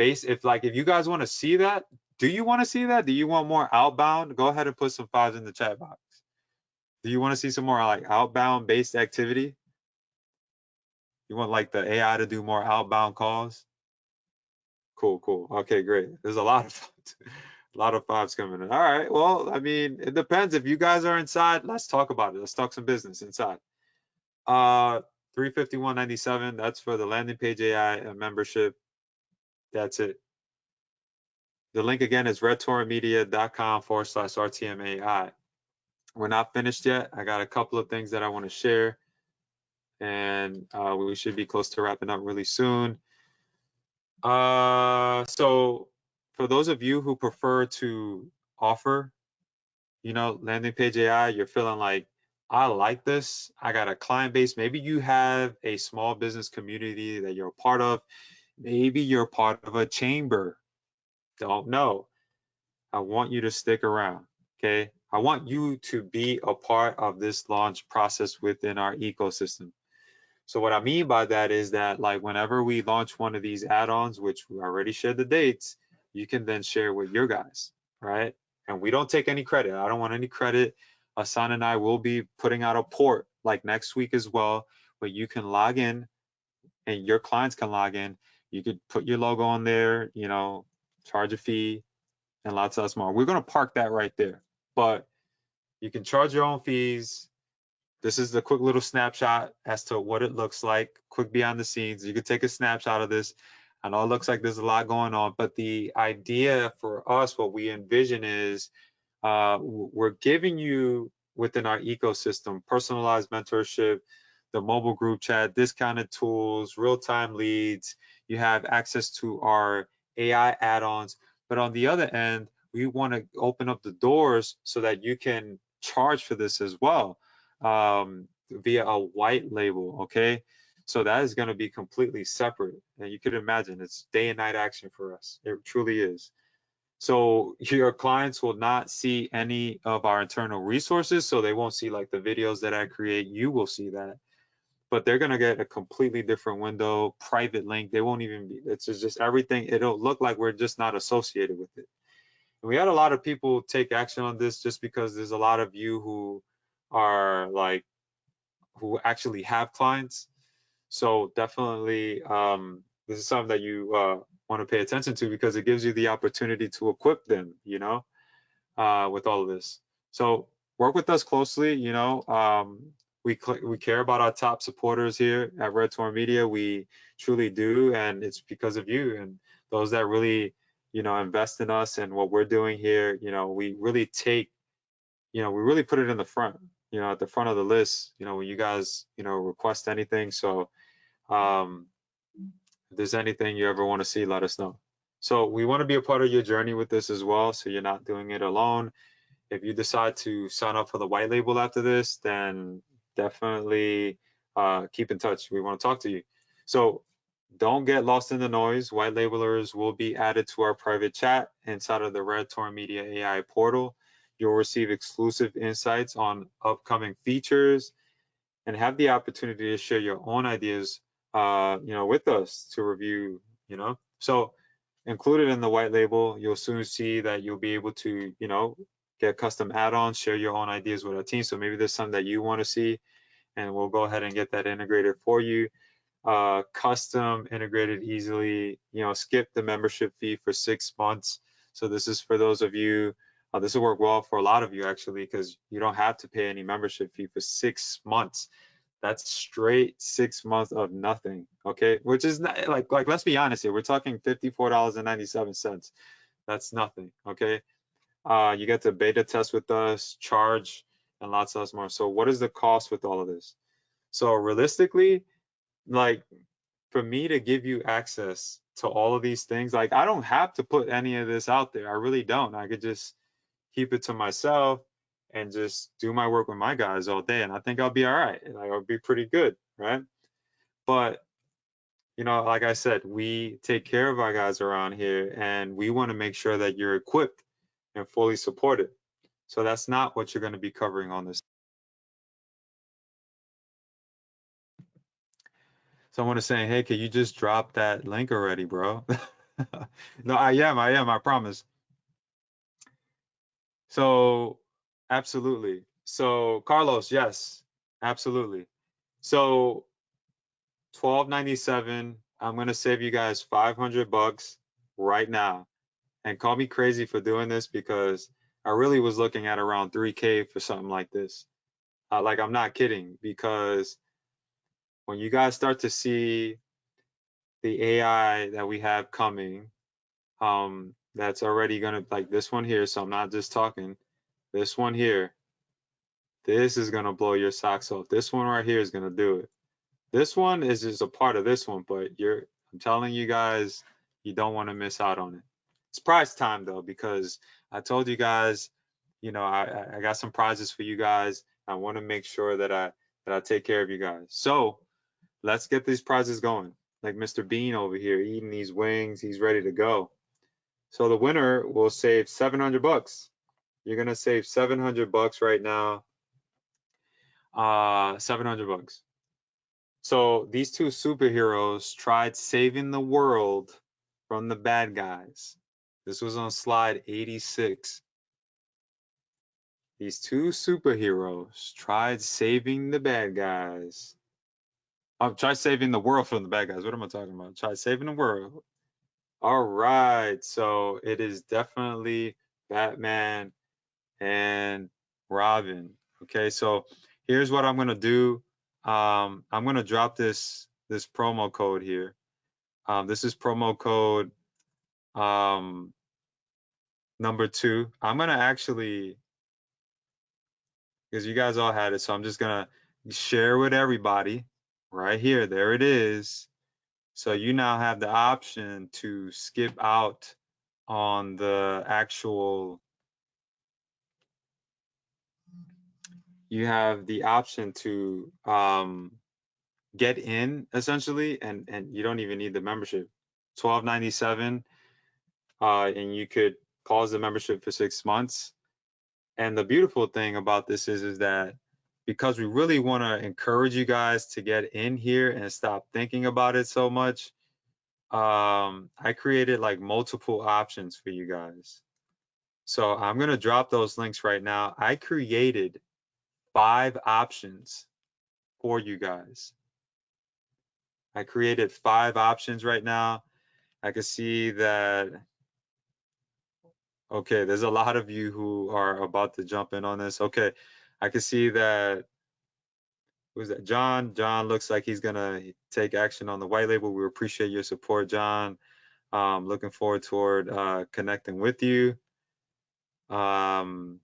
Speaker 1: if you guys want to see that, do you want to see that? Do you want more outbound? Go ahead and put some fives in the chat box. Do you want to see some more like outbound based activity? You want like the AI to do more outbound calls? Cool, cool. Okay, great. There's a lot of a lot of fives coming in. All right. Well, I mean, it depends. If you guys are inside, let's talk about it. Let's talk some business inside. 351.97. That's for the landing page AI membership. That's it. The link again is redtorrentmedia.com/RTMAI. We're not finished yet. I got a couple of things that I want to share, and we should be close to wrapping up really soon. So for those of you who prefer to offer, landing page AI, you're feeling like, I like this. I got a client base. Maybe you have a small business community that you're a part of. Maybe you're part of a chamber. Don't know. I want you to stick around. Okay. I want you to be a part of this launch process within our ecosystem. So what I mean by that is that like whenever we launch one of these add-ons, which we already shared the dates, you can then share with your guys, right? And we don't take any credit. I don't want any credit. Hassan and I will be putting out a port like next week as well, where you can log in and your clients can log in. You could put your logo on there, charge a fee and lots more. We're going to park that right there, but you can charge your own fees. This is the quick little snapshot as to what it looks like, quick behind the scenes. You could take a snapshot of this. I know it looks like there's a lot going on, but the idea for us, what we envision is we're giving you within our ecosystem personalized mentorship, the mobile group chat, discounted tools, real-time leads. You have access to our AI add-ons. But on the other end, we want to open up the doors so that you can charge for this as well via a white label, okay? So that is going to be completely separate. And you could imagine it's day and night action for us. It truly is. So your clients will not see any of our internal resources. So they won't see like the videos that I create. You will see that. But they're going to get a completely different window, private link. They won't even be, it's just everything. It'll look like we're just not associated with it. And we had a lot of people take action on this just because there's a lot of you who are like, who actually have clients. So definitely, this is something that you want to pay attention to because it gives you the opportunity to equip them, with all of this. So work with us closely. We care about our top supporters here at Red Torrent Media. We truly do, and it's because of you and those that really, invest in us and what we're doing here. We really take, we really put it in the front, at the front of the list. When you guys, request anything. So if there's anything you ever want to see, let us know. So we want to be a part of your journey with this as well, so you're not doing it alone. If you decide to sign up for the white label after this, then definitely keep in touch. We want to talk to you. So don't get lost in the noise. White labelers will be added to our private chat inside of the Red Torrent Media AI portal. You'll receive exclusive insights on upcoming features and have the opportunity to share your own ideas, with us to review, So included in the white label, you'll soon see that you'll be able to, get custom add-ons, share your own ideas with our team. So maybe there's some that you want to see, and we'll go ahead and get that integrated for you. Custom integrated easily, skip the membership fee for 6 months. So this is for those of you, this will work well for a lot of you actually, because you don't have to pay any membership fee for 6 months. That's straight 6 months of nothing, okay? Which is not, like let's be honest here. We're talking $54.97. That's nothing, okay? You get to beta test with us, charge, and lots more. So what is the cost with all of this? So realistically, like for me to give you access to all of these things, like I don't have to put any of this out there. I really don't. I could just keep it to myself and just do my work with my guys all day. And I think I'll be all right. Like I'll be pretty good, right? But like I said, we take care of our guys around here and we want to make sure that you're equipped and fully supported. So that's not what you're going to be covering on this. Someone is saying, hey, can you just drop that link already, bro? No, I am, I promise. So, absolutely. So, Carlos, yes, absolutely. So, 12.97, I'm going to save you guys 500 bucks right now. And call me crazy for doing this because I really was looking at around 3K for something like this. Like, I'm not kidding, because when you guys start to see the AI that we have coming, that's already gonna, like this one here, so I'm not just talking, this one here, this is gonna blow your socks off. This one right here is gonna do it. This one is just a part of this one, but I'm telling you guys, you don't want to miss out on it. It's prize time though, because I told you guys, I got some prizes for you guys. I want to make sure that I take care of you guys. So let's get these prizes going. Like Mr. Bean over here eating these wings, he's ready to go. So the winner will save 700 bucks. You're gonna save 700 bucks right now. 700 bucks. So these two superheroes tried saving the world from the bad guys. This was on slide 86. These two superheroes tried saving the bad guys. Try saving the world from the bad guys. What am I talking about? Try saving the world. All right. So it is definitely Batman and Robin. Okay. So here's what I'm gonna do. I'm gonna drop this promo code here. This is promo code um, number 2. I'm gonna actually, because you guys all had it, so I'm just gonna share with everybody right here. There it is. So you now have the option to skip out on the actual, you have the option to get in essentially, and you don't even need the membership. 12.97, and you could pause the membership for 6 months. And the beautiful thing about this is that because we really want to encourage you guys to get in here and stop thinking about it so much, I created like multiple options for you guys. So I'm going to drop those links right now. I created 5 options for you guys. I created 5 options right now. I can see that, okay, there's a lot of you who are about to jump in on this. Okay, I can see that, who's that? John. John looks like he's gonna take action on the white label. We appreciate your support, John. Looking forward toward connecting with you. Um,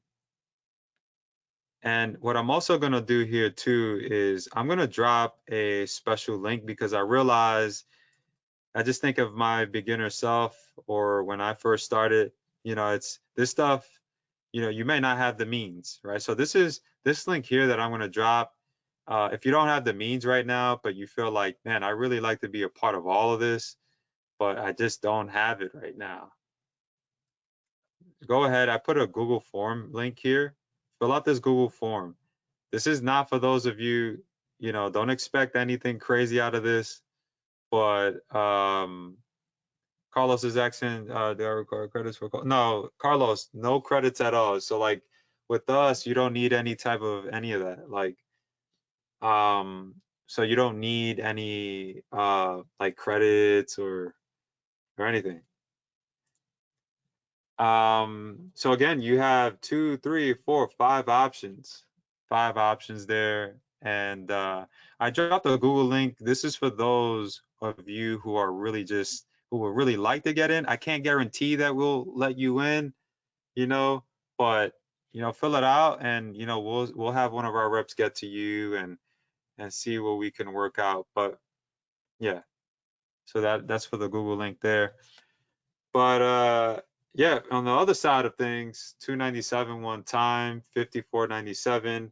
Speaker 1: and what I'm also gonna do here too is I'm gonna drop a special link because I realize, I just think of my beginner self, or when I first started, it's this stuff, you may not have the means, right? So this link here that I'm going to drop. If you don't have the means right now, but you feel like, man, I really like to be a part of all of this, but I just don't have it right now. Go ahead. I put a Google form link here. Fill out this Google form. This is not for those of you, don't expect anything crazy out of this, but Carlos is asking, do I require credits for no, Carlos, no credits at all. So like with us, you don't need any type of any of that. Like, so you don't need any like credits or anything. So again, you have 2, 3, 4, 5 options. 5 options there. And I dropped a Google link. This is for those of you who are really just, who would really like to get in. I can't guarantee that we'll let you in, you know, but fill it out, and we'll have one of our reps get to you and see what we can work out. But yeah, so that's for the Google link there. But yeah, on the other side of things, 297 one time, 54.97.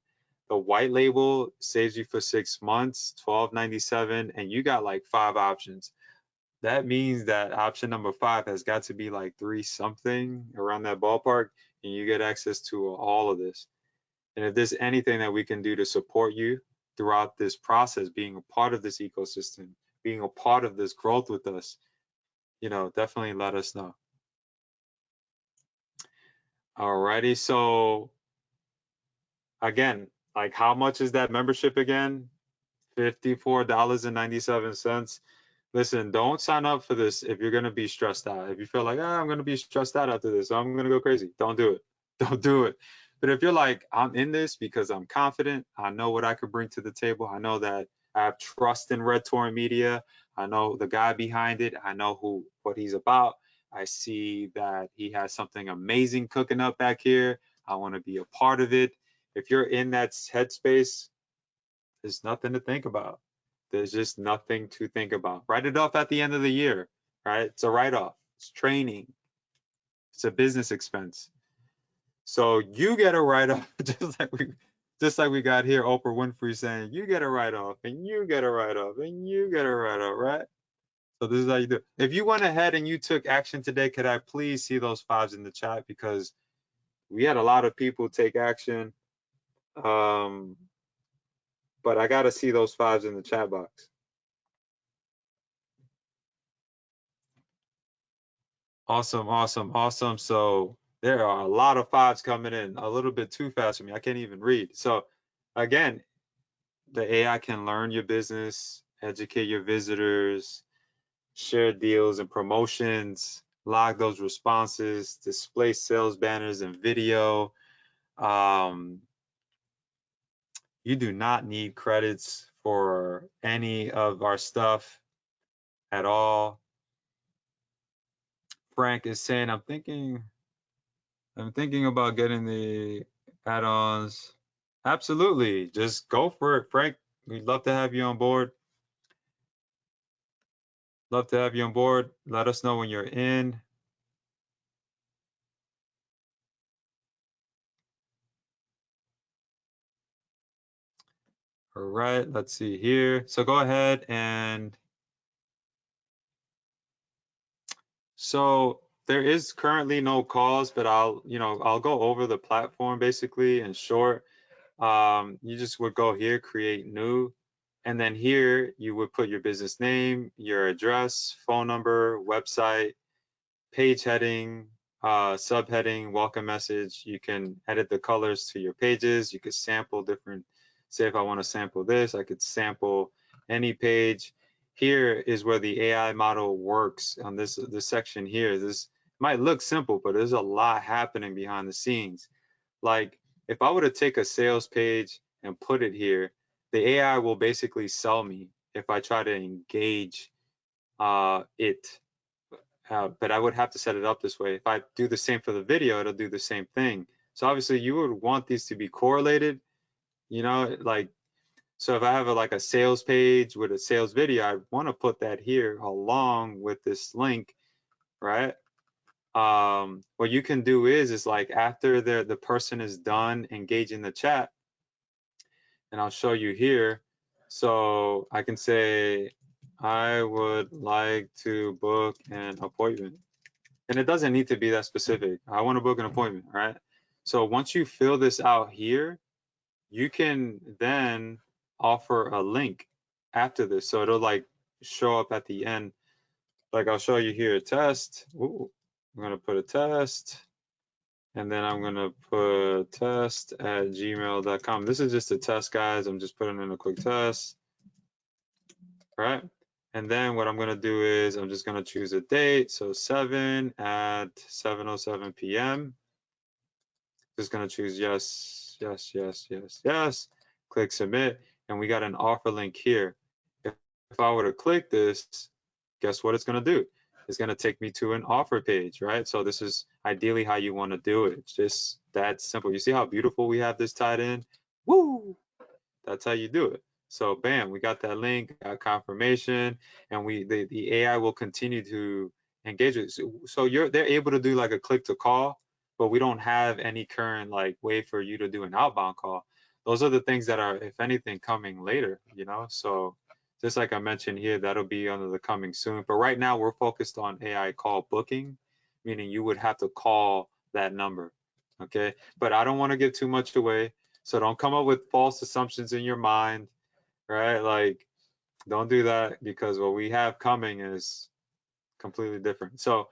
Speaker 1: The white label saves you for 6 months, 12.97, and you got like 5 options. That means that option number 5 has got to be like 3 something, around that ballpark. and you get access to all of this. And if there's anything that we can do to support you throughout this process, being a part of this ecosystem, being a part of this growth with us, definitely let us know. Alrighty, so again, like how much is that membership again? $54.97. Listen, don't sign up for this if you're going to be stressed out. If you feel like, I'm going to be stressed out after this, I'm going to go crazy. Don't do it. Don't do it. But if you're like, I'm in this because I'm confident, I know what I could bring to the table. I know that I have trust in Red Torrent Media. I know the guy behind it. I know what he's about. I see that he has something amazing cooking up back here. I want to be a part of it. If you're in that headspace, there's nothing to think about. There's just nothing to think about. Write it off at the end of the year, right? It's a write-off. It's training. It's a business expense. So you get a write-off, just like we got here, Oprah Winfrey saying, you get a write-off, and you get a write-off, and you get a write-off, right? So this is how you do it. If you went ahead and you took action today, could I please see those fives in the chat? Because we had a lot of people take action. But I got to see those fives in the chat box. Awesome, awesome, awesome. So there are a lot of fives coming in, a little bit too fast for me. I can't even read. So again, the AI can learn your business, educate your visitors, share deals and promotions, log those responses, display sales banners and video. You do not need credits for any of our stuff at all. Frank is saying, I'm thinking about getting the add-ons. Absolutely. Just go for it, Frank. We'd love to have you on board. Love to have you on board. Let us know when you're in. All right, let's see here. So go ahead and so there is currently no calls, but I'll go over the platform basically in short. You just would go here, create new, and then here you would put your business name, your address, phone number, website, page heading, subheading, welcome message. You can edit the colors to your pages. You could sample different, say if I want to sample this, I could sample any page. Here is where the AI model works on this section here. This might look simple, but there's a lot happening behind the scenes. Like if I were to take a sales page and put it here, the AI will basically sell me if I try to engage it. But I would have to set it up this way. If I do the same for the video, it'll do the same thing. So obviously you would want these to be correlated, like, so if I have like a sales page with a sales video, I want to put that here along with this link, right? What you can do is like after the person is done engaging the chat, and I'll show you here. So I can say, I would like to book an appointment. And it doesn't need to be that specific. I want to book an appointment, right? So once you fill this out here, you can then offer a link after this. So it'll like show up at the end. Like I'll show you here, test. Ooh, I'm gonna put a test. And then I'm gonna put test@gmail.com. This is just a test, guys. I'm just putting in a quick test, right? And then what I'm gonna do is I'm just gonna choose a date. So 7 at 7:07 p.m. Just gonna choose yes, yes, yes, yes, yes. Click submit, and we got an offer link here. If I were to click this, guess what it's gonna do? It's gonna take me to an offer page, right? So this is ideally how you wanna do it. It's just that simple. You see how beautiful we have this tied in? Woo! That's how you do it. So bam, we got that link, got confirmation, and the AI will continue to engage with. So they're able to do like a click to call, but we don't have any current like way for you to do an outbound call. Those are the things that are, if anything, coming later, So just like I mentioned here, that'll be under the coming soon. But right now we're focused on AI call booking, meaning you would have to call that number. Okay, but I don't want to give too much away, so don't come up with false assumptions in your mind, right? Like, don't do that, because what we have coming is completely different. So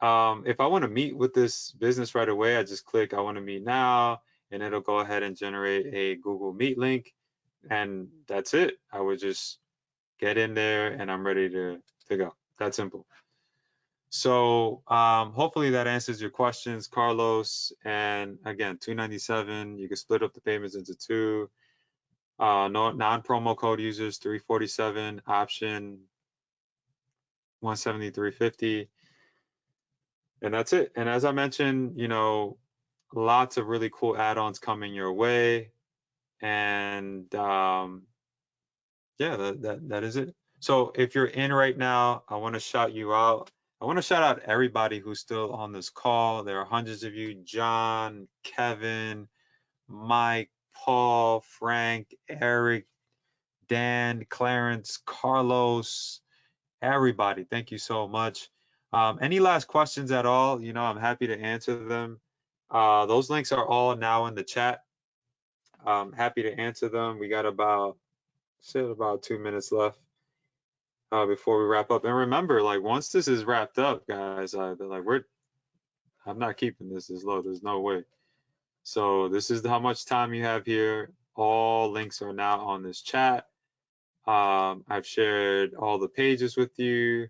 Speaker 1: if I want to meet with this business right away, I just click I want to meet now, and it'll go ahead and generate a Google Meet link, and that's it. I would just get in there and I'm ready to go. That simple. So hopefully that answers your questions, Carlos. And again, 297. You can split up the payments into two. No non-promo code users 347, option 173.50, and that's it. And as I mentioned, lots of really cool add-ons coming your way. And yeah, that is it. So if you're in right now, I want to shout you out. I want to shout out everybody who's still on this call. There are hundreds of you: John, Kevin, Mike, Paul, Frank, Eric, Dan, Clarence, Carlos, everybody. Thank you so much. Any last questions at all? I'm happy to answer them. Those links are all now in the chat. Happy to answer them. We got about 2 minutes left before we wrap up. And remember, like, once this is wrapped up, guys, I'm not keeping this low. There's no way. So this is how much time you have here. All links are now on this chat. I've shared all the pages with you.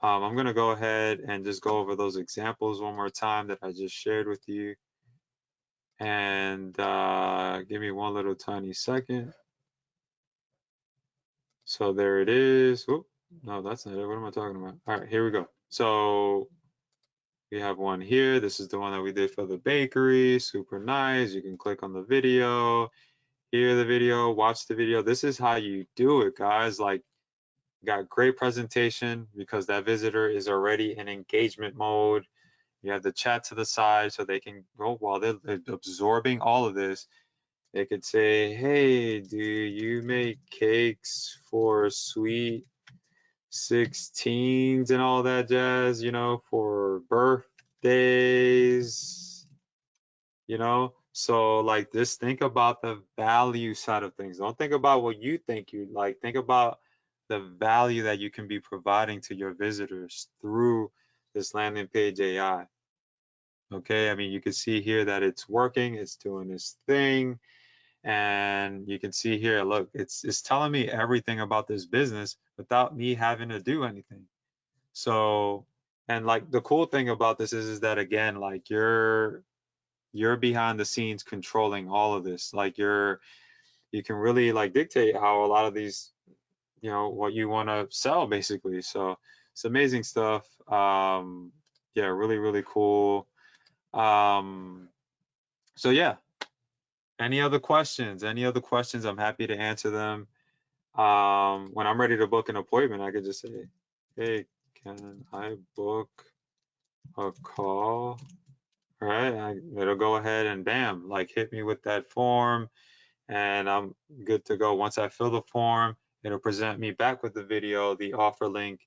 Speaker 1: I'm going to go ahead and just go over those examples one more time that I just shared with you. And give me one little tiny second. So there it is. Oop, no, that's not it. What am I talking about? All right, here we go. So we have one here. This is the one that we did for the bakery. Super nice. You can click on the video, hear the video, watch the video. This is how you do it, guys. Like, got great presentation because that visitor is already in engagement mode. You have the chat to the side so they can go while they're absorbing all of this. They could say, hey, do you make cakes for sweet 16s and all that jazz, for birthdays, So like this, think about the value side of things. Don't think about what you think you like. Think about the value that you can be providing to your visitors through this landing page AI. Okay, I mean, you can see here that it's working, it's doing its thing. And you can see here, look, it's telling me everything about this business without me having to do anything. So, and like the cool thing about this is that again, like you're behind the scenes controlling all of this. Like you can really like dictate how a lot of these, what you want to sell basically. So it's amazing stuff. Yeah, really, really cool. So yeah, any other questions? Any other questions? I'm happy to answer them. When I'm ready to book an appointment, I could just say, hey, can I book a call? All right, it'll go ahead and bam, like hit me with that form, and I'm good to go. Once I fill the form, it'll present me back with the video, the offer link,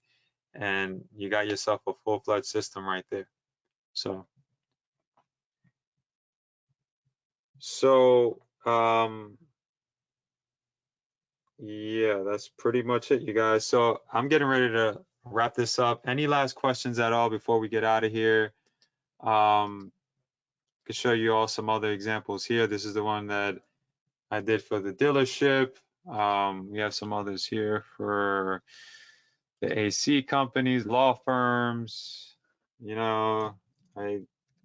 Speaker 1: and you got yourself a full-fledged system right there. So, yeah, that's pretty much it, you guys. So I'm getting ready to wrap this up. Any last questions at all before we get out of here? Could show you all some other examples here. This is the one that I did for the dealership. We have some others here for the AC companies, law firms. I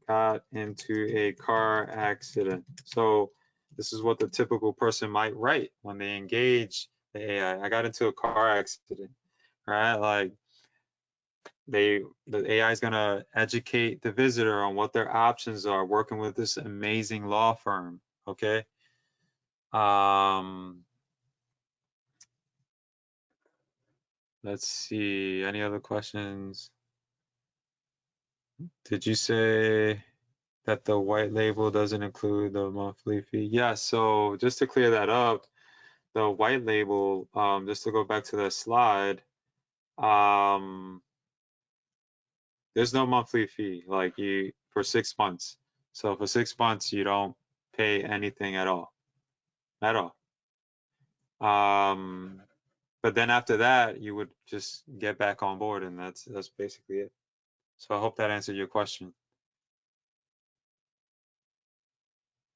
Speaker 1: got into a car accident. So this is what the typical person might write when they engage the AI. I got into a car accident, right? Like the AI is going to educate the visitor on what their options are working with this amazing law firm. Okay. Let's see. Any other questions? Did you say that the white label doesn't include the monthly fee? Yeah, so just to clear that up, the white label, just to go back to that slide, there's no monthly fee like you for 6 months. So for 6 months, you don't pay anything at all, at all. But then after that, you would just get back on board, and that's basically it. So I hope that answered your question.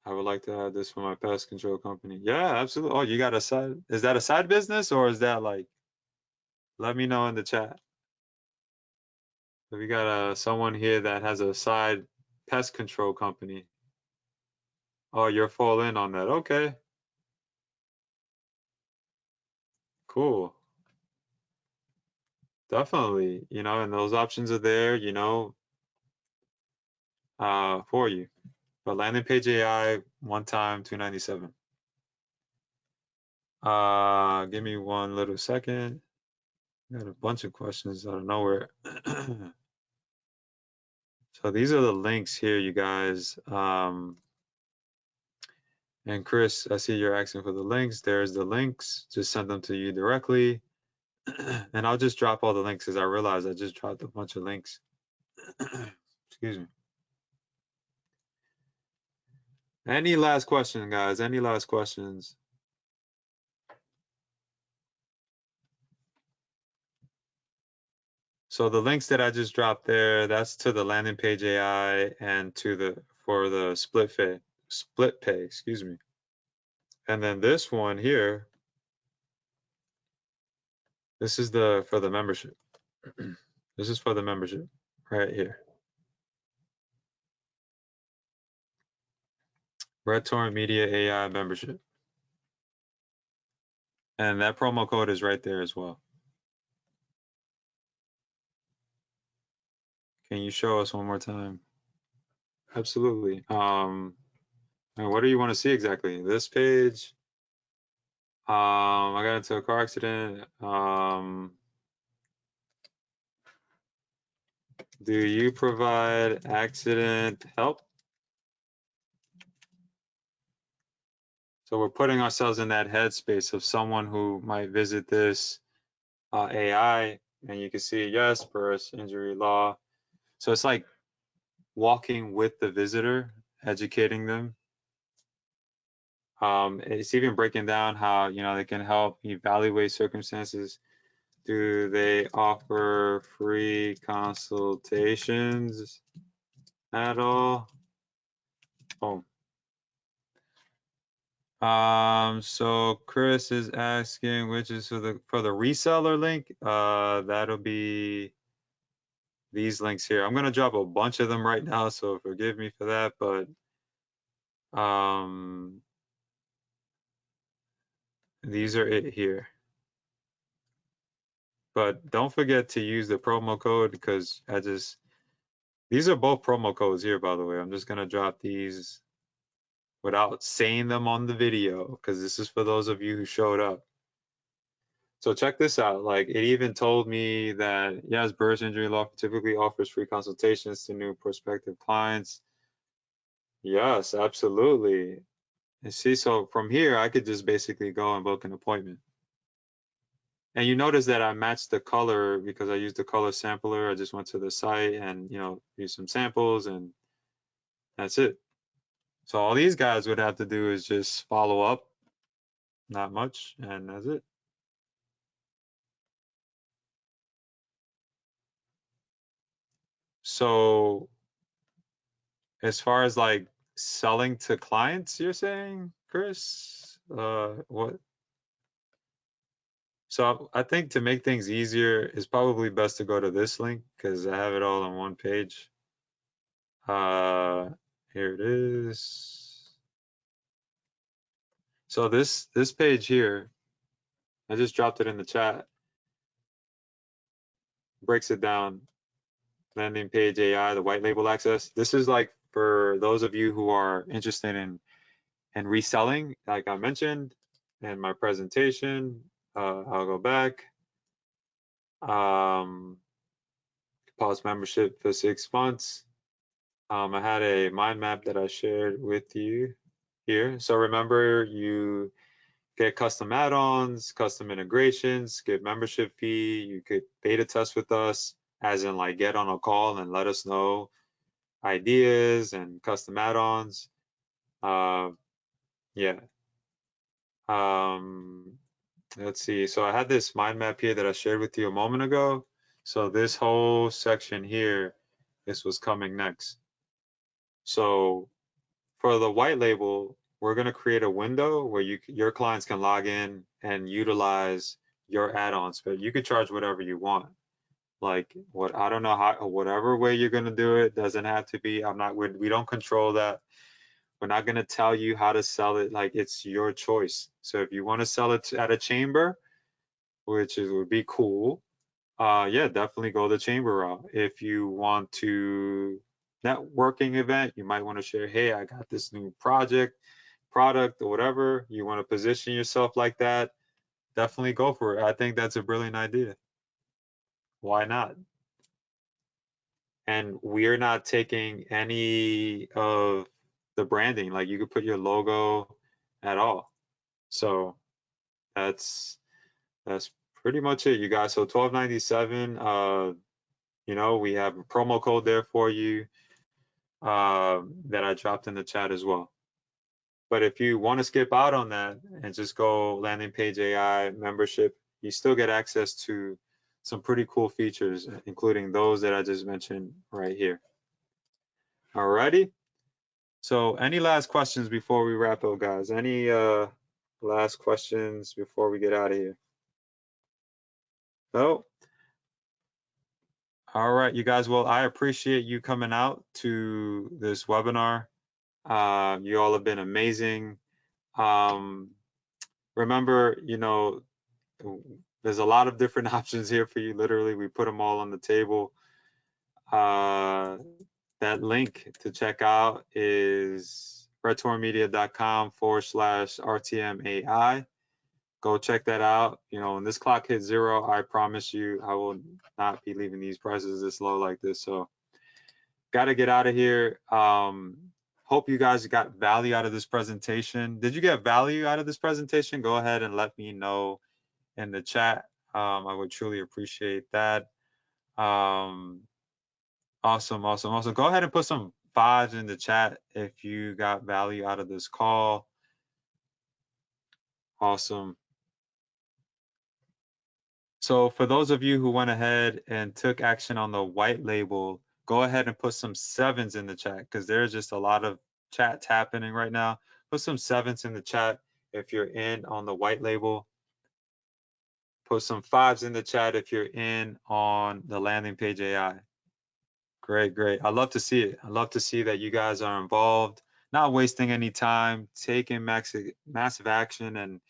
Speaker 1: I would like to add this for my pest control company. Yeah, absolutely. Oh, you got a side? Is that a side business or is that like? Let me know in the chat. We got someone here that has a side pest control company. Oh, you're full in on that. Okay, cool. Definitely, and those options are there, for you. But landing page AI, one time, 297. Give me one little second. Got a bunch of questions out of nowhere. So these are the links here, you guys. And Chris, I see you're asking for the links. There's the links. Just send them to you directly. And I'll just drop all the links because I realized I just dropped a bunch of links. Excuse me. Any last question, guys? Any last questions? So the links that I just dropped there, that's to the landing page AI and for the split pay, excuse me. And then this one here, this is for the membership. This is for the membership right here. Red Torrent Media AI membership. And that promo code is right there as well. Can you show us one more time? Absolutely. And what do you want to see exactly? This page. I got into a car accident. Do you provide accident help? So we're putting ourselves in that headspace of someone who might visit this AI, and you can see yes, birth, injury, law. So it's like walking with the visitor, educating them. It's even breaking down how they can help evaluate circumstances. Do they offer free consultations at all? Oh. So Chris is asking which is for the reseller link. That'll be these links here. I'm gonna drop a bunch of them right now, so forgive me for that, but these are it here. But don't forget to use the promo code because these are both promo codes here, by the way. I'm just gonna drop these without saying them on the video because this is for those of you who showed up. So check this out. Like it even told me that yes, birth injury law typically offers free consultations to new prospective clients. Yes, absolutely. And see, so from here, I could just basically go and book an appointment. And you notice that I matched the color because I used the color sampler. I just went to the site and, used some samples and that's it. So all these guys would have to do is just follow up, not much, and that's it. So as far as like selling to clients, you're saying, Chris? What? So I think to make things easier, it's probably best to go to this link because I have it all on one page. Here it is. So this page here, I just dropped it in the chat, breaks it down. Landing page AI, the white label access. This is like for those of you who are interested in reselling, like I mentioned in my presentation. I'll go back. Pause membership for 6 months. I had a mind map that I shared with you here. So remember, you get custom add-ons, custom integrations, get membership fee. You could beta test with us, as in like get on a call and let us know ideas and custom add-ons. Yeah. Let's see. So I had this mind map here that I shared with you a moment ago. So this whole section here, this was coming next. So for the white label, we're going to create a window where your clients can log in and utilize your add-ons, but you could charge whatever you want. Like what, I don't know how, whatever way you're going to do it, doesn't have to be, we don't control that. We're not going to tell you how to sell it. Like it's your choice. So if you want to sell it at a chamber, which would be cool, yeah, definitely go the chamber route. If you want to networking event, you might want to share, hey, I got this new product or whatever. You want to position yourself like that, definitely go for it. I think that's a brilliant idea. Why not? And we're not taking any of the branding. Like you could put your logo at all. So that's pretty much it, you guys. So 1297, you know, we have a promo code there for you that I dropped in the chat as well. But if you want to skip out on that and just go landing page AI membership, you still get access to some pretty cool features, including those that I just mentioned right here. Alrighty. So any last questions before we wrap up, guys? Any last questions before we get out of here? No? All right, you guys. Well, I appreciate you coming out to this webinar. You all have been amazing. Remember, you know, there's a lot of different options here for you. Literally, we put them all on the table. That link to check out is redtormedia.com/RTMAI. Go check that out. You know, when this clock hits 0, I promise you, I will not be leaving these prices this low like this. So, got to get out of here. Hope you guys got value out of this presentation. Did you get value out of this presentation? Go ahead and let me know in the chat. I would truly appreciate that. Awesome. Go ahead and put some 5s in the chat if you got value out of this call. Awesome. So for those of you who went ahead and took action on the white label, go ahead and put some 7s in the chat because there's just a lot of chats happening right now. Put some 7s in the chat if you're in on the white label. Put some 5s in the chat if you're in on the landing page AI. Great. I love to see it. I love to see that you guys are involved, not wasting any time, taking massive action and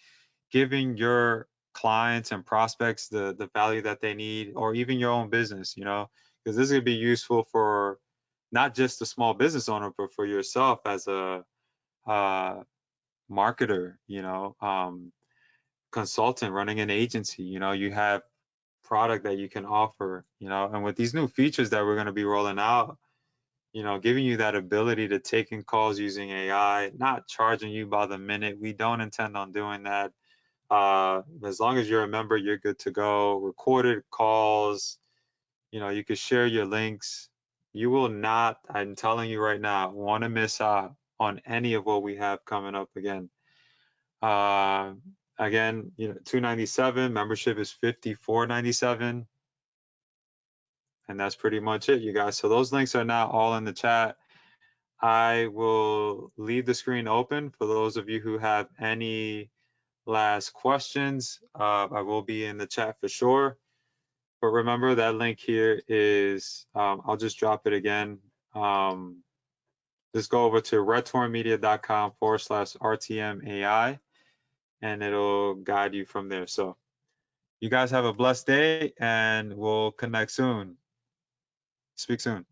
Speaker 1: giving your clients and prospects the value that they need, or even your own business, you know, because this is going to be useful for not just the small business owner, but for yourself as a marketer, you know, consultant running an agency. You know, you have product that you can offer, you know, and with these new features that we're going to be rolling out, you know, giving you that ability to take in calls using AI, not charging you by the minute. We don't intend on doing that. As long as you're a member, you're good to go. Recorded calls, you know, you can share your links. You will not, I'm telling you right now, want to miss out on any of what we have coming up again. Again, you know, $297, membership is $54.97. And that's pretty much it, you guys. So those links are now all in the chat. I will leave the screen open for those of you who have any last questions. I will be in the chat for sure. But remember that link here is, I'll just drop it again. Just go over to redtormedia.com/RTMAI and it'll guide you from there. So you guys have a blessed day and we'll connect soon. Speak soon.